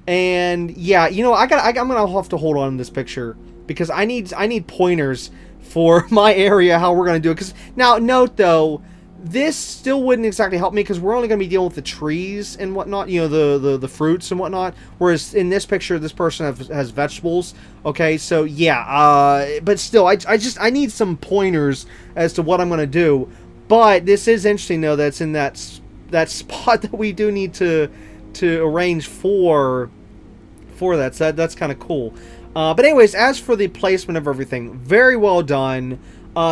And yeah, you know, I'm gonna have to hold on to this picture because I need pointers for my area how we're gonna do it. Because now, note though, this still wouldn't exactly help me because we're only gonna be dealing with the trees and whatnot, you know, the fruits and whatnot. Whereas in this picture, this person has vegetables. Okay, so yeah, but still, I need some pointers as to what I'm gonna do. But this is interesting though. That's in that spot that we do need to arrange for that. So that's kind of cool. But anyways, as for the placement of everything, very well done.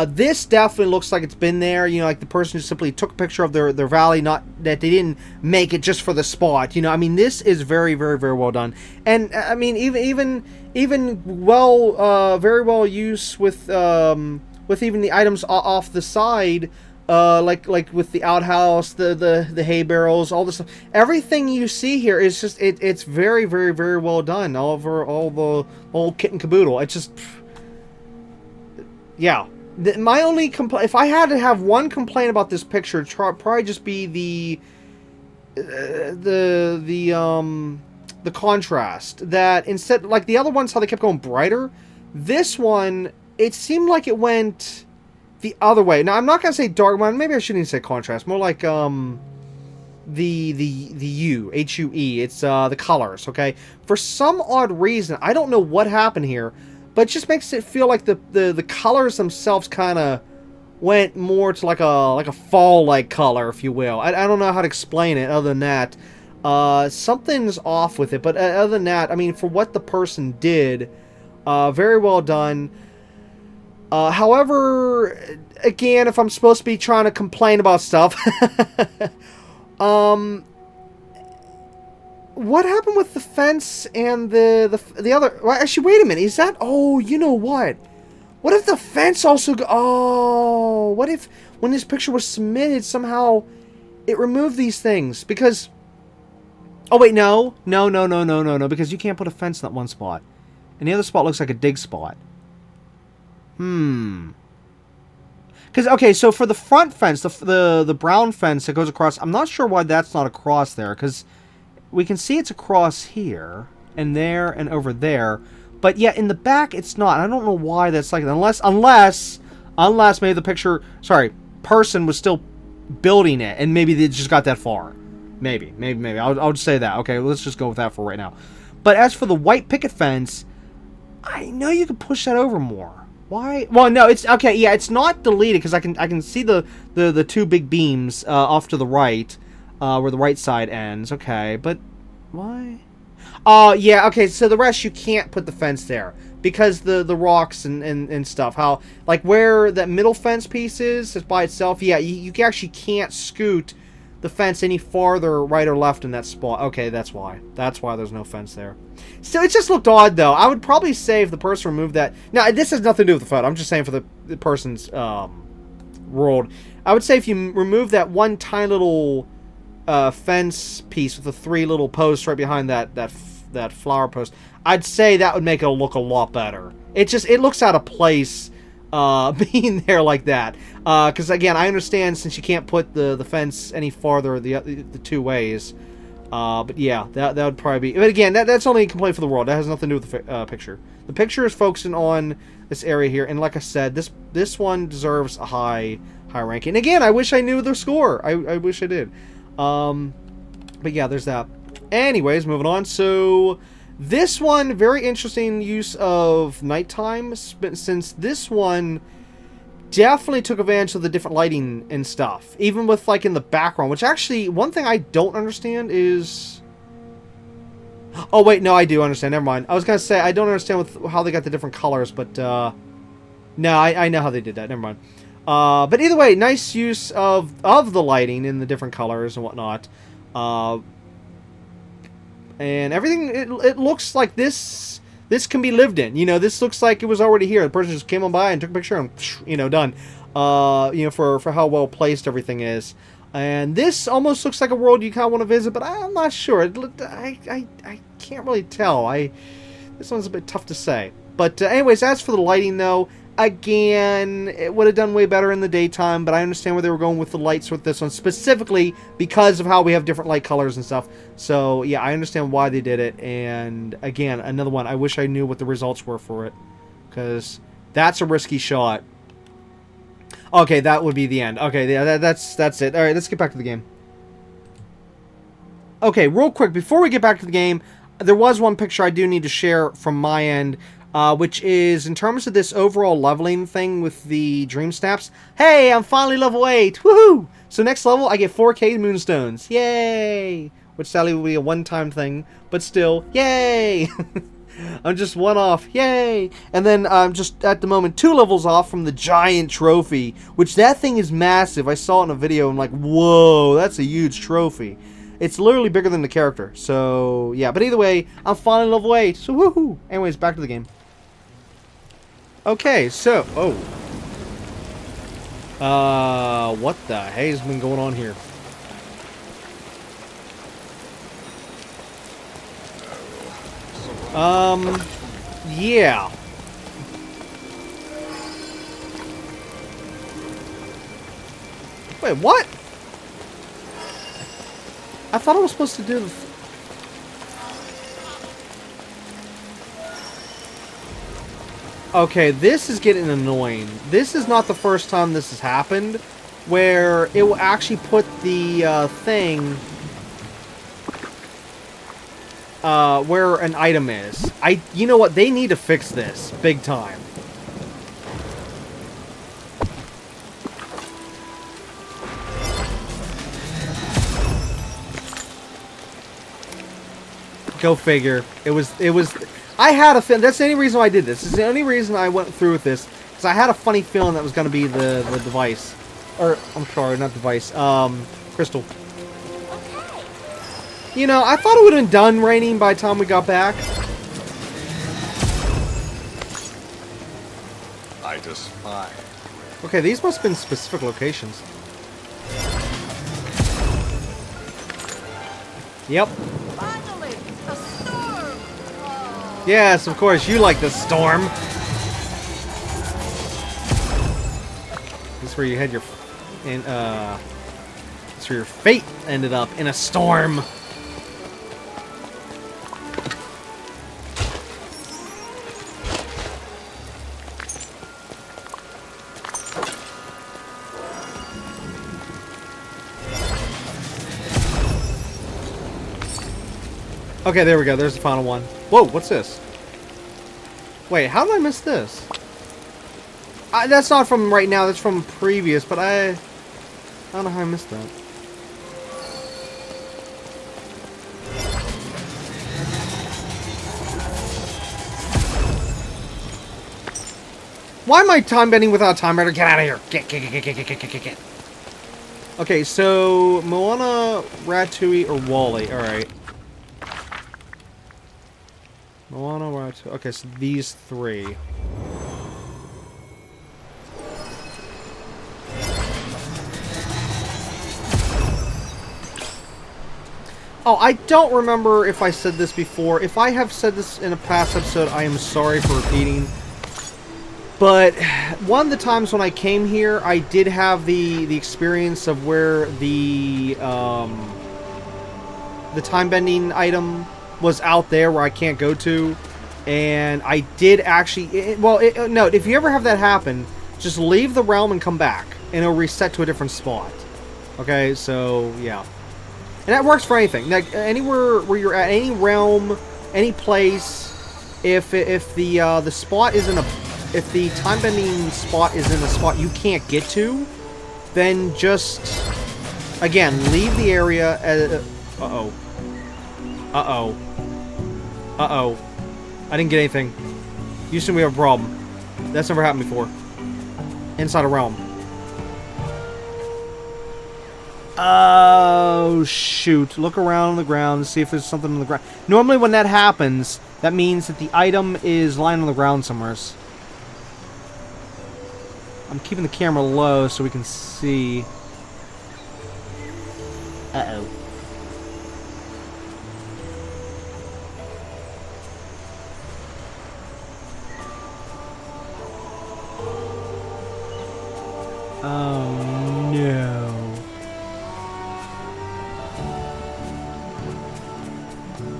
This definitely looks like it's been there. You know, like the person just simply took a picture of their valley, not that they didn't make it just for the spot. You know, I mean, this is very, very, very well done. And I mean, even well, very well used with even the items off the side. Like with the outhouse, the hay barrels, all this stuff. Everything you see here is just it's very, very, very well done. All the whole kit and caboodle. It's just, yeah. My only complaint, if I had to have one complaint about this picture, it'd probably just be the contrast. That instead, like the other ones, how they kept going brighter. This one, it seemed like it went the other way. Now, I'm not going to say dark one. Maybe I shouldn't even say contrast. More like the HUE. It's the colors, okay? For some odd reason, I don't know what happened here, but it just makes it feel like the colors themselves kind of went more to like a fall-like color, if you will. I don't know how to explain it other than that. Something's off with it, but other than that, I mean, for what the person did, very well done. However, again, if I'm supposed to be trying to complain about stuff, what happened with the fence and the other? Well, actually, wait a minute. Is that? Oh, you know what? What if the fence also? Oh, what if when this picture was submitted somehow it removed these things? Because oh wait, no, because you can't put a fence in that one spot, and the other spot looks like a dig spot. Because, okay, so for the front fence, the brown fence that goes across, I'm not sure why that's not across there, because we can see it's across here, and there, and over there, but yeah, in the back, it's not. I don't know why that's like that, unless maybe the person was still building it, and maybe they just got that far. Maybe. I'll just say that. Okay, let's just go with that for right now. But as for the white picket fence, I know you could push that over more. Why? Well, no, it's okay. Yeah, it's not deleted because I can see the two big beams off to the right, where the right side ends. Okay, but why? Oh, yeah. Okay, so the rest you can't put the fence there because the rocks and stuff. How like where that middle fence piece is by itself. Yeah, you actually can't scoot the fence any farther right or left in that spot. Okay, that's why. That's why there's no fence there. So it just looked odd, though. I would probably say if the person removed that... Now, this has nothing to do with the photo. I'm just saying for the person's world. I would say if you remove that one tiny little fence piece with the three little posts right behind that flower post, I'd say that would make it look a lot better. It looks out of place being there like that. Because, again, I understand since you can't put the fence any farther the two ways. But yeah, that would probably be... But again, that's only a complaint for the world. That has nothing to do with the picture. The picture is focusing on this area here. And like I said, this one deserves a high ranking. Again, I wish I knew the score. I wish I did. But yeah, there's that. Anyways, moving on. So... This one, very interesting use of nighttime, since this one definitely took advantage of the different lighting and stuff. Even with, like, in the background, which actually, one thing I don't understand is... Oh, wait, no, I do understand. Never mind. I was going to say, I don't understand how they got the different colors, but, no, I know how they did that. Never mind. But either way, nice use of the lighting in the different colors and whatnot. And everything, it looks like this can be lived in. You know, this looks like it was already here. The person just came on by and took a picture and, you know, done. You know, for how well placed everything is. And this almost looks like a world you kind of want to visit, but I'm not sure. I can't really tell. This one's a bit tough to say. But anyways, as for the lighting, though, Again, it would have done way better in the daytime, but I understand where they were going with the lights with this one, specifically because of how we have different light colors and stuff. So, yeah, I understand why they did it, and again, another one, I wish I knew what the results were for it, because that's a risky shot. Okay, that would be the end. Okay, yeah, that's it. Alright, let's get back to the game. Okay, real quick, before we get back to the game, there was one picture I do need to share from my end, which is in terms of this overall leveling thing with the Dreamsnaps. Hey, I'm finally level 8! Woohoo! So next level, I get 4K Moonstones. Yay! Which sadly will be a one-time thing, but still, yay! I'm just one off, yay! And then I'm just, at the moment, 2 levels off from the giant trophy, which that thing is massive. I saw it in a video, and I'm like, whoa, that's a huge trophy. It's literally bigger than the character, so, yeah. But either way, I'm finally level 8, so woohoo! Anyways, back to the game. Okay, so, what the heck has been going on here? Yeah. Wait, what? I thought I was supposed to do the... Okay, this is getting annoying. This is not the first time this has happened, where it will actually put the thing where an item is. You know what? They need to fix this big time. Go figure. It was. I had a feeling. That's the only reason why I did this. It's the only reason I went through with this, because I had a funny feeling that was going to be the device, or I'm sorry, not device. Crystal. Okay. You know, I thought it would have been done raining by the time we got back. I spy. Okay, these must have been specific locations. Yep. Finally, a storm. Oh. Yes, of course, you like the storm. This is where you had your... That's where your fate ended up, in a storm. Okay, there we go. There's the final one. Whoa, what's this? Wait, how did I miss this? That's not from right now. That's from previous, but I don't know how I missed that. Why am I time bending without a time bender? Get out of here! Get. Okay, so Moana, Ratatouille, or Wall-E. Alright. Moana, Ratatouille. Okay, so these three. Oh, I don't remember if I said this before. If I have said this in a past episode, I am sorry for repeating. But one of the times when I came here, I did have the experience of where the time-bending item was out there where I can't go to. And I did actually... note, if you ever have that happen, just leave the realm and come back. And it'll reset to a different spot. Okay, so, yeah. And that works for anything. Like, anywhere where you're at, any realm, any place, if the spot is in a... If the time-bending spot is in a spot you can't get to, then just, again, leave the area. Uh-oh. Uh-oh. Uh-oh. I didn't get anything. Houston, we have a problem. That's never happened before. Inside a realm. Oh, shoot. Look around on the ground and see if there's something on the ground. Normally when that happens, that means that the item is lying on the ground somewhere. I'm keeping the camera low so we can see. Uh-oh. Oh no.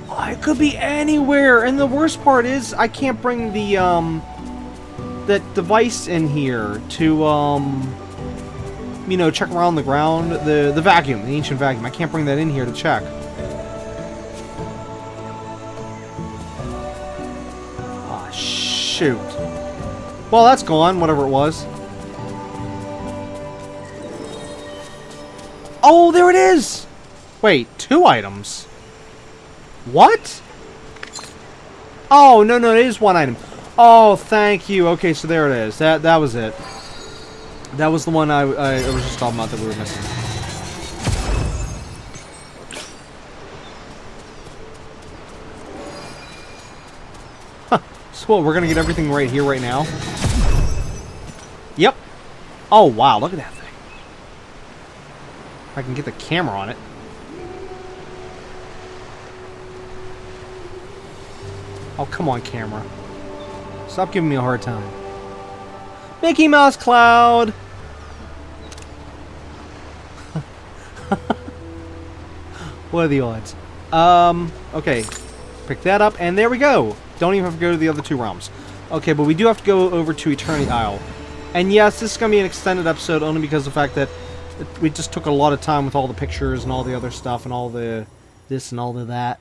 Oh, it could be anywhere, and the worst part is I can't bring the that device in here to you know, check around the ground. The vacuum, the ancient vacuum. I can't bring that in here to check. Ah, shoot. Well, that's gone, whatever it was. Oh, there it is! Wait, 2 items. What? Oh, no, it is 1 item. Oh, thank you. Okay, so there it is. That was it. That was the one I was just talking about that we were missing. Huh. So what, we're gonna get everything right here, right now? Yep. Oh, wow, look at that thing. I can get the camera on it. Oh, come on, camera. Stop giving me a hard time. Mickey Mouse Cloud! What are the odds? Okay. Pick that up, and there we go! Don't even have to go to the other 2 realms. Okay, but we do have to go over to Eternity Isle. And yes, this is going to be an extended episode only because of the fact that we just took a lot of time with all the pictures and all the other stuff and all the this and all the that.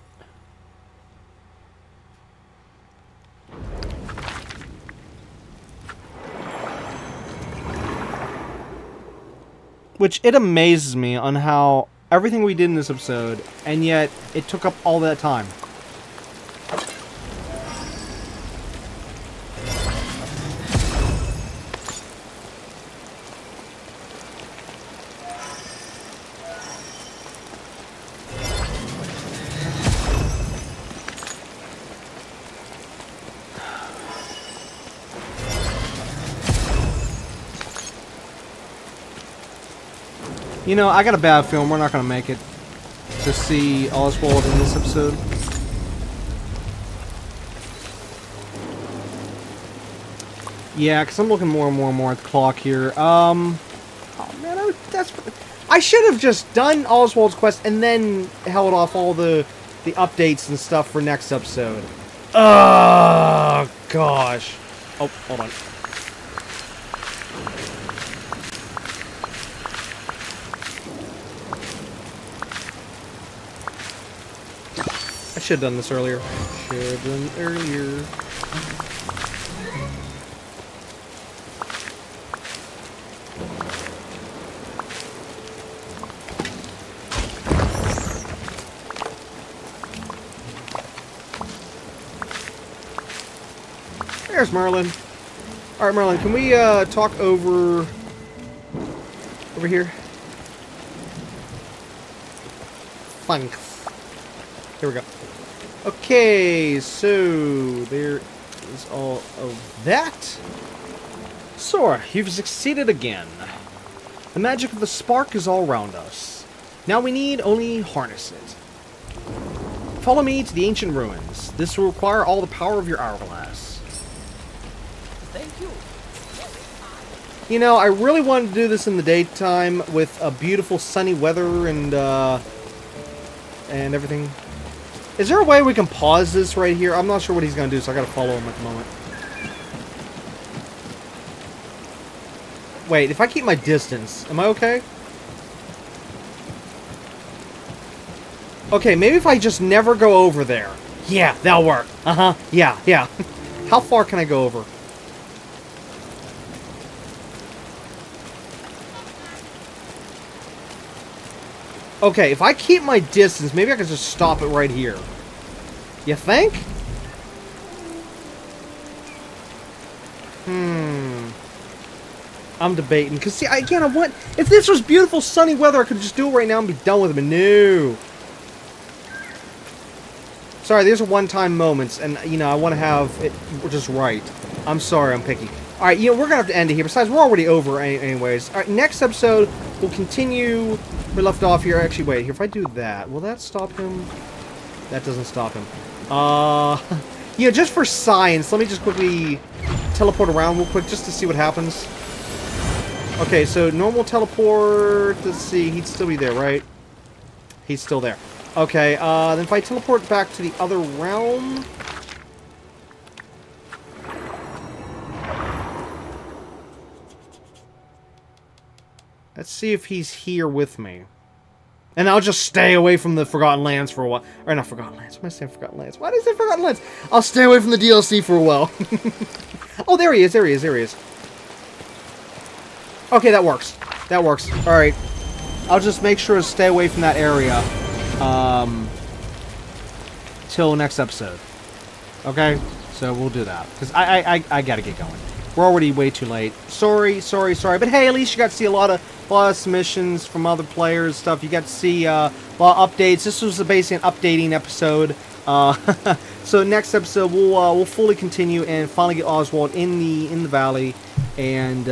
Which, it amazes me on how everything we did in this episode, and yet it took up all that time. You know, I got a bad feeling we're not going to make it to see Oswald in this episode. Yeah, because I'm looking more and more at the clock here. Oh man, I should have just done Oswald's quest and then held off all the updates and stuff for next episode. Oh, gosh. Oh, hold on. I should have done this earlier. Should have done earlier. There's Merlin. Alright, Merlin, can we talk over here? Thanks. Here we go. Okay, so there is all of that. Sora, you've succeeded again. The magic of the spark is all around us. Now we need only harness it. Follow me to the ancient ruins. This will require all the power of your hourglass. Thank you. You know, I really wanted to do this in the daytime with a beautiful sunny weather and everything. Is there a way we can pause this right here? I'm not sure what he's going to do, so I got to follow him at the moment. Wait, if I keep my distance, am I okay? Okay, maybe if I just never go over there. Yeah, that'll work. Uh-huh. Yeah. How far can I go over? Okay, if I keep my distance, maybe I can just stop it right here. You think? I'm debating. Because, see, again, I want... If this was beautiful sunny weather, I could just do it right now and be done with it, but no. Sorry, these are one-time moments, and, you know, I want to have it just right. I'm sorry, I'm picky. Alright, you know, we're going to have to end it here. Besides, we're already over anyways. Alright, next episode, we'll continue... We left off here. Actually, wait. Here, if I do that, will that stop him? That doesn't stop him. You know, just for science, let me just quickly teleport around real quick just to see what happens. Okay, so normal teleport. Let's see. He'd still be there, right? He's still there. Okay, then if I teleport back to the other realm... Let's see if he's here with me. And I'll just stay away from the Forgotten Lands for a while. Or not Forgotten Lands. Why am I saying Forgotten Lands? Why did I say Forgotten Lands? I'll stay away from the DLC for a while. Oh, there he is. There he is. There he is. Okay, that works. That works. Alright. I'll just make sure to stay away from that area. Till next episode. Okay? So we'll do that. Because I gotta get going. We're already way too late. Sorry. But hey, at least you got to see a lot of submissions from other players, stuff. You got to see a lot of updates. This was basically an updating episode. So next episode, we'll fully continue and finally get Oswald in the valley. And,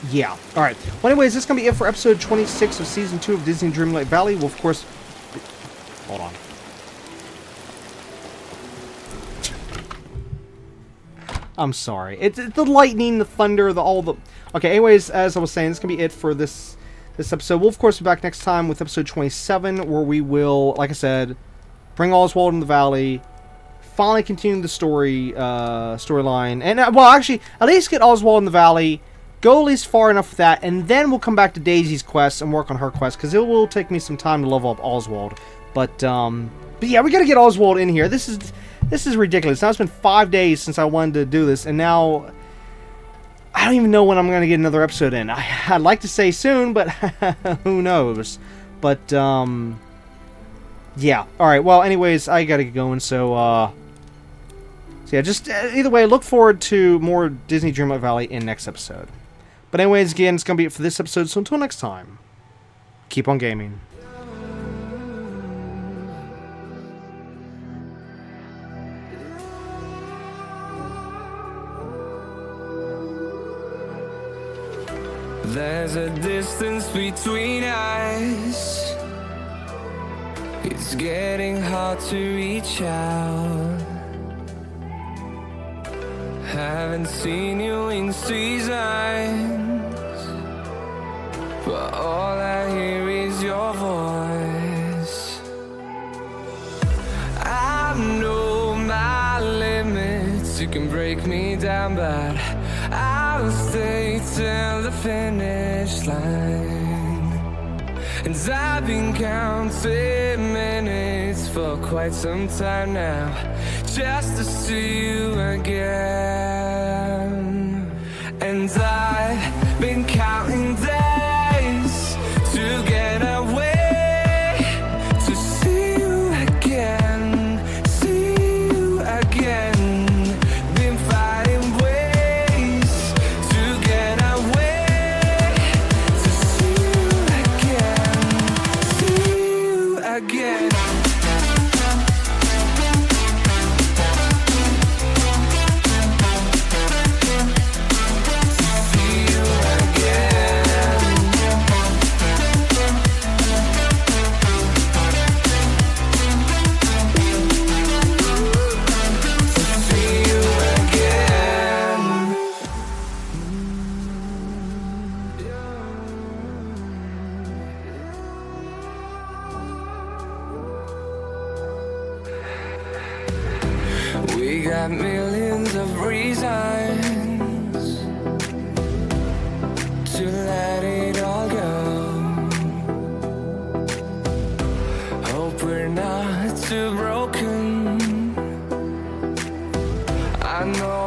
yeah. Alright. Well, anyways, this is going to be it for episode 26 of Season 2 of Disney Dreamlight Valley. We'll, of course... Hold on. I'm sorry. It's the lightning, the thunder, all the... Okay, anyways, as I was saying, this is going to be it for this episode. We'll, of course, be back next time with episode 27, where we will, like I said, bring Oswald in the valley, finally continue the storyline, and, well, actually, at least get Oswald in the valley, go at least far enough with that, and then we'll come back to Daisy's quest and work on her quest, because it will take me some time to level up Oswald. But yeah, we got to get Oswald in here. This is ridiculous. Now it's been 5 days since I wanted to do this, and now I don't even know when I'm going to get another episode in. I'd like to say soon, but who knows. But, yeah. Alright, well, anyways, I got to get going, so yeah, just either way, look forward to more Disney Dreamlight Valley in next episode. But anyways, again, it's going to be it for this episode, so until next time, keep on gaming. There's a distance between us. It's getting hard to reach out. Haven't seen you in seasons, but all I hear is your voice. I know my limits. You can break me down, but I'll stay till the finish line. And I've been counting minutes for quite some time now, just to see you again. And I've been counting days to get away, to see you again, see you again. Been fighting ways to get away, to see you again. We got millions of reasons to let it all go. Hope we're not too broken. I know